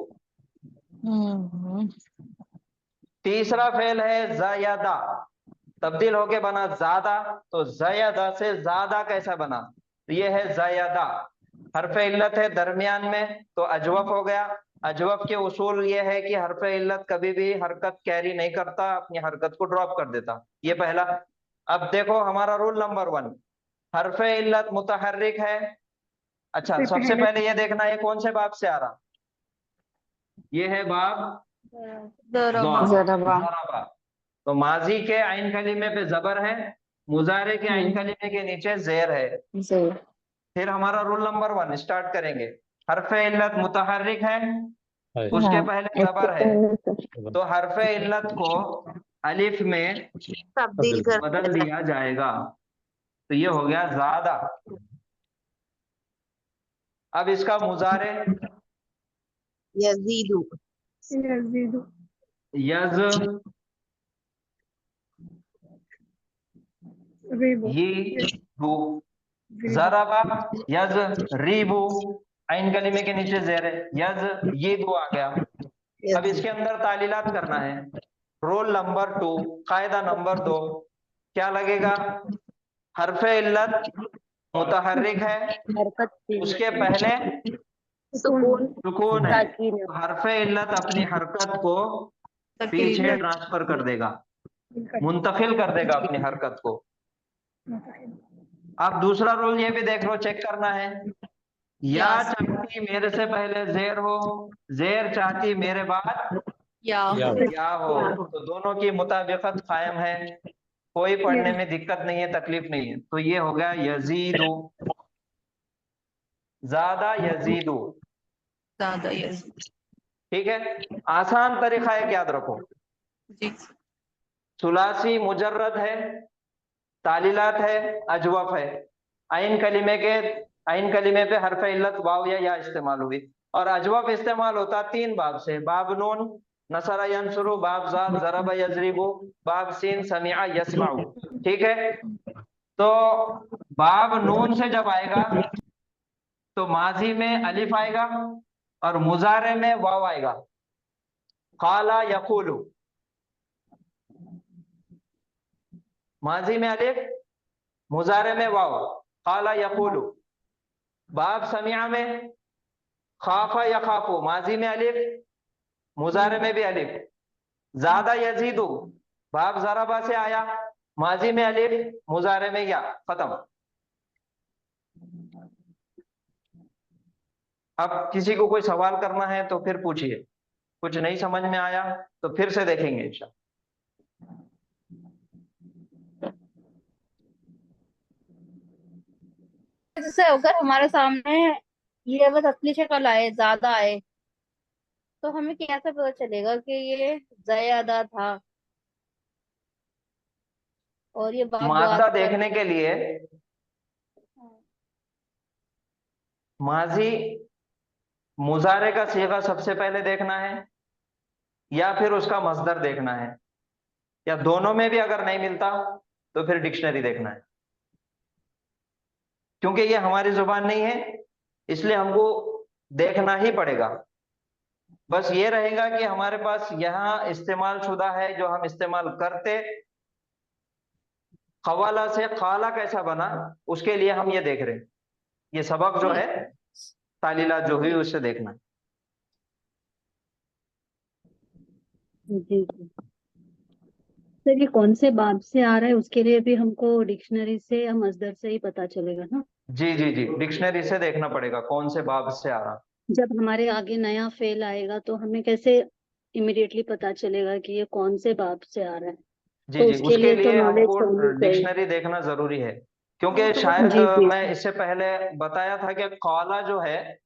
तीसरा फेल है ज़यादा, तब्दील होके बना ज्यादा। तो ज़यादा से ज्यादा कैसा बना? तो ये है ज़यादा, हरफे इल्लत है दरमियान में, तो अजवफ हो गया। अजवफ के उसूल ये है कि हरफे इल्लत कभी भी हरकत कैरी नहीं करता, अपनी हरकत को ड्रॉप कर देता। ये पहला। अब देखो हमारा रूल नंबर 1, हरफे इल्लत मुतहर्रिक है। अच्छा, सबसे पहले ये देखना है कौन से बाब से आ रहा। ये है बाब ज़रबा। तो माजी के आइन कलीमे पे जबर है, मुजारे के आइन कलीमे के नीचे जेर है। फिर हमारा रूल नंबर 1 स्टार्ट करेंगे। हरफे इल्लत मुतहर्रिक है, उसके पहले जबर है, तो हरफे इल्लत को अलिफ में तब्दील कर बदल दिया जाएगा। तो ये हो गया ज्यादा। अब इसका मुजारे यजीदु। यज यीबु, ज़रबा यज रीबु, आइन कलीमे के नीचे जेर है, यज यीबु आ गया। अब इसके अंदर तालीलात करना है। रोल नंबर 2, कायदा नंबर 2 क्या लगेगा? हरफे इल्लत मुतहर्रिक है, उसके पहले सुकून है, तो हरफे इल्लत अपनी हरकत को पीछे ट्रांसफर कर देगा, मुंतकिल कर देगा अपनी हरकत को। अब दूसरा रोल ये भी देख लो, चेक करना है। या चाहती मेरे से पहले जेर हो, जेर चाहती मेरे बाद या हो, तो दोनों की मुताबिकत कायम है, कोई पढ़ने में दिक्कत नहीं है, तकलीफ नहीं है। तो ये हो गया यजीदु, ज्यादा यजीदु। ठीक है, आसान तरीका है, याद रखो। सुलासी मुजर्रद है, तालीलात है, अजवफ है, आइन कलीमे के आइन कलीमे पे हरफ इल्लत वाव या इस्तेमाल हुई। और अजवफ इस्तेमाल होता 3 बाब से, बाब नून नसरा यंसुरु, बाब ज़ाद ज़रबा यज़रिबु, बाब सीन समिआ यस्माउ। ठीक है, तो बाब नून से जब आएगा तो माजी में अलिफ आएगा और मुजारे में वाव आएगा। काला यकूलु, माजी में अलिफ, मुजारे में वाव, काला यकूलु। बाब समिया में खाफा यखाफु, माजी में अलिफ, मुजारे में भी अलिफ। ज्यादा यजीदु, बाब ज़रबा से आया, माजी में अलिफ, मुजारे में या, खत्म। अब किसी को कोई सवाल करना है तो फिर पूछिए, कुछ नहीं समझ में आया तो फिर से देखेंगे इंशाअल्लाह। जैसे अगर हमारे सामने ये बस असली शक्ल आए, ज्यादा आए, तो हमें कैसे पता चलेगा कि ये ज्यादा था और ये बाप मादा दुआ देखने के लिए माजी मुजारे का सीगा सबसे पहले देखना है या फिर उसका मस्दर देखना है, या दोनों में भी अगर नहीं मिलता तो फिर डिक्शनरी देखना है। क्योंकि ये हमारी जुबान नहीं है इसलिए हमको देखना ही पड़ेगा। बस ये रहेगा कि हमारे पास यहाँ इस्तेमाल शुदा है जो हम इस्तेमाल करते, खवाला से खाला कैसा बना उसके लिए हम ये देख रहे हैं। ये सबक जो है तालीला जो हुई उससे देखना है। जी जी सर, ये कौन से बाब से आ रहा है उसके लिए भी हमको डिक्शनरी से या मस्दर से ही पता चलेगा ना? जी जी जी, डिक्शनरी से देखना पड़ेगा कौन से बाब से आ रहा। जब हमारे आगे नया फेल आएगा तो हमें कैसे इमिडिएटली पता चलेगा कि ये कौन से बाब से आ रहा है? जी तो जी, उसके उसके लिए तो लिए नॉलेज हमको होनी चाहिए। डिक्शनरी देखना जरूरी है। क्योंकि शायद जी जी मैं इससे पहले बताया था कि कौला जो है,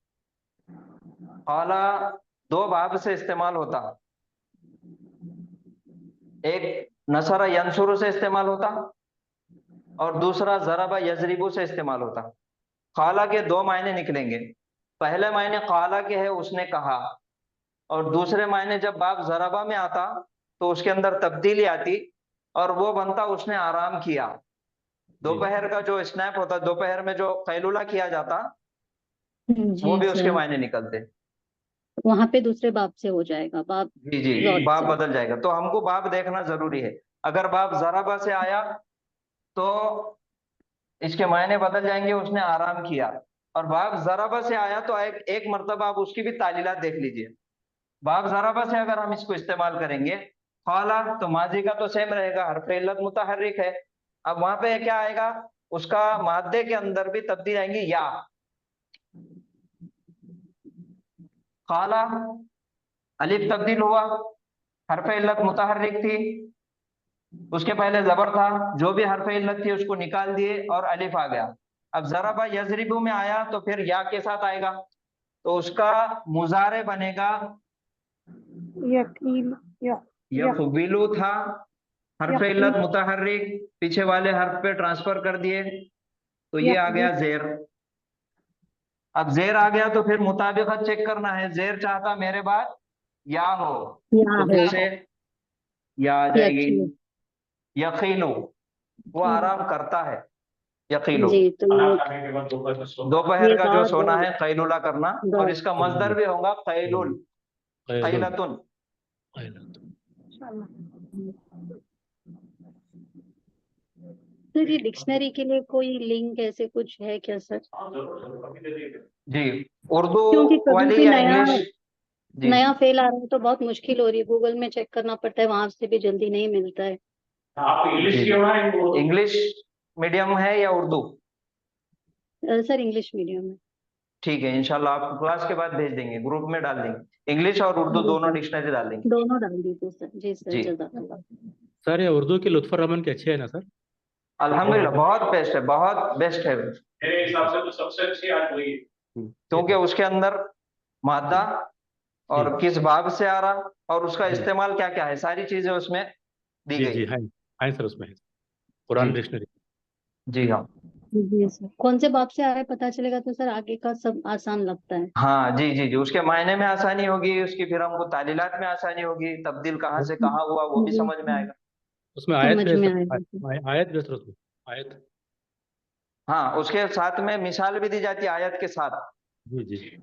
कौला 2 बाब से इस्तेमाल होता। एक नसरा यंसुरु से इस्तेमाल होता और दूसरा ज़रबा यज़रिबु से इस्तेमाल होता। कौला के 2 मायने निकलेंगे। पहले मायने कौला के है उसने कहा, और दूसरे मायने जब बाब ज़रबा में आता तो उसके अंदर तब्दीली आती और वो बनता उसने आराम किया। दोपहर का जो स्नैप होता, दोपहर में जो कैलुला किया जाता, वो जी भी उसके सर, मायने निकलते। वहां पे दूसरे बाब से हो जाएगा, बाब जी जी, रॉड बाब से। बदल जाएगा। तो हमको बाब देखना जरूरी है। अगर बाब ज़रबा से आया तो इसके मायने बदल जाएंगे, उसने आराम किया। और बाब ज़रबा से आया तो एक मर्तबा आप उसकी भी तालीलात देख लीजिए। बाब ज़रबा से अगर हम इसको इस्तेमाल करेंगे, क़ाला तो माजी का तो सेम रहेगा, हर्फ इल्लत मुतहर्रिक है। अब वहां पे क्या आएगा, उसका मादे के अंदर भी तब्दील आएंगी या। क़ाला अलिफ तब्दील हुआ, हर्फ इल्लत मुतहर्रिक थी, उसके पहले जबर था, जो भी हर्फ इल्लत थी उसको निकाल दिए और अलिफ आ गया। अब ज़रबा यज़रिबु में आया तो फिर या के साथ आएगा, तो उसका मुजारे बनेगा यक़बिलु था, हर्फ इल्लत मुतहर्रिक, पीछे वाले हर्फ पे ट्रांसफर कर दिए तो ये आ गया जेर। अब जेर आ गया तो फिर मुताबिकत चेक करना है। जेर चाहता मेरे बाद या हो या तो फिर हो, से या आ जाएगी। यकीन। यकीनो, वो आराम करता है, यकीनो। जी, तो दोपहर ये का जो बात सोना है कैलुला करना, और बात इसका मजदर भी होगा कैलुल, कैलतुन। सर, ये डिक्शनरी के लिए कोई लिंक ऐसे कुछ है क्या सर? जी, उर्दू क्योंकि कभी वाली भी या नया इंग्लिश? जी, नया फेल आ रहा है तो बहुत मुश्किल हो रही है, गूगल में चेक करना पड़ता है, वहां से भी जल्दी नहीं मिलता है। आप इंग्लिश इंग्लिश मीडियम है या उर्दू? सर, इंग्लिश मीडियम में। ठीक है, इंशाल्लाह आपको क्लास के बाद भेज देंगे, ग्रुप में डाल देंगे। इंग्लिश और उर्दू जी दोनों सर, डिक्शनरी डाल देंगे। दोनों डाल दीजिए सर। जी सर, जी, जज़ाकल्लाह। सर, ये उर्दू की लुत्फर रहमान की अच्छी है ना सर? अल्हम्दुलिल्लाह बहुत बेस्ट है, बहुत बेस्ट है। मेरे हिसाब से तो सबसे अच्छी आज वही है। क्योंकि उसके अंदर मादा और किस बाब से आ रहा और उसका इस्तेमाल क्या क्या है, सारी चीजें उसमें दी जी गई। जी, है सर, उसमें है कुरान जी डिक्शनरी। जी हाँ। जी सर, कौन से बाब से आ रहा है पता चलेगा तो सर आगे का सब आसान लगता है। हाँ जी जी जी, उसके मायने में आसानी होगी, उसकी फिर हमको तालीलात में आसानी होगी, तब्दील कहाँ से कहाँ हुआ वो भी जी समझ में आएगा। उसमें आयत समझ भी है में सर, आएगा सर। आयत भी है सर उसमें, आयत। हाँ, उसके साथ में मिसाल भी दी जाती है आयत के साथ। जी जी।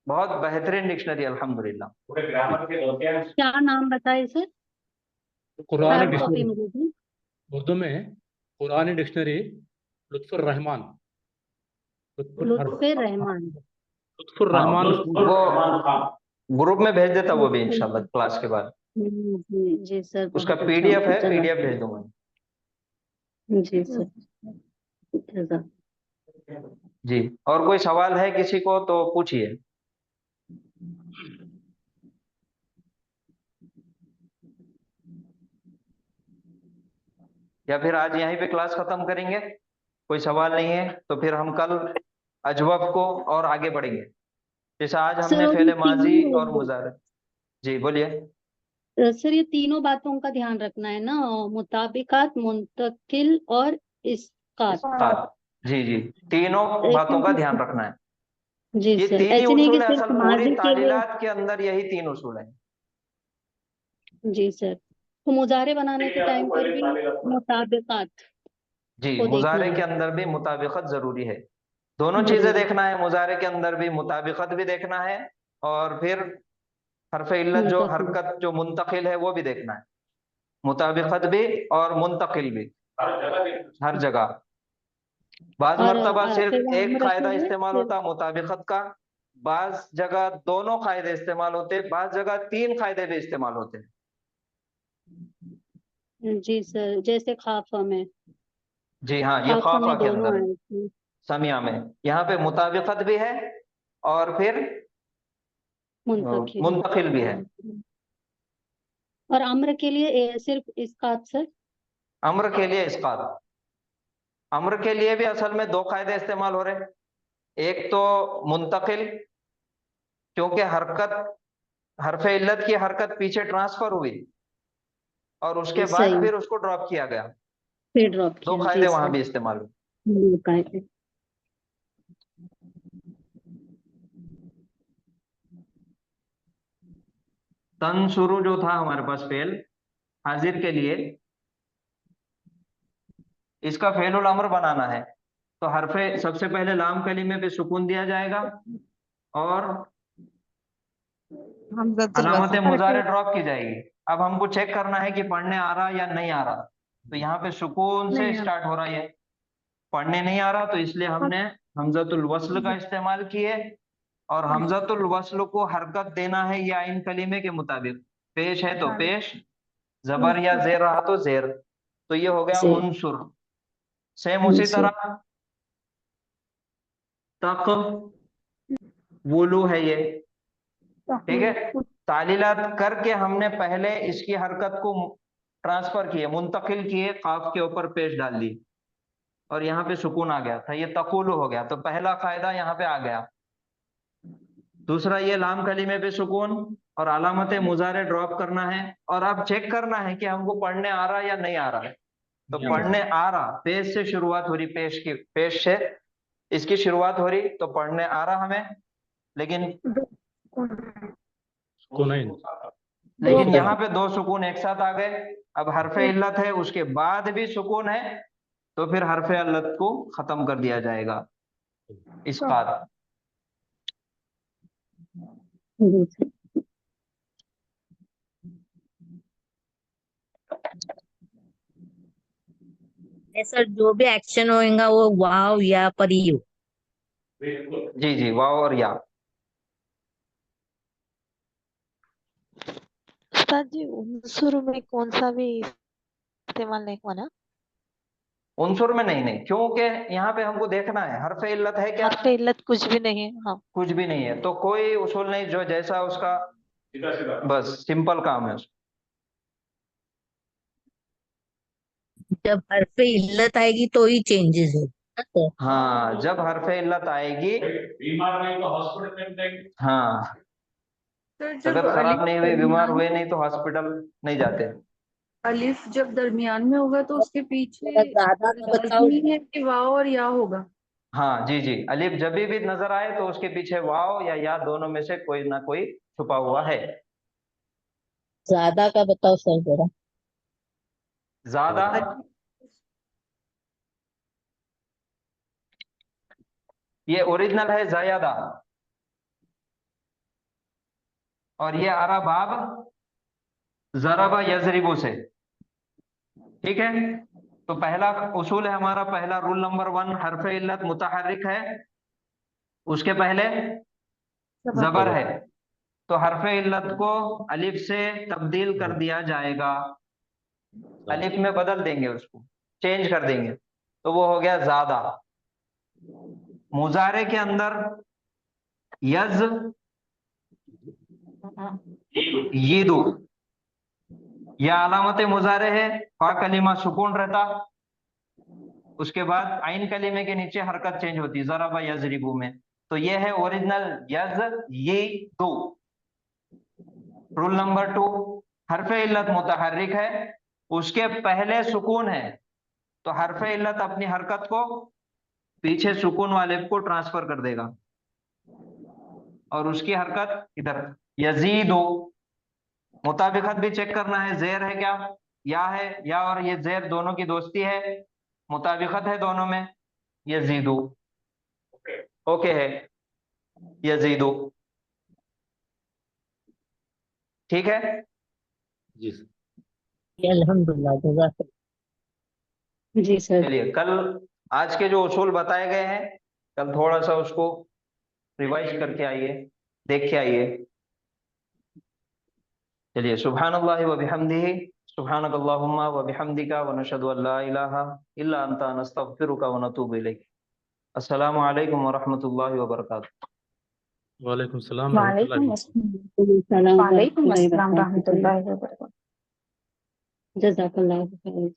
बहुत बेहतरीन डिक्शनरी अल्हम्दुलिल्लाह। पूरे ग्रामर के दो तीन क्या नाम बताए सर? कुरानी हार्ड कॉपी डिक्शनरी मिलेगी। उर्दू में है, कुरानी डिक्शनरी लुत्फुर रहमान, लुत्फुर लुत्फे रहमान। लुत्फुर हाँ, रहमान वो ग्रुप में भेज देता वो भी इंशाल्लाह क्लास के बाद। जी जी सर, उसका बहुत अच्छा पीडीएफ होगा, है, चला। पीडीएफ भेज दूंगा। जी सर, जज़ाक। जी, और कोई सवाल है किसी को तो पूछिए। या फिर आज यहीं पे क्लास खत्म करेंगे, कोई सवाल नहीं है तो फिर हम कल अजवब को और आगे बढ़ेंगे। जैसे आज सर हमने और ये फेले माजी और तीनों, मुजारे। जी बोलिए। सर ये तीनों बातों का ध्यान रखना है ना, मुताबिकात, मुंतकिल और इस्कात। इस्कात, जी जी, तीनों बातों का ध्यान रखना है। जी ये सर, तीन ही ऐसे नहीं कि उसूल है, सिर्फ असल पूरी माजी के लिए। तालीलात के अंदर यही तीन उसूल है। जी सर, तो मुजारे बनाने के टाइम पर भी मुताबिकात जी, को देखना मुजारे है। के अंदर भी मुताबिकत जरूरी है। दोनों चीजें जरूरी। देखना है, मुजारे के अंदर भी मुताबिकत भी देखना है, और फिर हरफ इल्लत जो मुंतकिल। हरकत जो मुंतकिल है वो भी देखना है। मुताबिकत भी और मुंतकिल भी हर जगह। बाज और मर्तबा फिर सिर्फ एक अम्र के कायदा लिए इस्तेमाल फिर। होता मुताबिकत का, बाज जगह दोनों कायदे इस्तेमाल होते, बाज जगह तीन कायदे भी इस्तेमाल होते हैं। जी सर, जैसे खाफा में, जी हाँ, ये खाफा खाफा में के दोनों अंदर, आए थे। समिया में, यहाँ पे मुताबिकत भी है और फिर मुंतकिल। मुंतकिल भी है। और अम्र के लिए सिर्फ इस्कात सर। अम्र के लिए इस्कात। अम्र के लिए भी असल में दो कायदे इस्तेमाल हो रहे हैं। एक तो मुंतकिल, क्योंकि हरकत, हरफ इल्लत की हरकत पीछे ट्रांसफर हुई और उसके बाद सही, फिर उसको ड्रॉप किया गया। फिर ड्रॉप दो किया। जी कायदे वहां सर, भी इस्तेमाल हुए। कायदे। तन शुरू जो था हमारे पास फेल हाजिर के लिए, इसका फेलुल अमर बनाना है तो हरफे सबसे पहले लाम कलीमे पे सुकून दिया जाएगा और हमजतुल अलामत वस्ल। मुजारे ड्रॉप की जाएगी। अब हमको चेक करना है कि पढ़ने आ रहा या नहीं आ रहा, तो यहाँ पे सुकून से नहीं स्टार्ट हो रहा है। पढ़ने नहीं आ रहा तो इसलिए हमने हमजतुल वस्ल का इस्तेमाल किए, और हमजतुल वस्ल को हरकत देना है या इन कलीमे के मुताबिक। पेश है तो पेश, जबर या जेर रहा तो जेर, तो ये हो गया जी उनसुर। सेम उसी जी तरह तक वुलू है ये, ठीक है। तालीलात करके हमने पहले इसकी हरकत को ट्रांसफर किए, मुंतकिल किए, काफ के ऊपर पेश डाल दी और यहाँ पे सुकून आ गया था, ये तकुलु हो गया। तो पहला कायदा यहाँ पे आ गया। दूसरा, ये लाम कलीमे पे सुकून और अलामत मुजारे ड्रॉप करना है, और अब चेक करना है कि हमको पढ़ने आ रहा या नहीं आ रहा है। तो पढ़ने आ रहा, पेश से शुरुआत हो रही, पेश की, पेश से इसकी शुरुआत हो रही तो पढ़ने आ रहा हमें, लेकिन कुनैन, लेकिन यहाँ पे दो सुकून एक साथ आ गए। अब हरफे इल्लत है, उसके बाद भी सुकून है, तो फिर हरफे इल्लत को खत्म कर दिया जाएगा, इस्कात। जी सर। सर जो भी एक्शन होगा वो वाव या पर ही हो। जी जी, वाव और या। उस्ताद जी उनसुर में कौन सा भी इस्तेमाल नहीं हुआ ना? उनसुर में नहीं, नहीं, क्योंकि यहाँ पे हमको देखना है हरफे इल्लत है क्या, हरफ इल्लत कुछ भी नहीं है। हाँ, कुछ भी नहीं है, तो कोई उसूल नहीं, जो जैसा उसका बस सिंपल काम है। जब हरफ इल्लत आएगी तो ही चेंजेस हो। हाँ, जब हरफे इल्लत आएगी, बीमार नहीं तो हॉस्पिटल में हाँ, सर जब तबीयत खराब अलिफ नहीं हुई, बीमार दरमियान हुए नहीं तो हॉस्पिटल नहीं जाते। अलिफ जब दरमियान में होगा तो उसके पीछे ज्यादा का बताओ। लाजमी है कि वाव और या होगा। हाँ जी जी, अलिफ जब भी नजर आए तो उसके पीछे वाव या दोनों में से कोई ना कोई छुपा हुआ है। ज्यादा का बताओ सर जरा। ज्यादा, ये ओरिजिनल है ज़यादा, और ये आ रहा बाब ज़रबा यज़रिबु से। ठीक है, तो पहला उसूल है हमारा, पहला रूल नंबर 1, हर्फ इल्लत मुतहर्रिक है, उसके पहले जबर है, तो हर्फ इल्लत को अलिफ से तब्दील कर दिया जाएगा, अलिफ में बदल देंगे, उसको चेंज कर देंगे, तो वो हो गया ज्यादा। मुजारे के अंदर यज यीदु, यह अलामत मुजारे है, फा कलीमा सुकून रहता, उसके बाद आइन कलीमे के नीचे हरकत चेंज होती है ज़रबा यज़रिबु में, तो ये है ओरिजिनल यज ये दो। रूल नंबर 2, हर्फ इल्लत मुतहर्रिक है, उसके पहले सुकून है, तो हर्फ इल्लत अपनी हरकत को पीछे सुकून वाले को ट्रांसफर कर देगा, और उसकी हरकत इधर यजीदु। मुताबिकत भी चेक करना है, जेर है क्या, या है, या और ये जेर दोनों की दोस्ती है, मुताबिकत है दोनों में, यजीदु ओके है, यजीदु ठीक है जी सर। अल्हम्दुलिल्लाह, जज़ाकल्लाह। जी सर। चलिए, कल आज के जो उसूल बताए गए हैं, कल थोड़ा सा उसको रिवाइज करके आइए, देख के आइए। चलिए, सुब्हानल्लाहि व बिहम्दिही, सुब्हानकल्लाहुम्मा व बिहम्दिका व नशहदु अल्ला इलाहा इल्ला अंता नस्तगफिरुका व नतूबु इलैक। अस्सलामु अलैकुम व रहमतुल्लाहि व बरकातुहू। वालेकुम सलाम रहमतुल्लाहि व सलाम वालेकुम अस्सलाम वरहमतुल्लाहि रहमतुल्लाहि व बरकातहू। जज़ाकल्लाह खैर।